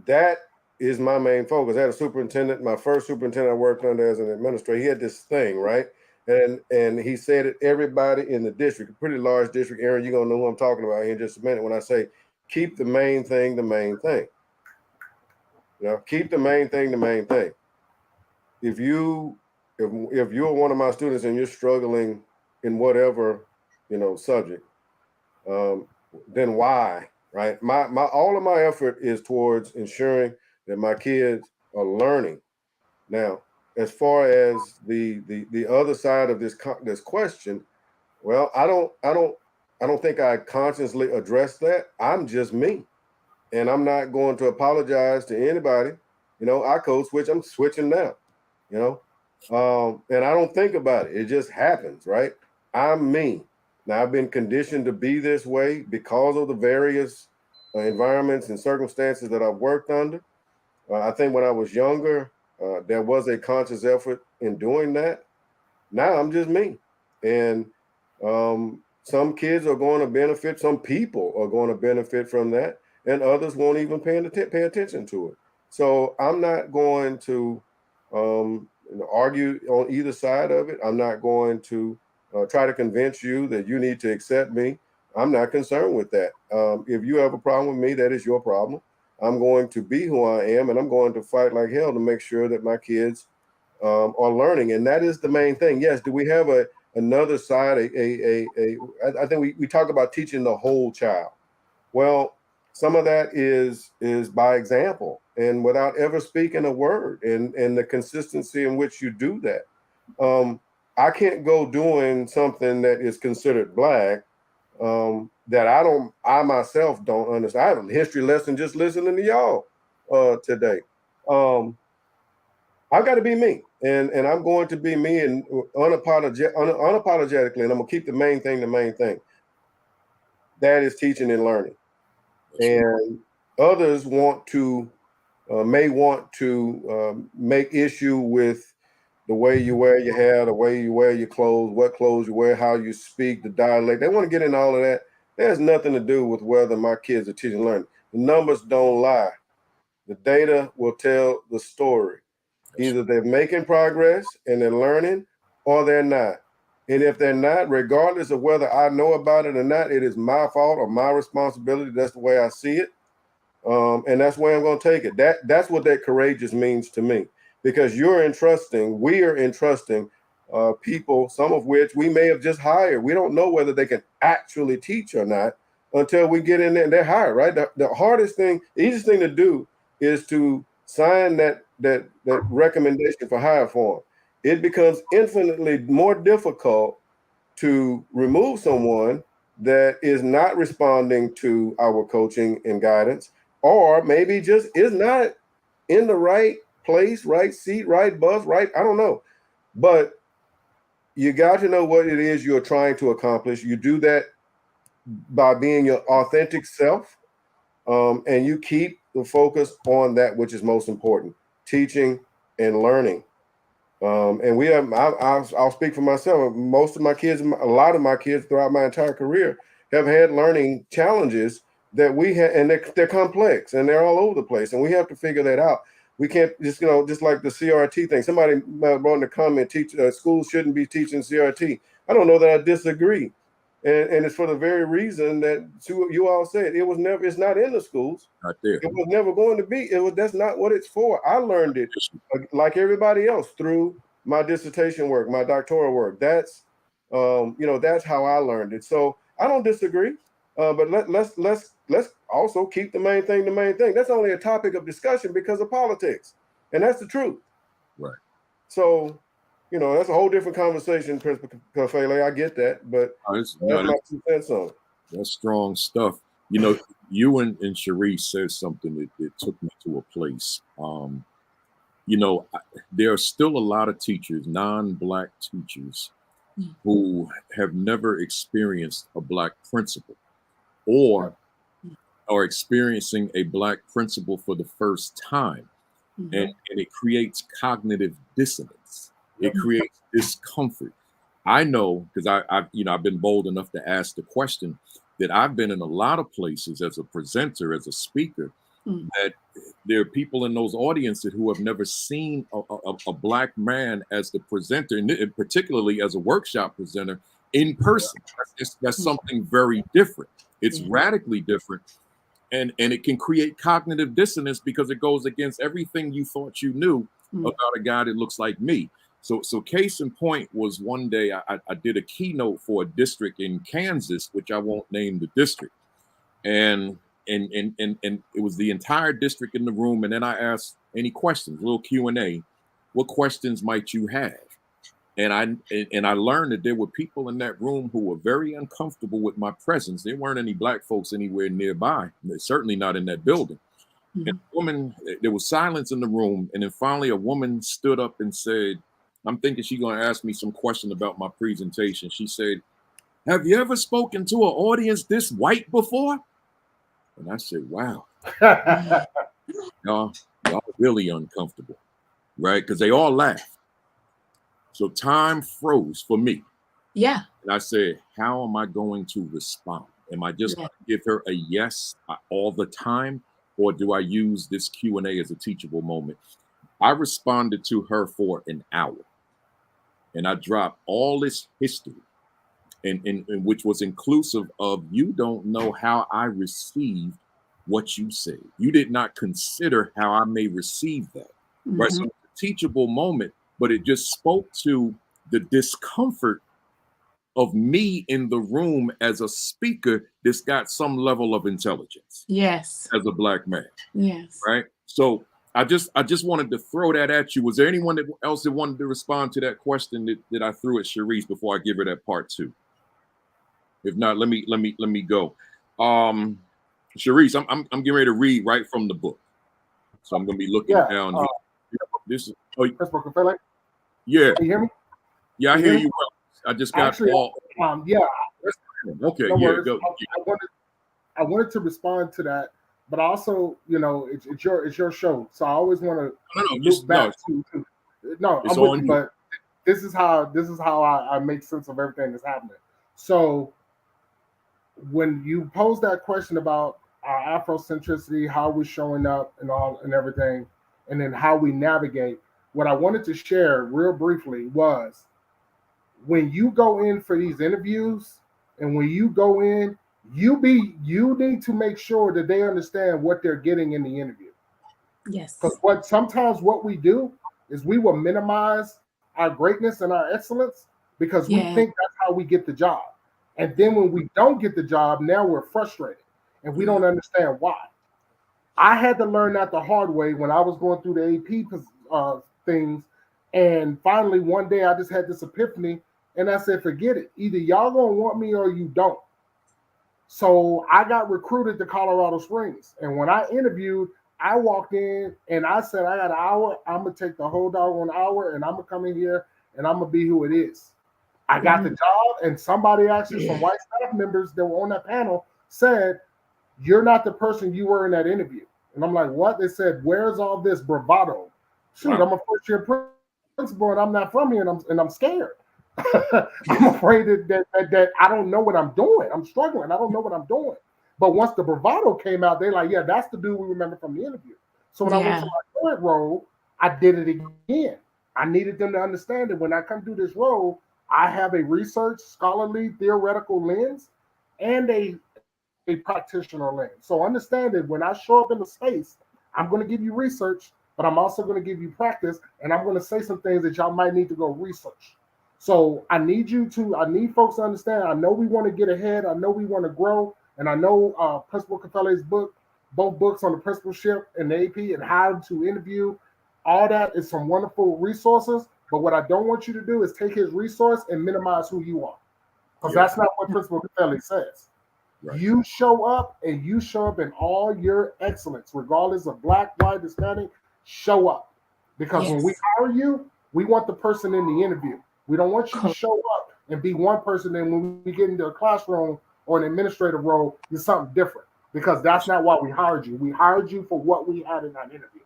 that is my main focus. I had a superintendent, my first superintendent I worked under as an administrator, he had this thing, right? And he said it, everybody in the district, a pretty large district, Aaron, you're gonna know who I'm talking about here in just a minute when I say, keep the main thing the main thing. Keep the main thing the main thing. If you're one of my students and you're struggling in whatever, subject, then why, right? All of my effort is towards ensuring that my kids are learning. Now, as far as the other side of this question, well, I don't think I consciously address that. I'm just me, and I'm not going to apologize to anybody. I code switch. I'm switching now. And I don't think about it. It just happens, right? I'm me. Now, I've been conditioned to be this way because of the various environments and circumstances that I've worked under. I think when I was younger, there was a conscious effort in doing that. Now I'm just me. And some kids are going to benefit, some people are going to benefit from that, and others won't even pay attention to it. So I'm not going to argue on either side of it. I'm not going to try to convince you that you need to accept me. I'm not concerned with that. If you have a problem with me, that is your problem. I'm going to be who I am, and I'm going to fight like hell to make sure that my kids are learning. And that is the main thing. Yes, do we have another side? I think we talk about teaching the whole child. Well, some of that is by example and without ever speaking a word, and the consistency in which you do that. I can't go doing something that is considered Black that I myself don't understand. I have a history lesson just listening to y'all today. I got to be me, and I'm going to be me, and unapologetically, and I'm gonna keep the main thing. That is teaching and learning. And others may want to make issue with the way you wear your hair, the way you wear your clothes, what clothes you wear, how you speak, the dialect. They want to get into all of that. That has nothing to do with whether my kids are teaching and learning. The numbers don't lie. The data will tell the story. Either they're making progress and they're learning, or they're not. And if they're not, regardless of whether I know about it or not, it is my fault or my responsibility. That's the way I see it. And that's where I'm going to take it. That's what that courageous means to me, because we are entrusting people, some of which we may have just hired. We don't know whether they can actually teach or not until we get in there and they're hired, right? The hardest thing, the easiest thing to do is to sign that recommendation for hire form. It becomes infinitely more difficult to remove someone that is not responding to our coaching and guidance, or maybe just is not in the right place, right seat, right bus, right, I don't know. But you got to know what it is you're trying to accomplish. You do that by being your authentic self, and you keep the focus on that which is most important, teaching and learning. And we have, I'll speak for myself. Most of my kids, a lot of my kids throughout my entire career have had learning challenges that we have, and they're complex and they're all over the place. And we have to figure that out. We can't just, just like the CRT thing. Somebody wrote in the comment, schools shouldn't be teaching CRT. I don't know that I disagree. And it's for the very reason that you all said it's not in the schools. Not there. It was never going to be. That's not what it's for. I learned it like everybody else through my dissertation work, my doctoral work. That's that's how I learned it. So I don't disagree. But let's also keep the main thing the main thing. That's only a topic of discussion because of politics, and that's the truth. Right. So, that's a whole different conversation, Principal Kafele. I get that, but that's my 2 cents on it. That's strong stuff. You and Cherise said something that took me to a place. There are still a lot of teachers, non-Black teachers, who have never experienced a Black principal, or are experiencing a Black principal for the first time. And it creates cognitive dissonance. It creates discomfort. I know, because I've been bold enough to ask the question, that I've been in a lot of places as a presenter, as a speaker, that there are people in those audiences who have never seen a Black man as the presenter, and particularly as a workshop presenter in person. That's something very different. It's radically different. And it can create cognitive dissonance because it goes against everything you thought you knew about a guy that looks like me. So case in point was one day I did a keynote for a district in Kansas, which I won't name the district. And it was the entire district in the room. And then I asked any questions, a little Q&A. What questions might you have? And I learned that there were people in that room who were very uncomfortable with my presence. There weren't any Black folks anywhere nearby, certainly not in that building. And there was silence in the room. And then finally a woman stood up and said, I'm thinking she's going to ask me some question about my presentation. She said, have you ever spoken to an audience this white before? And I said, wow, y'all really uncomfortable, right? Because they all laughed. So time froze for me. Yeah. And I said, how am I going to respond? Am I just going to give her a yes all the time? Or do I use this Q&A as a teachable moment? I responded to her for an hour. And I dropped all this history, and which was inclusive of, you don't know how I received what you said. You did not consider how I may receive that. Right? So it's a teachable moment, but it just spoke to the discomfort of me in the room as a speaker that's got some level of intelligence. Yes. As a Black man. Yes. Right? So I just wanted to throw that at you. Was there anyone else that wanted to respond to that question that I threw at Cherise before I give her that part 2? If not, let me go. Cherise, I'm getting ready to read right from the book. So I'm going to be looking down here. This is Principal Kafele. yeah. Can you hear me? Yeah, I Can hear hear you well. I just got Actually, all. yeah. Okay, No yeah, worries. go. I wanted to respond to that, but also, it's your show, so I always want to look back to. No, I'm with you, but this is how I make sense of everything that's happening. So when you pose that question about our Afrocentricity, how we're showing up and all and everything, and then how we navigate, what I wanted to share real briefly was when you go in for these interviews and when you go in, you need to make sure that they understand what they're getting in the interview. Yes. Because sometimes what we do is we will minimize our greatness and our excellence because we think that's how we get the job. And then when we don't get the job, now we're frustrated and we don't understand why. I had to learn that the hard way when I was going through the AP things. And finally, one day I just had this epiphany and I said, forget it. Either y'all gonna want me or you don't. So I got recruited to Colorado Springs. And when I interviewed, I walked in and I said, I got an hour. I'm going to take the whole doggone hour and I'm going to come in here and I'm going to be who it is. I got the job, and somebody actually, some white staff members that were on that panel said, you're not the person you were in that interview. And I'm like, what? They said, where's all this bravado? Shoot, I'm a first-year principal and I'm not from here and I'm scared. I'm afraid that I don't know what I'm doing. I'm struggling. I don't know what I'm doing. But once the bravado came out, they're like, yeah, that's the dude we remember from the interview. So when I went to my third role, I did it again. I needed them to understand that when I come do this role, I have a research, scholarly, theoretical lens and a practitioner lens. So understand that when I show up in the space, I'm going to give you research, but I'm also going to give you practice, and I'm going to say some things that y'all might need to go research. So I need folks to understand. I know we want to get ahead. I know we want to grow. And I know Principal Kafele's book, both books on the principalship and the AP and how to interview, all that is some wonderful resources. But what I don't want you to do is take his resource and minimize who you are. Because that's not what Principal Kafele says. Right. You show up and you show up in all your excellence, regardless of black, white, Hispanic, show up. Because when we hire you, we want the person in the interview. We don't want you to show up and be one person, and when we get into a classroom or an administrative role, you're something different. Because that's not why we hired you. We hired you for what we had in that interview.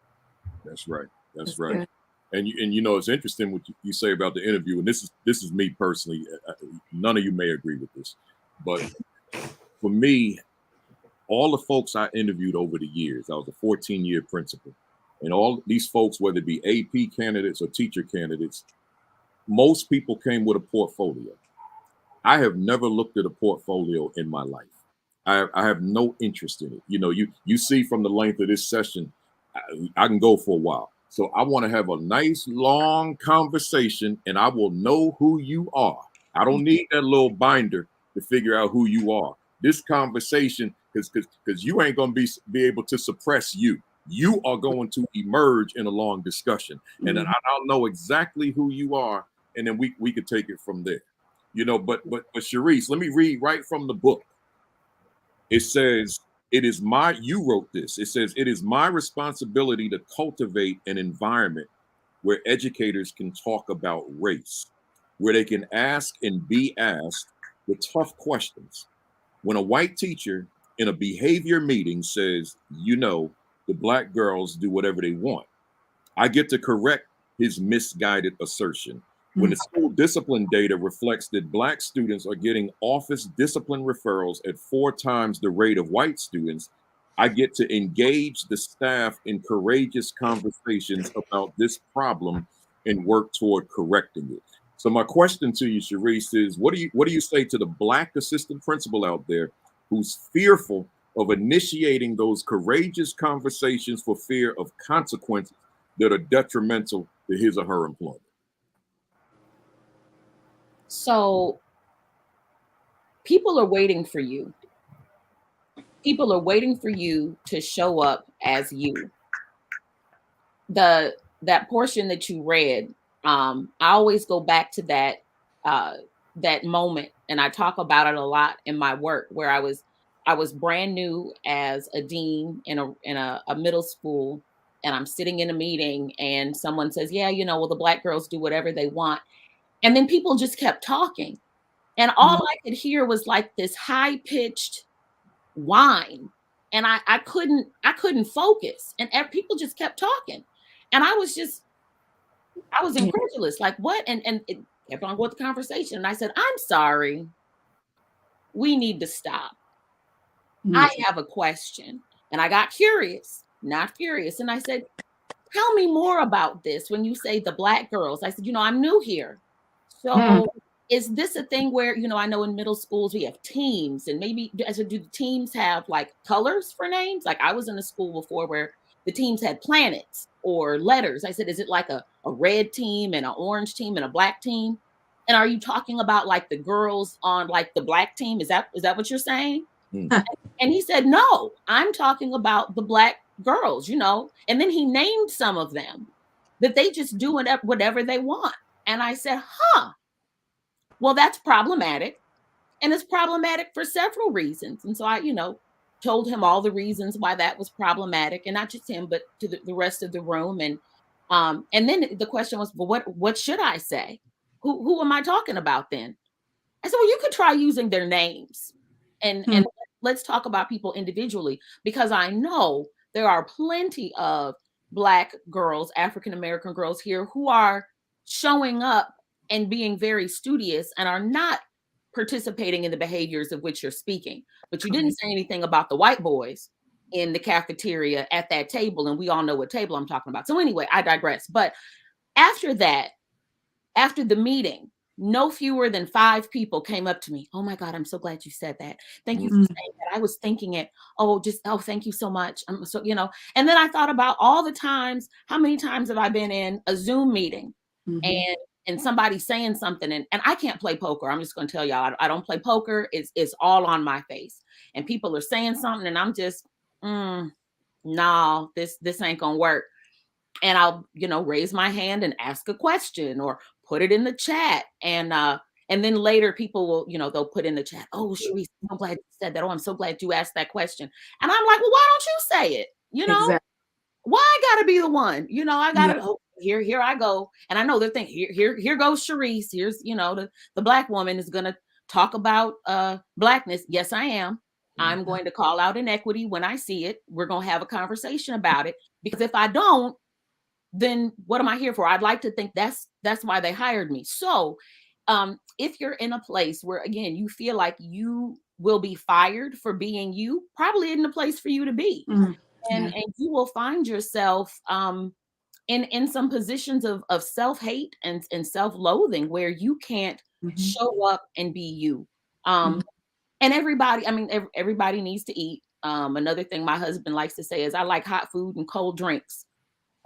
That's right. That's right. Good. And it's interesting what you say about the interview. And this is me personally. None of you may agree with this, but for me, all the folks I interviewed over the years, I was a 14-year principal, and all these folks, whether it be AP candidates or teacher candidates, most people came with a portfolio. I have never looked at a portfolio in my life. I have no interest in it. You see from the length of this session, I can go for a while. So I want to have a nice long conversation, and I will know who you are. I don't need that little binder to figure out who you are. This conversation, because you ain't going to be able to suppress you. You are going to emerge in a long discussion, and then I'll know exactly who you are, and then we could take it from there. But Cherise, let me read right from the book. It says, you wrote this. It says, it is my responsibility to cultivate an environment where educators can talk about race, where they can ask and be asked the tough questions. When a white teacher in a behavior meeting says, the black girls do whatever they want, I get to correct his misguided assertion. When the school discipline data reflects that black students are getting office discipline referrals at 4 times the rate of white students, I get to engage the staff in courageous conversations about this problem and work toward correcting it. So my question to you, Cherise, is what do you say to the black assistant principal out there who's fearful of initiating those courageous conversations for fear of consequences that are detrimental to his or her employment? So people are waiting for you. People are waiting for you to show up as you. That portion that you read, I always go back to that moment, and I talk about it a lot in my work, where I was brand new as a dean in a middle school, and I'm sitting in a meeting and someone says, yeah, well, the Black girls do whatever they want. And then people just kept talking. And all I could hear was like this high pitched whine. And I couldn't focus. And people just kept talking. And I was incredulous. Like, what? And it kept on with the conversation. And I said, I'm sorry. We need to stop. I have a question. And I got curious, not furious. And I said, tell me more about this. When you say the Black girls, I said, I'm new here. So is this a thing where, I know in middle schools we have teams, and maybe do the teams have like colors for names? Like I was in a school before where the teams had planets or letters. I said, is it like a red team and an orange team and a black team? And are you talking about like the girls on like the Black team? Is that what you're saying? And he said, no, I'm talking about the Black girls, and then he named some of them that they just do whatever they want. And I said, well, that's problematic. And it's problematic for several reasons. And so I, told him all the reasons why that was problematic, and not just him, but to the rest of the room. And then the question was, well, what should I say? Who am I talking about then? I said, well, you could try using their names and let's talk about people individually, because I know there are plenty of Black girls, African-American girls here who are showing up and being very studious and are not participating in the behaviors of which you're speaking. But you didn't say anything about the white boys in the cafeteria at that table. And we all know what table I'm talking about. So anyway, I digress. But after that, after the meeting, no fewer than 5 people came up to me. Oh my God, I'm so glad you said that. Thank you for saying that. I was thinking it. Oh, thank you so much. So, and then I thought about all the times, how many times have I been in a Zoom meeting and somebody saying something, and I can't play poker. I'm just going to tell y'all, I don't play poker. It's all on my face. And people are saying something and I'm just, no, this ain't going to work. And I'll, raise my hand and ask a question or put it in the chat. And then later people will, they'll put in the chat, oh, Cherise, I'm so glad you said that. Oh, I'm so glad you asked that question. And I'm like, well, why don't you say it? Exactly. Why I gotta be the one? I gotta, here I go. And I know they're thinking, here goes Cherise. Here's, the Black woman is gonna talk about Blackness. Yes, I am. I'm going to call out inequity when I see it. We're gonna have a conversation about it. Because if I don't, then what am I here for? I'd like to think that's why they hired me. So if you're in a place where, again, you feel like you will be fired for being you, probably isn't a place for you to be. And you will find yourself in some positions of self-hate and self-loathing where you can't show up and be you. And everybody, everybody needs to eat. Another thing my husband likes to say is, I like hot food and cold drinks.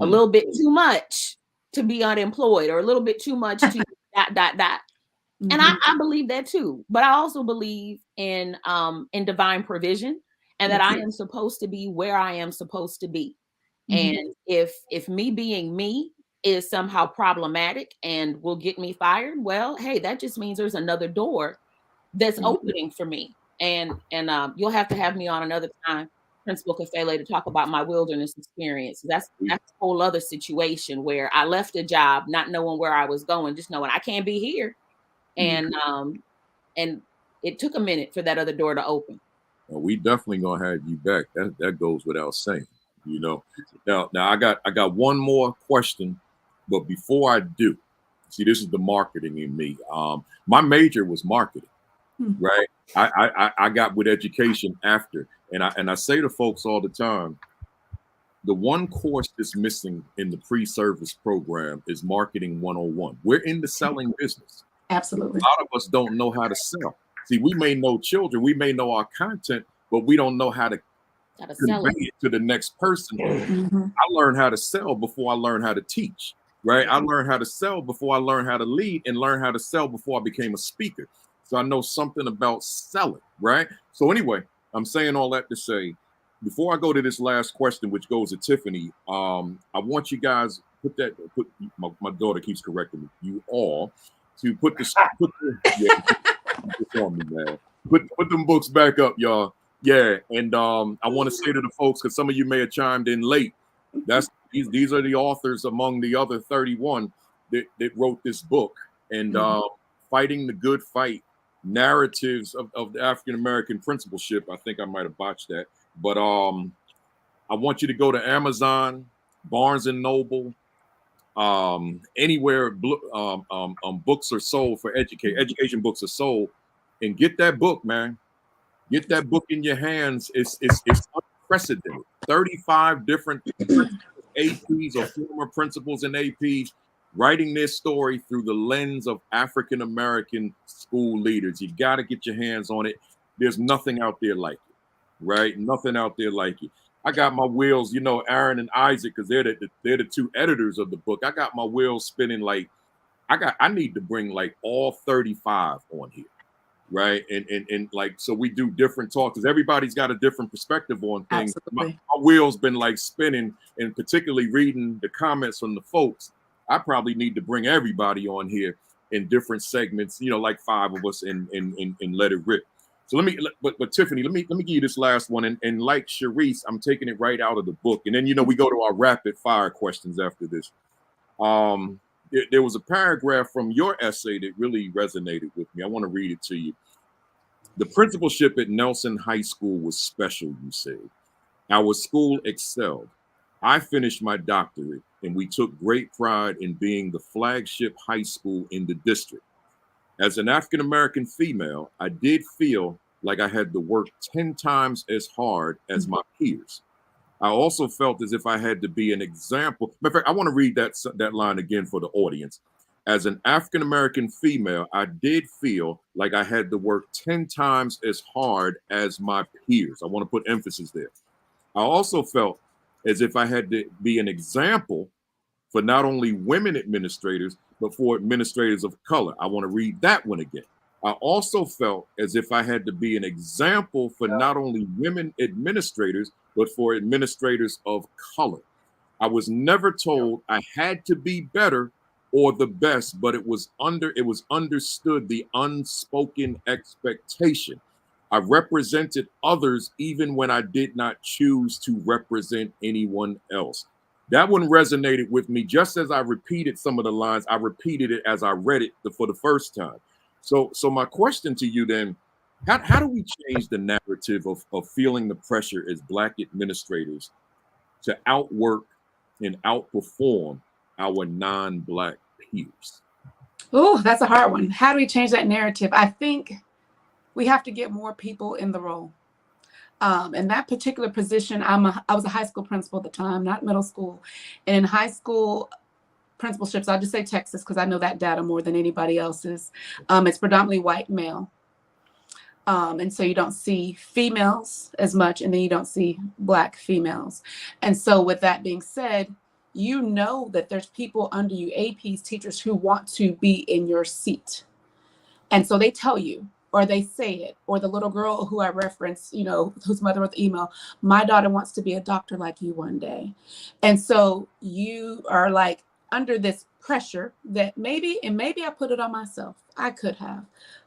A little bit too much to be unemployed, or a little bit too much to ... And I believe that too. But I also believe in divine provision, and that I am supposed to be where I am supposed to be. And if me being me is somehow problematic and will get me fired, well, hey, that just means there's another door that's opening for me. And you'll have to have me on another time, Principal Kafele, to talk about my wilderness experience. That's a whole other situation where I left a job not knowing where I was going, just knowing I can't be here. And it took a minute for that other door to open. Well, we definitely gonna have you back. That goes without saying. Now I got one more question, but before I do, see, this is the marketing in me. My major was marketing, right? I got with education after, and I say to folks all the time, the one course that's missing in the pre-service program is marketing 101. We're in the selling business. Absolutely. A lot of us don't know how to sell. See, we may know children, we may know our content, but we don't know how to convey it to the next person. I learned how to sell before I learned how to teach, right? I learned how to sell before I learned how to lead, and learned how to sell before I became a speaker. So I know something about selling, right? So anyway, I'm saying all that to say, before I go to this last question, which goes to Tiffany, I want you guys my daughter keeps correcting me, you all, to put them books back up, y'all. Yeah, and I want to say to the folks, because some of you may have chimed in late, that's these are the authors among the other 31 that wrote this book. And Fighting the Good Fight, Narratives of the African American Principalship. I think I might have botched that. But I want you to go to Amazon, Barnes and Noble, anywhere books are sold for education books are sold, and get that book, man. Get that book in your hands. It's unprecedented. 35 different APs or former principals and APs writing their story through the lens of African American school leaders. You got to get your hands on it. There's nothing out there like it, right? Nothing out there like it. I got my wheels, you know, Aaron and Isaac, because they're the two editors of the book. I got my wheels spinning. Like I need to bring like all 35 on here, right? And like, so we do different talks because everybody's got a different perspective on things. My wheels been like spinning, and particularly reading the comments from the folks. I probably need to bring everybody on here in different segments, you know, like 5 of us and let it rip. So but Tiffany, let me give you this last one. And like Cherise, I'm taking it right out of the book. And then, you know, we go to our rapid fire questions after this. There was a paragraph from your essay that really resonated with me. I want to read it to you. The principalship at Nelson High School was special, you said. Our school excelled. I finished my doctorate, and we took great pride in being the flagship high school in the district. As an African-American female, I did feel like I had to work 10 times as hard as my peers. I also felt as if I had to be an example. Matter of fact, I want to read that line again for the audience. As an African-American female, I did feel like I had to work 10 times as hard as my peers. I want to put emphasis there. I also felt as if I had to be an example for not only women administrators, but for administrators of color. I want to read that one again. I also felt as if I had to be an example for not only women administrators, but for administrators of color. I was never told I had to be better or the best, but it was understood, the unspoken expectation. I represented others even when I did not choose to represent anyone else. That one resonated with me. Just as I repeated some of the lines, I repeated it as I read it for the first time. So my question to you then, how do we change the narrative of feeling the pressure as Black administrators to outwork and outperform our non-Black peers? Oh, that's a hard one. How do we change that narrative? I think we have to get more people in the role. In that particular position, I was a high school principal at the time, not middle school. And in high school principalships, I'll just say Texas because I know that data more than anybody else's. It's predominantly white male. And so you don't see females as much, and then you don't see Black females. And so with that being said, you know that there's people under you, APs, teachers, who want to be in your seat. And so they tell you, or they say it, or the little girl who I referenced, you know, whose mother wrote the email, my daughter wants to be a doctor like you one day. And so you are like under this pressure that maybe I put it on myself. I could have.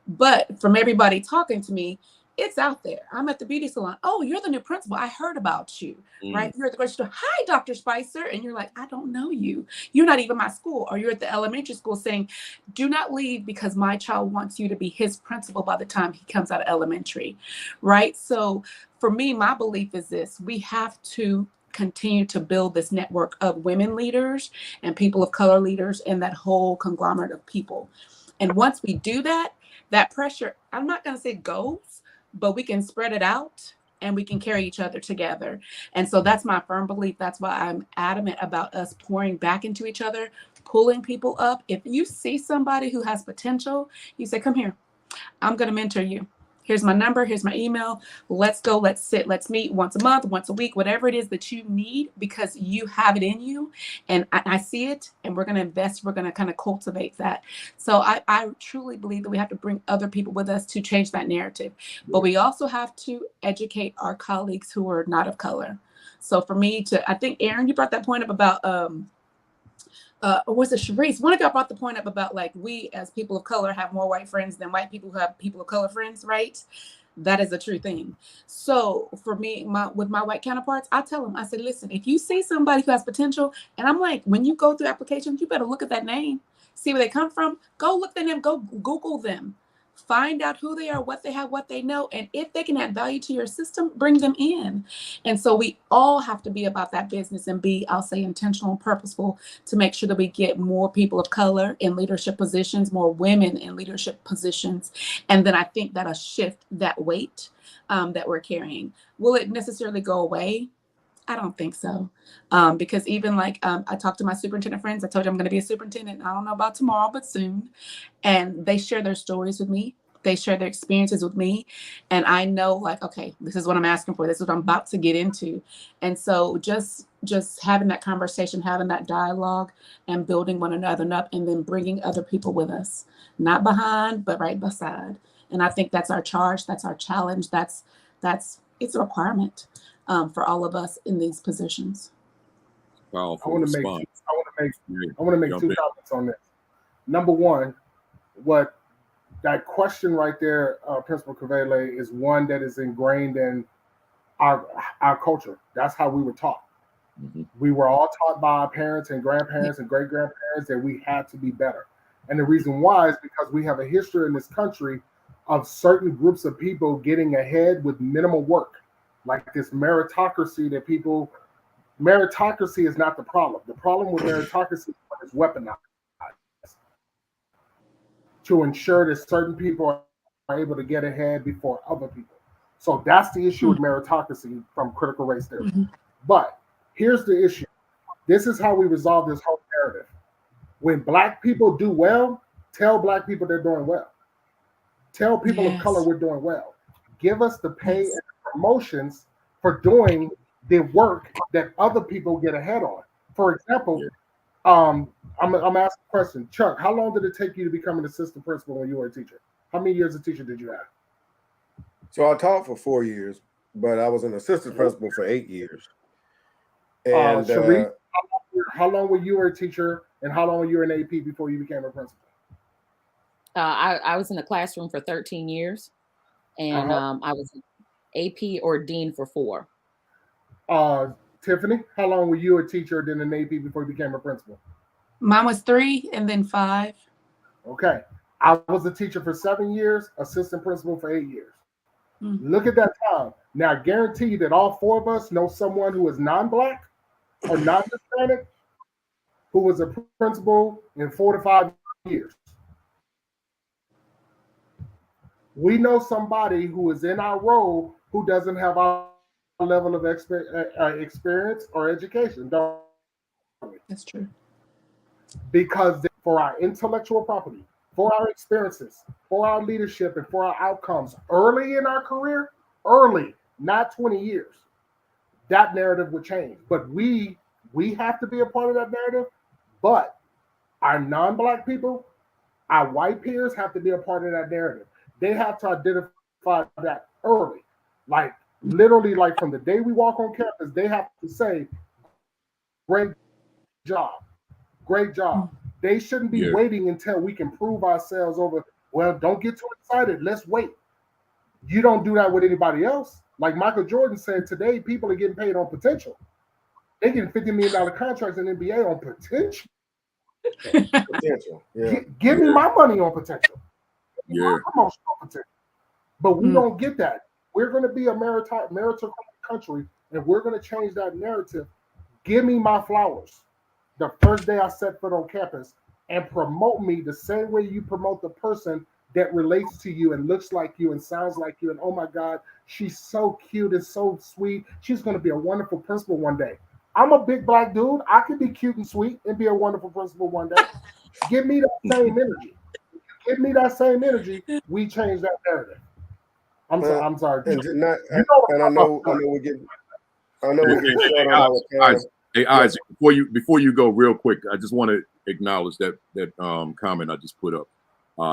But from everybody talking to me, it's out there. I'm at the beauty salon. Oh, you're the new principal. I heard about you, right? You're at the grocery store. Hi, Dr. Spicer. And you're like, I don't know you. You're not even my school. Or you're at the elementary school saying, do not leave because my child wants you to be his principal by the time he comes out of elementary, right? So for me, my belief is this. We have to continue to build this network of women leaders and people of color leaders and that whole conglomerate of people. And once we do that, that pressure, I'm not going to say goes, but we can spread it out and we can carry each other together. And so that's my firm belief. That's why I'm adamant about us pouring back into each other, pulling people up. If you see somebody who has potential, you say, come here, I'm going to mentor you. Here's my number. Here's my email. Let's go. Let's sit. Let's meet once a month, once a week, whatever it is that you need, because you have it in you. And I see it, and we're going to invest. We're going to kind of cultivate that. So I truly believe that we have to bring other people with us to change that narrative. But we also have to educate our colleagues who are not of color. So for me I think, Aaron, you brought that point up about, or was it Cherise? One of y'all brought the point up about like we as people of color have more white friends than white people who have people of color friends, right? That is a true thing. So for me, with my white counterparts, I tell them, I said, listen, if you see somebody who has potential, and I'm like, when you go through applications, you better look at that name, see where they come from, go look at them, go Google them, find out who they are, what they have, what they know, and if they can add value to your system, bring them in. And so we all have to be about that business and be, I'll say, intentional and purposeful to make sure that we get more people of color in leadership positions, more women in leadership positions. And then I think that'll shift that weight that we're carrying. Will it necessarily go away? I don't think so. Because even like I talked to my superintendent friends, I told you I'm going to be a superintendent. I don't know about tomorrow, but soon. And they share their stories with me. They share their experiences with me. And I know like, okay, this is what I'm asking for. This is what I'm about to get into. And so just having that conversation, having that dialogue and building one another up and then bringing other people with us, not behind, but right beside. And I think that's our charge. That's our challenge. That's it's a requirement for all of us in these positions. Powerful I want to make two comments on this. Number one, what that question right there, Principal Kafele, is one that is ingrained in our culture. That's how we were taught. Mm-hmm. We were all taught by our parents and grandparents and great grandparents that we had to be better. And the reason why is because we have a history in this country of certain groups of people getting ahead with minimal work, like this meritocracy that people. Meritocracy is not the problem. The problem with meritocracy is weaponized to ensure that certain people are able to get ahead before other people. So that's the issue with meritocracy from critical race theory. Mm-hmm. But here's the issue. This is how we resolve this whole narrative. When Black people do well, tell Black people they're doing well. Tell people of color we're doing well. Give us the pay and the promotions for doing the work that other people get ahead on. For example, I'm asking a question. Chuck, how long did it take you to become an assistant principal when you were a teacher? How many years of teacher did you have? So I taught for 4 years, but I was an assistant principal for 8 years. And Cherise, how long were you a teacher and how long were you an AP before you became a principal? I was in the classroom for 13 years and I was AP or dean for 4. Tiffany, how long were you a teacher then an AP before you became a principal? Mine was 3 and then 5. Okay. I was a teacher for 7 years, assistant principal for 8 years. Mm-hmm. Look at that time. Now, I guarantee you that all 4 of us know someone who is non-Black or non-Hispanic who was a principal in 4 to 5 years. We know somebody who is in our role who doesn't have our level of experience or education, don't we? That's true. Because for our intellectual property, for our experiences, for our leadership, and for our outcomes early in our career, not 20 years, that narrative would change. But we have to be a part of that narrative, but our non-Black people, our white peers have to be a part of that narrative. They have to identify that early. Like literally, like from the day we walk on campus, they have to say, great job. Great job. They shouldn't be waiting until we can prove ourselves over. Well, don't get too excited. Let's wait. You don't do that with anybody else. Like Michael Jordan said today, people are getting paid on potential. They're getting $50 million contracts in NBA on potential. Potential. Yeah. Give me my money on potential. Yeah. Promotion on potential. But we don't get that. We're going to be a meritocratic country, and we're going to change that narrative. Give me my flowers the first day I set foot on campus and promote me the same way you promote the person that relates to you and looks like you and sounds like you. And oh my God, she's so cute and so sweet. She's going to be a wonderful principal one day. I'm a big Black dude. I could be cute and sweet and be a wonderful principal one day. Give me that same energy. Give me that same energy. We change that narrative. I'm sorry. I know we get short on our time. Hey, Isaac, before you go real quick, I just want to acknowledge that comment I just put up.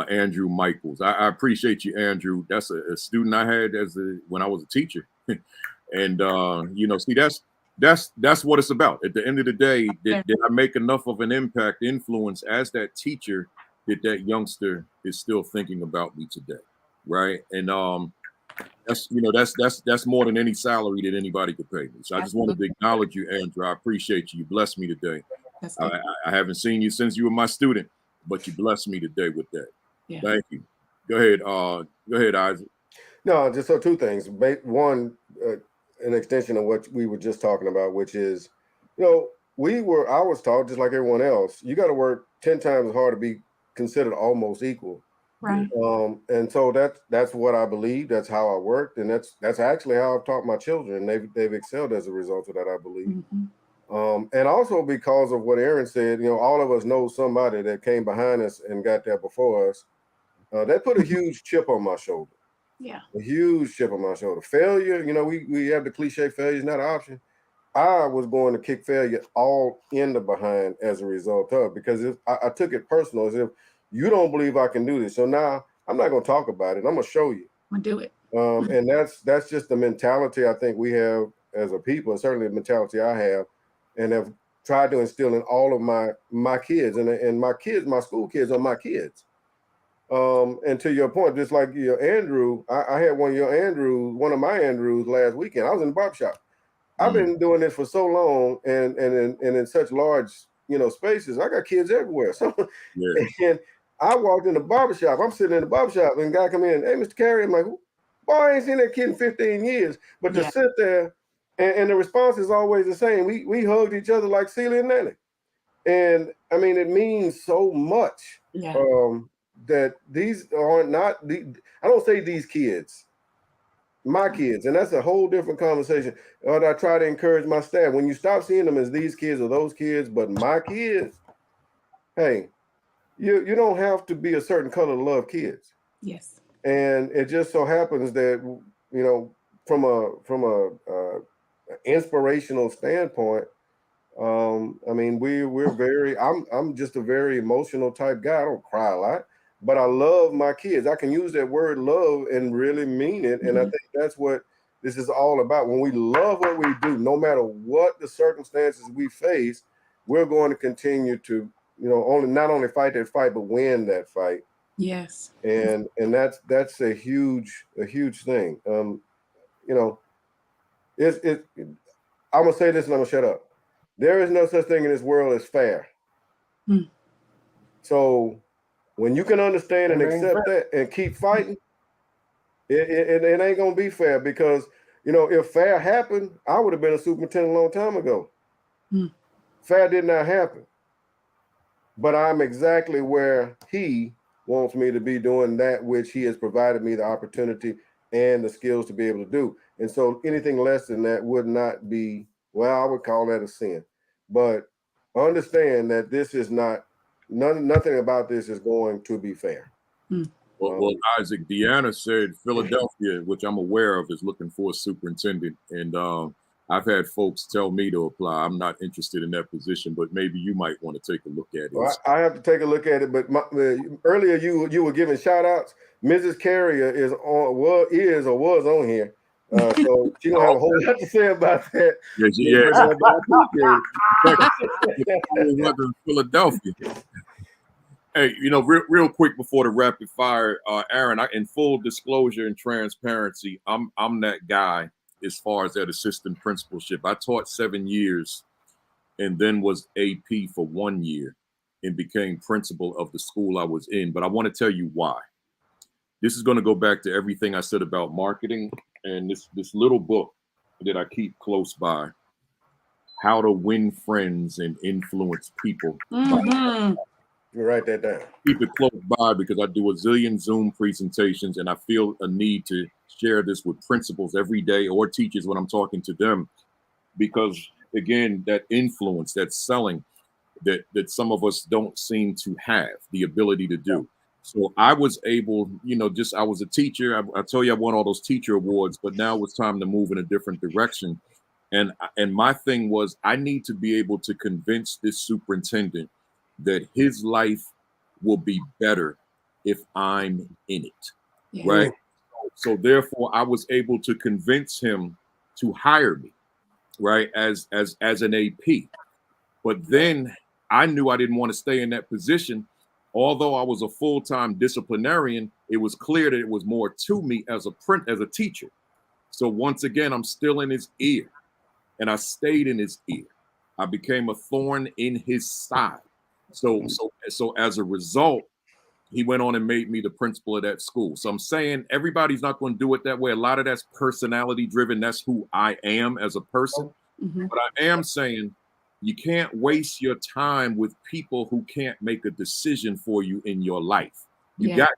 Andrew Michaels. I appreciate you, Andrew. That's a student I had when I was a teacher. And see, that's what it's about. At the end of the day, did I make enough of an impact, influence as that teacher that youngster is still thinking about me today? Right. And That's more than any salary that anybody could pay me. So I just wanted to acknowledge you, Andrew. I appreciate you. You blessed me today. I haven't seen you since you were my student, but you blessed me today with that. Yeah. Thank you. Go ahead, Isaac. No, just so two things. One, an extension of what we were just talking about, which is, I was taught just like everyone else, you got to work 10 times as hard to be considered almost equal. Right. And so that's what I believe. That's how I worked, and that's actually how I've taught my children. They've excelled as a result of that, I believe. Mm-hmm. And also because of what Aaron said, all of us know somebody that came behind us and got there before us. That put a huge chip on my shoulder. Yeah. A huge chip on my shoulder. Failure, we have the cliche, failure is not an option. I was going to kick failure all in the behind as a result of, because I took it personal, as if you don't believe I can do this. So now I'm not going to talk about it. I'm going to show you. I'm going to do it. And that's just the mentality I think we have as a people, and certainly the mentality I have, and have tried to instill in all of my kids, and my kids, my school kids are my kids. And to your point, just like Andrew, I had one of my Andrews last weekend. I was in the barbershop. I've been doing this for so long, and in such large, spaces. I got kids everywhere. So, and I walked in the barbershop. I'm sitting in the barbershop, and a guy come in, hey, Mr. Carey. I'm like, boy, I ain't seen that kid in 15 years. But to sit there, and the response is always the same. We hugged each other like Celia and Nanny. And I mean, it means so much. Yeah. That these are not I don't say these kids, my kids, and that's a whole different conversation. I try to encourage my staff, when you stop seeing them as these kids or those kids, but my kids, hey, you don't have to be a certain color to love kids. Yes. And it just so happens that from a inspirational standpoint, I mean, we're very. I'm just a very emotional type guy. I don't cry a lot. But I love my kids. I can use that word love and really mean it. And I think that's what this is all about. When we love what we do, no matter what the circumstances we face, we're going to continue to, not only fight that fight, but win that fight. Yes. And that's a huge thing. I'm gonna say this and I'm gonna shut up. There is no such thing in this world as fair. So when you can understand and accept that and keep fighting, it ain't gonna be fair, because if fair happened, I would have been a superintendent a long time ago. Fair did not happen, but I'm exactly where he wants me to be, doing that which he has provided me the opportunity and the skills to be able to do. And so anything less than that would not be, I would call that a sin. But understand that this is not. Nothing about this is going to be fair. Well, Isaac, Deanna said Philadelphia, which I'm aware of, is looking for a superintendent. And I've had folks tell me to apply. I'm not interested in that position, but maybe you might want to take a look at it. Well, I have to take a look at it. But earlier you were giving shout outs. Mrs. Carrier was on here. So she don't have a whole lot to say about that. Philadelphia. Hey, real quick before the rapid fire, Aaron, in full disclosure and transparency, I'm that guy as far as that assistant principalship. I taught 7 years and then was AP for 1 year and became principal of the school I was in. But I want to tell you why. This is going to go back to everything I said about marketing, and this little book that I keep close by, How to Win Friends and Influence People. You write that down. Keep it close by, because I do a zillion Zoom presentations, and I feel a need to share this with principals every day, or teachers when I'm talking to them, because again, that influence, that selling that some of us don't seem to have the ability to do. So I was able, I was a teacher. I tell you, I won all those teacher awards, but now it's time to move in a different direction. And my thing was, I need to be able to convince this superintendent that his life will be better if I'm in it, right? So therefore, I was able to convince him to hire me, right, as an AP. But then I knew I didn't want to stay in that position. Although I was a full-time disciplinarian, it was clear that it was more to me as a teacher. So once again, I'm still in his ear, and I stayed in his ear. I became a thorn in his side. So as a result, he went on and made me the principal of that school. So I'm saying everybody's not going to do it that way. A lot of that's personality driven. That's who I am as a person. Mm-hmm. But I am saying you can't waste your time with people who can't make a decision for you in your life. You got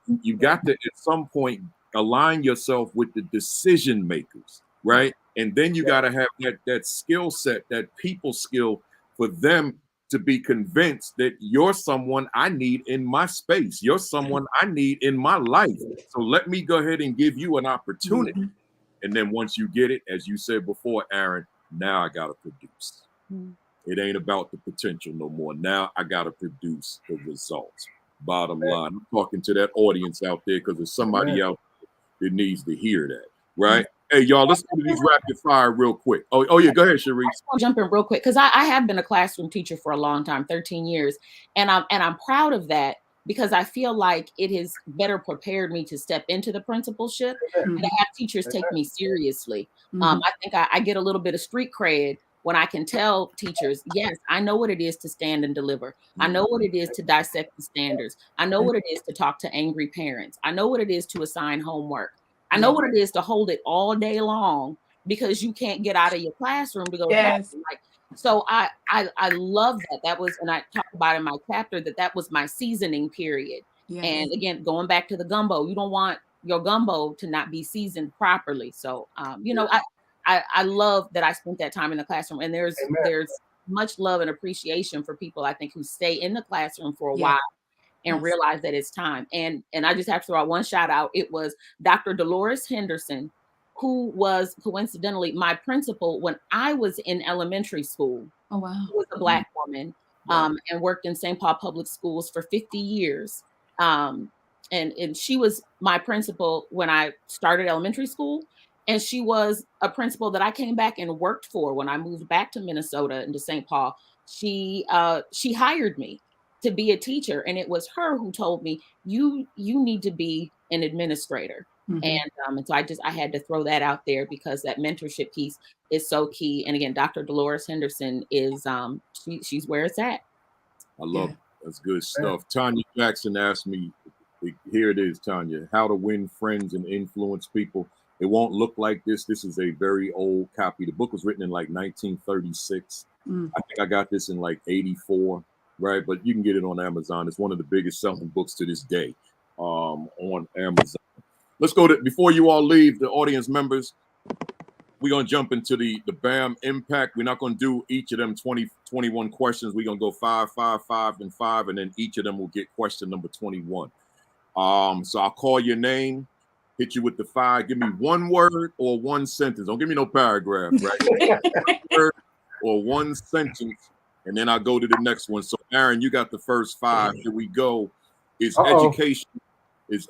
to at some point align yourself with the decision makers, right? And then you got to have that skill set, that people skill for them to be convinced that you're someone I need in my space. You're someone I need in my life. So let me go ahead and give you an opportunity. Mm-hmm. And then once you get it, as you said before, Aaron, now I got to produce. Mm-hmm. It ain't about the potential no more. Now I got to produce the results. Bottom line, I'm talking to that audience out there because there's somebody out there that needs to hear that, right? Hey, y'all, let's go to these rapid fire real quick. Oh yeah, go ahead, Cherise. I'll jump in real quick because I have been a classroom teacher for a long time, 13 years, and I'm proud of that because I feel like it has better prepared me to step into the principalship and to have teachers take me seriously. I think I get a little bit of street cred when I can tell teachers, yes, I know what it is to stand and deliver. I know what it is to dissect the standards. I know what it is to talk to angry parents. I know what it is to assign homework. I know what it is to hold it all day long because you can't get out of your classroom to go. Yes. So I love that. That was, and I talked about in my chapter that was my seasoning period. Yes. And again, going back to the gumbo, you don't want your gumbo to not be seasoned properly. So, I love that I spent that time in the classroom, and there's much love and appreciation for people, I think, who stay in the classroom for a while and realize that it's time. And I just have to throw out one shout out. It was Dr. Dolores Henderson, who was coincidentally my principal when I was in elementary school. Oh, wow. Who was a Black woman and worked in St. Paul Public Schools for 50 years. And she was my principal when I started elementary school. And she was a principal that I came back and worked for when I moved back to Minnesota and to St. Paul. She hired me to be a teacher. And it was her who told me, you need to be an administrator. Mm-hmm. And so I had to throw that out there because that mentorship piece is so key. And again, Dr. Dolores Henderson is she's where it's at. I love it. That's good stuff. Tanya Jackson asked me, here it is, Tanya, how to win friends and influence people. It won't look like this. This is a very old copy. The book was written in like 1936. I think I got this in like 84, right? But you can get it on Amazon. It's one of the biggest selling books to this day on Amazon. Let's go to, before you all leave, the audience members, we're going to jump into the BAM impact. We're not going to do each of them 21 questions. We're going to go 5, 5, 5, and 5, and then each of them will get question number 21. So I'll call your name, hit you with the 5. Give me one word or one sentence. Don't give me no paragraph, right? One word or one sentence, and then I'll go to the next one. So Aaron, you got the first 5. Here we go. Is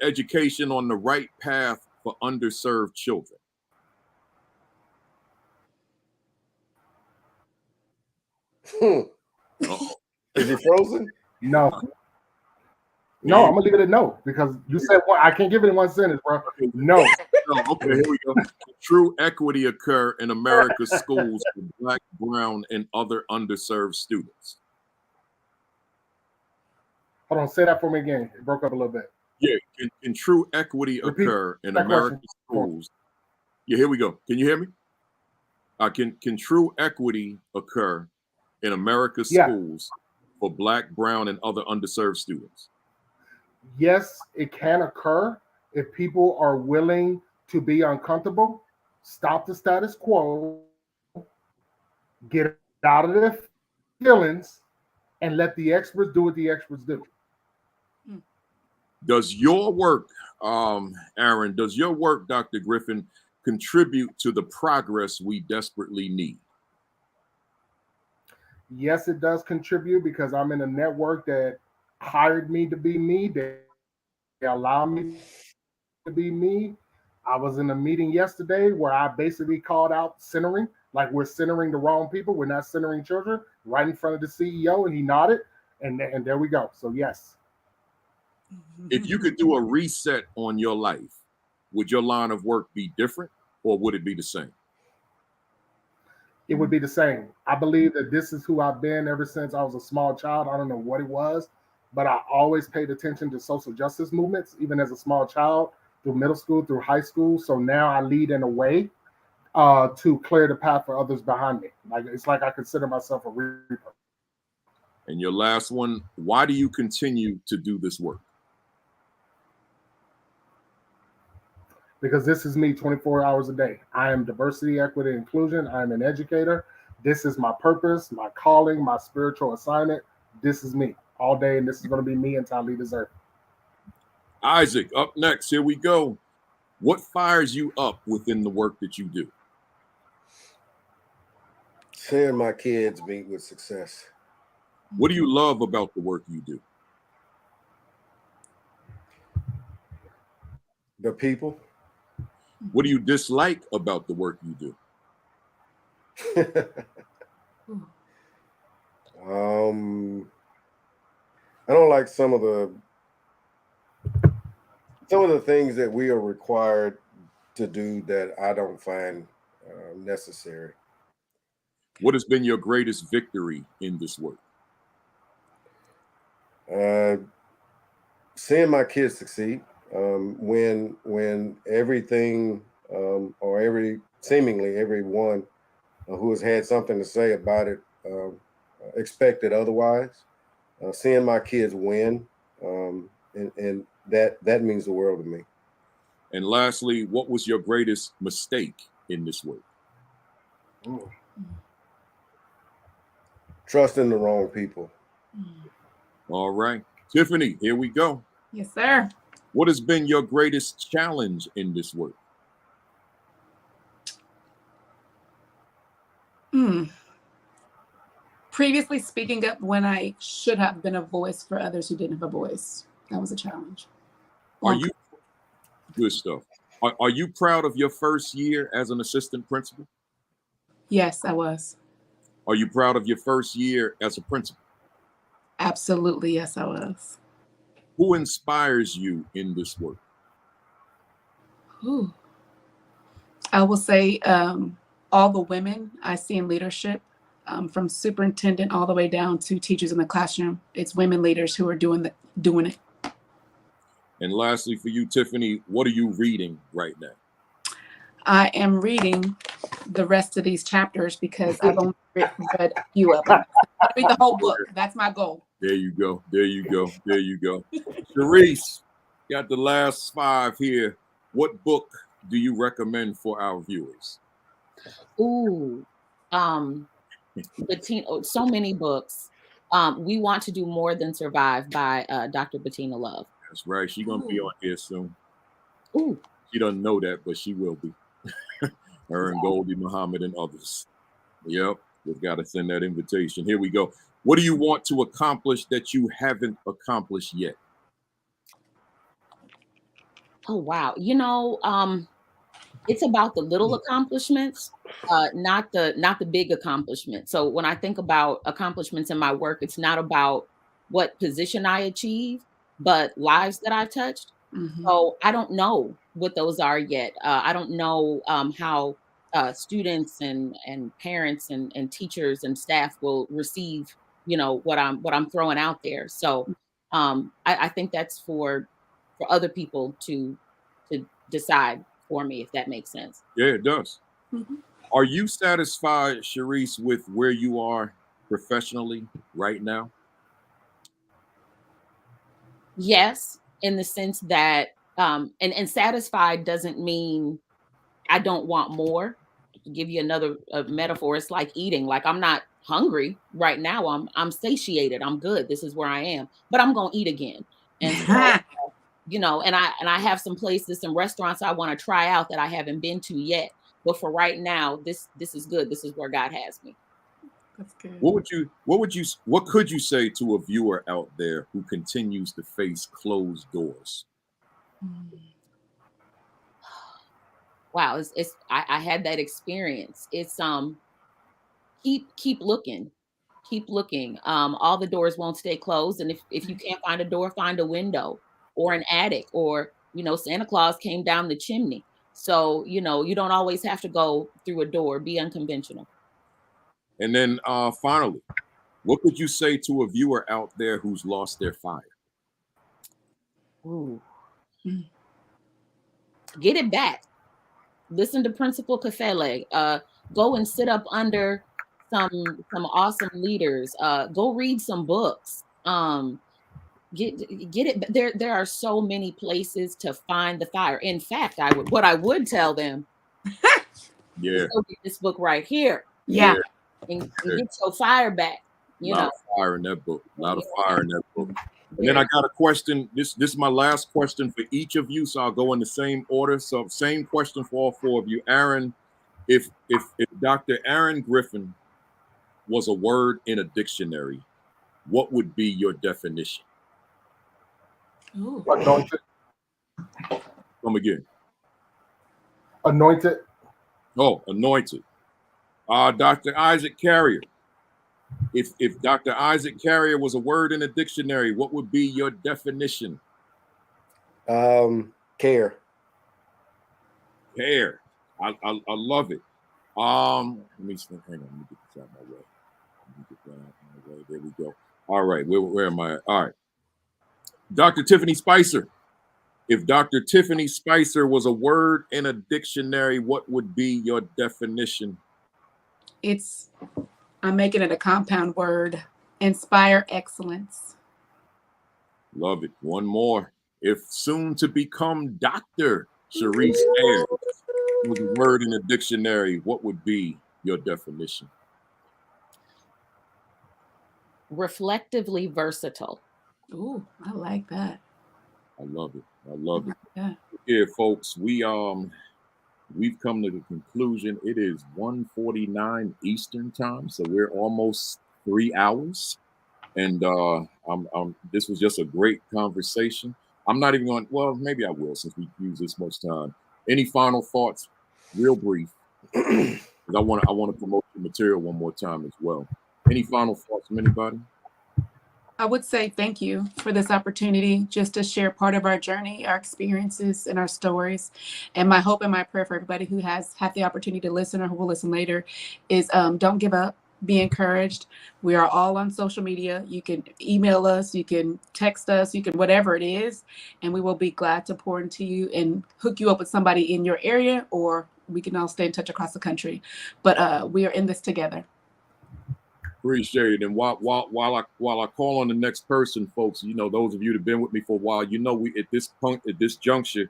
education on the right path for underserved children? Is he frozen? No. No, I'm gonna leave it at no because you said one. I can't give it in one sentence, bro. No. Okay, here we go. True equity occur in America's schools for Black, brown, and other underserved students. Hold on, say that for me again. It broke up a little bit. Yeah, can true equity occur in America's schools? Yeah, here we go. Can you hear me? Can true equity occur in America's schools for Black, brown, and other underserved students? Yes, it can occur if people are willing to be uncomfortable, stop the status quo, get out of their feelings, and let the experts do what the experts do. Does your work, Aaron, does your work, Dr. Griffen, contribute to the progress we desperately need? Yes, it does contribute because I'm in a network that hired me to be me. They allow me to be me. I was in a meeting yesterday where I basically called out centering, like we're centering the wrong people. We're not centering children, right in front of the CEO, and he nodded, and there we go. So yes. If you could do a reset on your life, would your line of work be different or would it be the same? It would be the same. I believe that this is who I've been ever since I was a small child. I don't know what it was, but I always paid attention to social justice movements, even as a small child, through middle school, through high school. So now I lead in a way to clear the path for others behind me. Like it's like I consider myself a reaper. And your last one, why do you continue to do this work? Because this is me 24 hours a day. I am diversity, equity, inclusion. I am an educator. This is my purpose, my calling, my spiritual assignment. This is me all day, and this is going to be me until I leave this earth. Isaac, up next. Here we go. What fires you up within the work that you do? Seeing my kids meet with success. What do you love about the work you do? The people. What do you dislike about the work you do? I don't like some of the things that we are required to do that I don't find necessary. What has been your greatest victory in this work? Seeing my kids succeed. When everything or seemingly everyone who has had something to say about it expected otherwise, seeing my kids win, and that means the world to me. And lastly, what was your greatest mistake in this work? Trusting the wrong people. All right, Tiffany, here we go. Yes, sir. What has been your greatest challenge in this work? Previously speaking up when I should have been a voice for others who didn't have a voice. That was a challenge. Are you good stuff? Are you proud of your first year as an assistant principal? Yes, I was. Are you proud of your first year as a principal? Absolutely, yes, I was. Who inspires you in this work? Ooh. I will say all the women I see in leadership, from superintendent all the way down to teachers in the classroom. It's women leaders who are doing it. And lastly, for you, Tiffany, what are you reading right now? I am reading the rest of these chapters because I've only read a few of them. I read the whole book. That's my goal. There you go. There you go. There you go. Cherise, got the last 5 here. What book do you recommend for our viewers? Ooh, Bettina, so many books. We Want to Do More Than Survive by Dr. Bettina Love. That's right. She's going to be on here soon. Ooh. She doesn't know that, but she will be. Her and Goldie Muhammad and others. Yep. We've got to send that invitation. Here we go. What do you want to accomplish that you haven't accomplished yet? Oh, wow. You know, it's about the little accomplishments, not the big accomplishments. So when I think about accomplishments in my work, it's not about what position I achieve, but lives that I've touched. Mm-hmm. So I don't know what those are yet. I don't know how students and parents and teachers and staff will receive, you know, what I'm throwing out there. So I think that's for other people to decide for me, if that makes sense. Yeah, it does. Mm-hmm. Are you satisfied, Cherise, with where you are professionally right now? Yes, in the sense that and satisfied doesn't mean I don't want more. To give you another metaphor, it's like eating. Like I'm not hungry right now. I'm satiated. I'm good. This is where I am. But I'm gonna eat again. And so, you know, and I have some places, some restaurants I want to try out that I haven't been to yet. But for right now, this is good. This is where God has me. That's good. What could you say to a viewer out there who continues to face closed doors? Wow, I had that experience. It's keep looking. Keep looking. All the doors won't stay closed. And if you can't find a door, find a window. or an attic, or, Santa Claus came down the chimney. So, you don't always have to go through a door. Be unconventional. And then finally, what could you say to a viewer out there who's lost their fire? Ooh. Get it back. Listen to Principal Kafele. Go and sit up under some awesome leaders. Go read some books. Get it. There are so many places to find the fire. In fact, what I would tell them, yeah, go get this book right here. Yeah. And get your fire back. A lot of fire in that book. A lot of fire in that book. And then I got a question. This is my last question for each of you, so I'll go in the same order. So same question for all four of you. Aaron, if Dr. Aaron Griffen was a word in a dictionary, what would be your definition? Ooh. Anointed. Come again. Anointed. Oh, anointed. Dr. Isaac Carrier. If Dr. Isaac Carrier was a word in a dictionary, what would be your definition? Care. Care. I love it. Let me hang on. Let me get this out of my way. Let me get that out of my way. There we go. All right. Where am I? All right. Dr. Tiffany Spicer. If Dr. Tiffany Spicer was a word in a dictionary, what would be your definition? I'm making it a compound word. Inspire excellence. Love it. One more. If soon to become Dr. Cherise Ayers was a word in a dictionary, what would be your definition? Reflectively versatile. Ooh, I like that. I love it. I love it. Yeah. Here, folks, we've come to the conclusion. It is 1:49 Eastern time, so we're almost 3 hours. And this was just a great conversation. I'm not even going. Well, maybe I will, since we use this much time. Any final thoughts? Real brief, because I want to promote the material one more time as well. Any final thoughts from anybody? I would say thank you for this opportunity just to share part of our journey, our experiences, and our stories. And my hope and my prayer for everybody who has had the opportunity to listen or who will listen later is don't give up. Be encouraged. We are all on social media. You can email us, you can text us, you can whatever it is, and we will be glad to pour into you and hook you up with somebody in your area, or we can all stay in touch across the country. But we are in this together. Appreciate it. And while I call on the next person, folks, those of you that have been with me for a while, we at this point, at this juncture,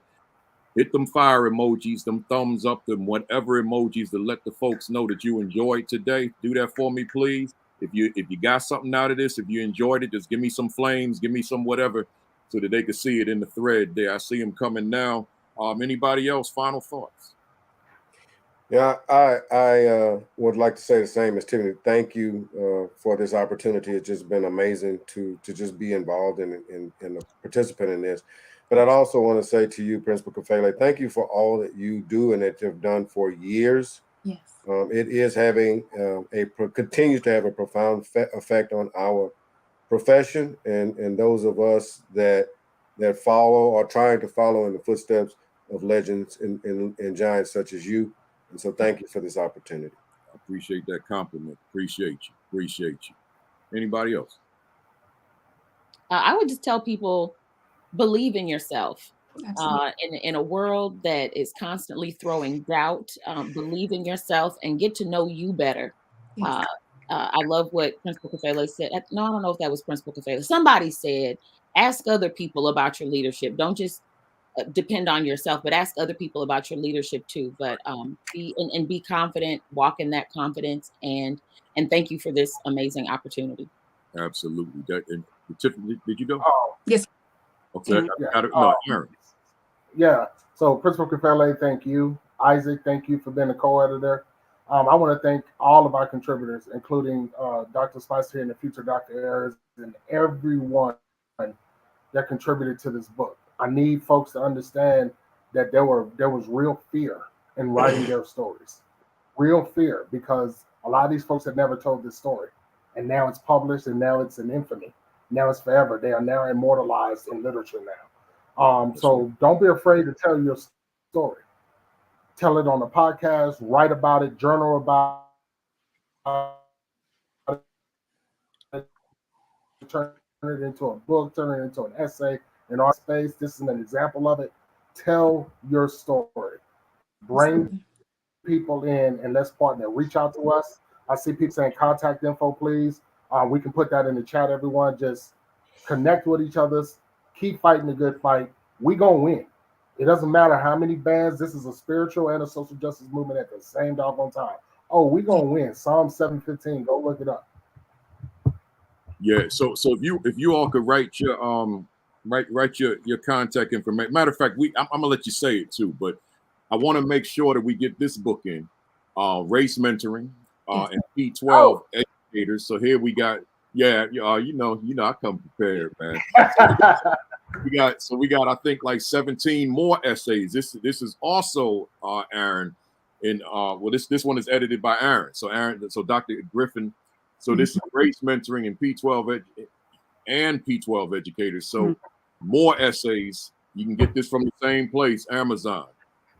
hit them fire emojis, them thumbs up, them whatever emojis to let the folks know that you enjoyed today. Do that for me, please. If you got something out of this, if you enjoyed it, just give me some flames, give me some whatever, so that they can see it in the thread there. I see them coming now. Anybody else? Final thoughts? Yeah, I would like to say the same as Tiffany. Thank you for this opportunity. It's just been amazing to just be involved in a participant in this. But I'd also want to say to you, Principal Kafele, thank you for all that you do and that you've done for years. Yes. It is having continues to have a profound effect on our profession and those of us that follow or trying to follow in the footsteps of legends and giants such as you. And so thank you for this opportunity. I appreciate that compliment. Appreciate you. Anybody else? I would just tell people, believe in yourself. Absolutely. In a world that is constantly throwing doubt, believe in yourself and get to know you better. Yes. I love what Principal Kafele said. No, I don't know if that was Principal Kafele. Somebody said, ask other people about your leadership. Don't just depend on yourself, but ask other people about your leadership too. But be confident, walk in that confidence, and thank you for this amazing opportunity. Absolutely. Tiffany, did you go? Yes. Okay. Yeah. Yeah. So Principal Kafele, thank you. Isaac, thank you for being a co-editor. I want to thank all of our contributors, including Dr. Spicer and the future Dr. Ayers, and everyone that contributed to this book. I need folks to understand that there was real fear in writing their stories. Real fear, because a lot of these folks had never told this story. And now it's published, and now it's in infamy. Now it's forever. They are now immortalized in literature now. So don't be afraid to tell your story. Tell it on a podcast, write about it, journal about it, turn it into a book, turn it into an essay. In our space, this is an example of it. Tell your story. Bring people in and let's partner. Reach out to us. I see people saying contact info, please. We can put that in the chat, everyone. Just connect with each other. Keep fighting the good fight. We gonna win. It doesn't matter how many bands. This is a spiritual and a social justice movement at the same doggone time. Oh, we gonna win. Psalm 7:15. Go look it up. Yeah. So if you all could write your write your contact information. Matter of fact, I'm gonna let you say it too, but I want to make sure that we get this book in, race mentoring, and P12 educators. So here we got, you know, I come prepared, man. we got I think like 17 more essays. This is also Aaron, and this one is edited by Aaron. So Dr. Griffen. So this is race mentoring and P12 and P12 educators. So more essays. You can get this from the same place, Amazon,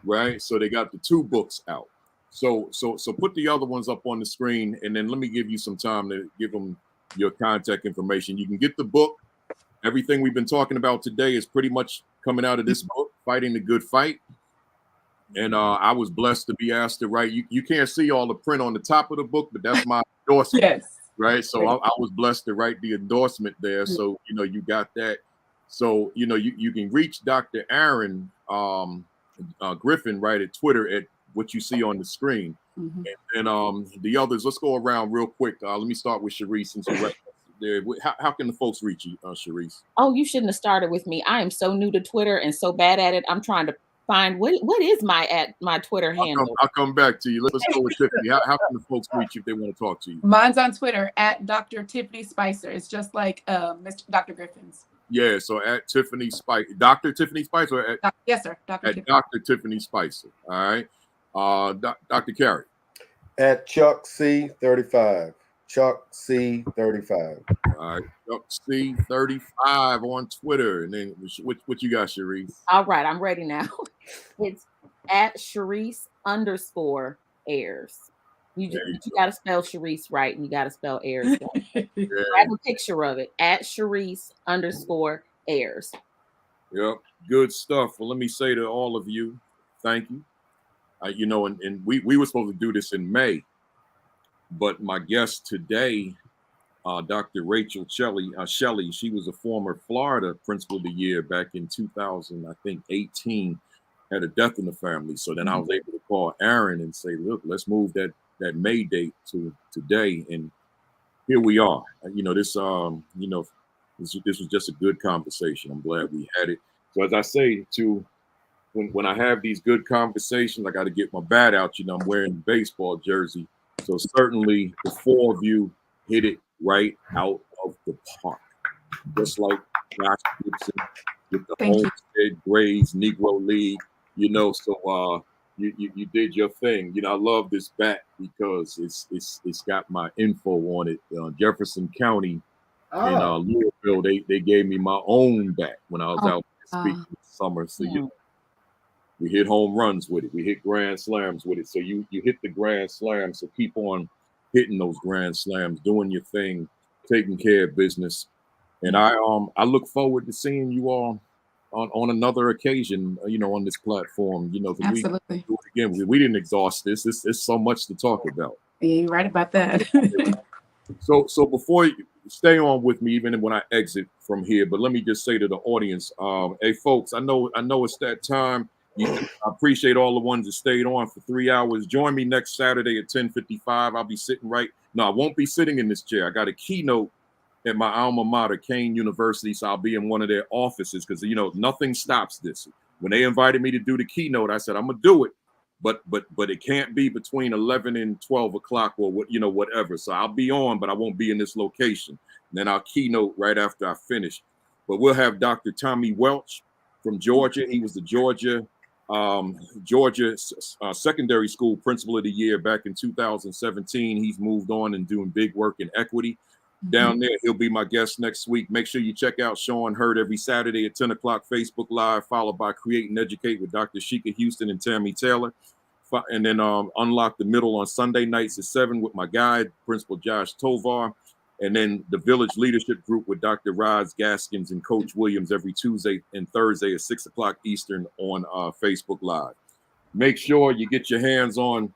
right? So they got the 2 books out. So put the other ones up on the screen, and then let me give you some time to give them your contact information. You can get the book. Everything we've been talking about today is pretty much coming out of this book, Fighting the Good Fight. And I was blessed to be asked to write. You can't see all the print on the top of the book, but that's my endorsement. Yes. Right. So I was blessed to write the endorsement there. So, you know, you got that. So, you know, you can reach Dr. Aaron Griffen, right, at Twitter at what you see on the screen. And then the others, let's go around real quick. Let me start with Cherise, since you're right there. How can the folks reach you, Cherise? Oh, you shouldn't have started with me. I am so new to Twitter and so bad at it. I'm trying to find what is my Twitter handle. I'll come back to you. Let's go with Tiffany. How can the folks reach you if they want to talk to you? Mine's on Twitter at Dr. Tiffany Spicer. It's just like Dr. Griffen's. Yeah, so at Tiffany Spicer, Dr. Tiffany Spicer, or at, yes, sir, Dr. Tiffany Spicer. All right, Dr. Carey. At Chuck C35. Chuck C35. All right, Chuck C35 on Twitter. And then what you got, Cherise? All right, I'm ready now. It's at Cherise _Ayers. You got to spell Cherise right, and you got to spell Ayers. I have a picture of it at Cherise _Ayers. Yep, good stuff. Well, let me say to all of you, thank you. You know, and we were supposed to do this in May, but my guest today, Dr. Rachel Shelley, she was a former Florida Principal of the Year back in 2018, had a death in the family. So then I was able to call Aaron and say, look, let's move that May date to today. And here we are. You know, this was just a good conversation. I'm glad we had it. So as I say when I have these good conversations, I got to get my bat out. You know, I'm wearing a baseball jersey. So certainly the 4 of you hit it right out of the park. Just like Josh Gibson with the Homestead Grays Negro League, you know, so you did your thing. You know, I love this bat because it's got my info on it. Jefferson County in Louisville, they gave me my own bat when I was out speaking this summer. So we hit home runs with it. We hit grand slams with it. So you hit the grand slams. So keep on hitting those grand slams, doing your thing, taking care of business. And I look forward to seeing you all on another occasion, you know, on this platform. You know, absolutely. We didn't exhaust this. It's so much to talk about. Yeah, you're right about that. So before you stay on with me, even when I exit from here, but let me just say to the audience, hey folks, I know it's that time. I appreciate all the ones that stayed on for 3 hours. Join me next Saturday at 10:55. I'll be sitting I won't be sitting in this chair. I got a keynote at my alma mater, Kane University, so I'll be in one of their offices because, you know, nothing stops this. When they invited me to do the keynote, I said, I'm going to do it, but it can't be between 11 and 12 o'clock or whatever. So I'll be on, but I won't be in this location. And then I'll keynote right after I finish. But we'll have Dr. Tommy Welch from Georgia. He was the Georgia Secondary School Principal of the Year back in 2017. He's moved on and doing big work in equity. down there. He'll be my guest next week. Make sure you check out Sean Hurd every Saturday at 10 o'clock Facebook Live, followed by Create and Educate with Dr. Sheikah Houston and Tammy Taylor. And then Unlock the Middle on Sunday nights at 7 with my guide, Principal Josh Tovar. And then the Village Leadership Group with Dr. Roz Gaskins and Coach Williams every Tuesday and Thursday at 6 o'clock Eastern on Facebook Live. Make sure you get your hands on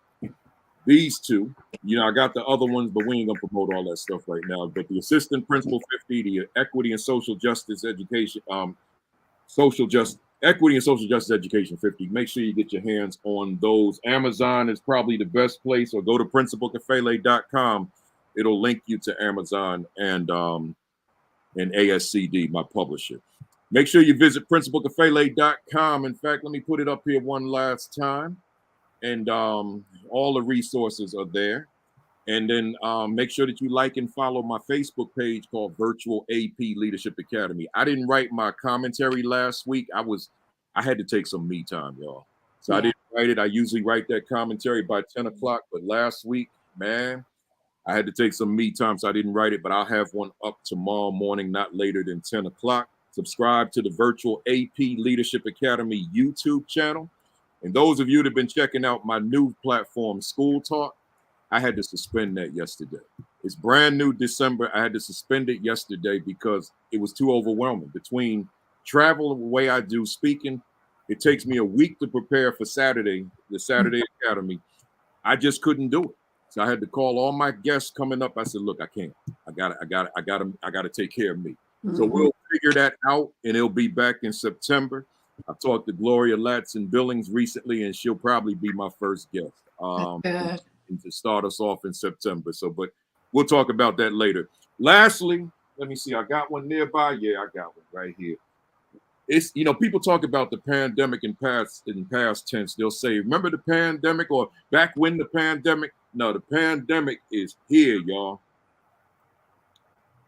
these two. You know, I got the other ones, but we ain't gonna promote all that stuff right now. But the Assistant Principal 50, the Equity and Social Justice Education, Equity and Social Justice Education 50. Make sure you get your hands on those. Amazon is probably the best place, or go to principalkafele.com. It'll link you to Amazon and ASCD, my publisher. Make sure you visit principalkafele.com. In fact, let me put it up here one last time. And all the resources are there. And then make sure that you like and follow my Facebook page called Virtual AP Leadership Academy. I didn't write my commentary last week. I had to take some me time, y'all. So I didn't write it. I usually write that commentary by 10 o'clock. But last week, man, I had to take some me time, so I didn't write it. But I'll have one up tomorrow morning, not later than 10 o'clock. Subscribe to the Virtual AP Leadership Academy YouTube channel. And those of you that have been checking out my new platform, School Talk, I had to suspend that yesterday. It's brand new December. I had to suspend it yesterday because it was too overwhelming. Between travel, the way I do speaking, it takes me a week to prepare for Saturday, the Saturday Academy. I just couldn't do it. So I had to call all my guests coming up. I said, look, I can't. I gotta take care of me. So we'll figure that out, and it'll be back in September. I talked to Gloria Latson Billings recently, and she'll probably be my first guest to start us off in September. So, but we'll talk about that later. Lastly, let me see. I got one nearby. Yeah, I got one right here. It's, you know, people talk about the pandemic in past tense. They'll say, remember the pandemic, or back when the pandemic? No, the pandemic is here, y'all.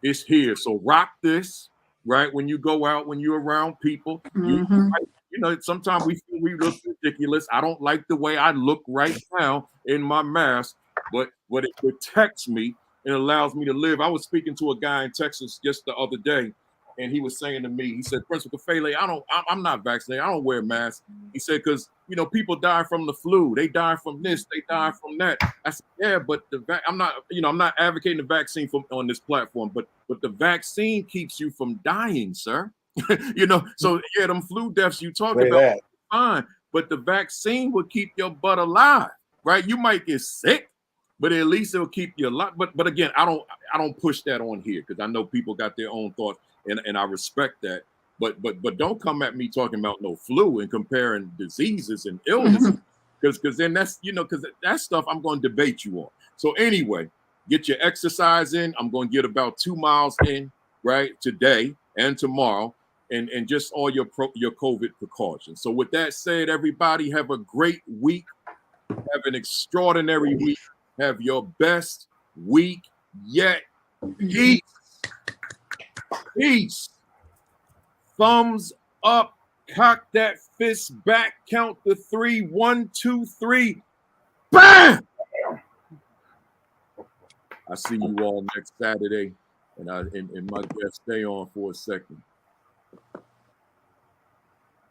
It's here. So rock this, right? When you go out, when you're around people, you know, sometimes we feel we look ridiculous. I don't like the way I look right now in my mask, but it protects me and allows me to live. I was speaking to a guy in Texas just the other day, and he was saying to me, he said, Principal Kafele, I'm not vaccinated. I don't wear masks. He said, because, you know, people die from the flu. They die from this. They die from that. I said, yeah, but I'm not advocating the vaccine on this platform, but the vaccine keeps you from dying, sir. You know, so yeah, them flu deaths you talk about, fine, but the vaccine will keep your butt alive, right? You might get sick, but at least it'll keep you alive. But again, I don't push that on here because I know people got their own thoughts, and I respect that. But don't come at me talking about no flu and comparing diseases and illnesses, because then that's, you know, because that stuff I'm going to debate you on. So anyway, get your exercise in. I'm going to get about 2 miles in, right, today and tomorrow. And just all your COVID precautions. So with that said, everybody have a great week. Have an extraordinary week. Have your best week yet. Peace. Peace. Thumbs up. Cock that fist back. Count to 3. 1, 2, 3. Bam! I see you all next Saturday. And my guests, stay on for a second.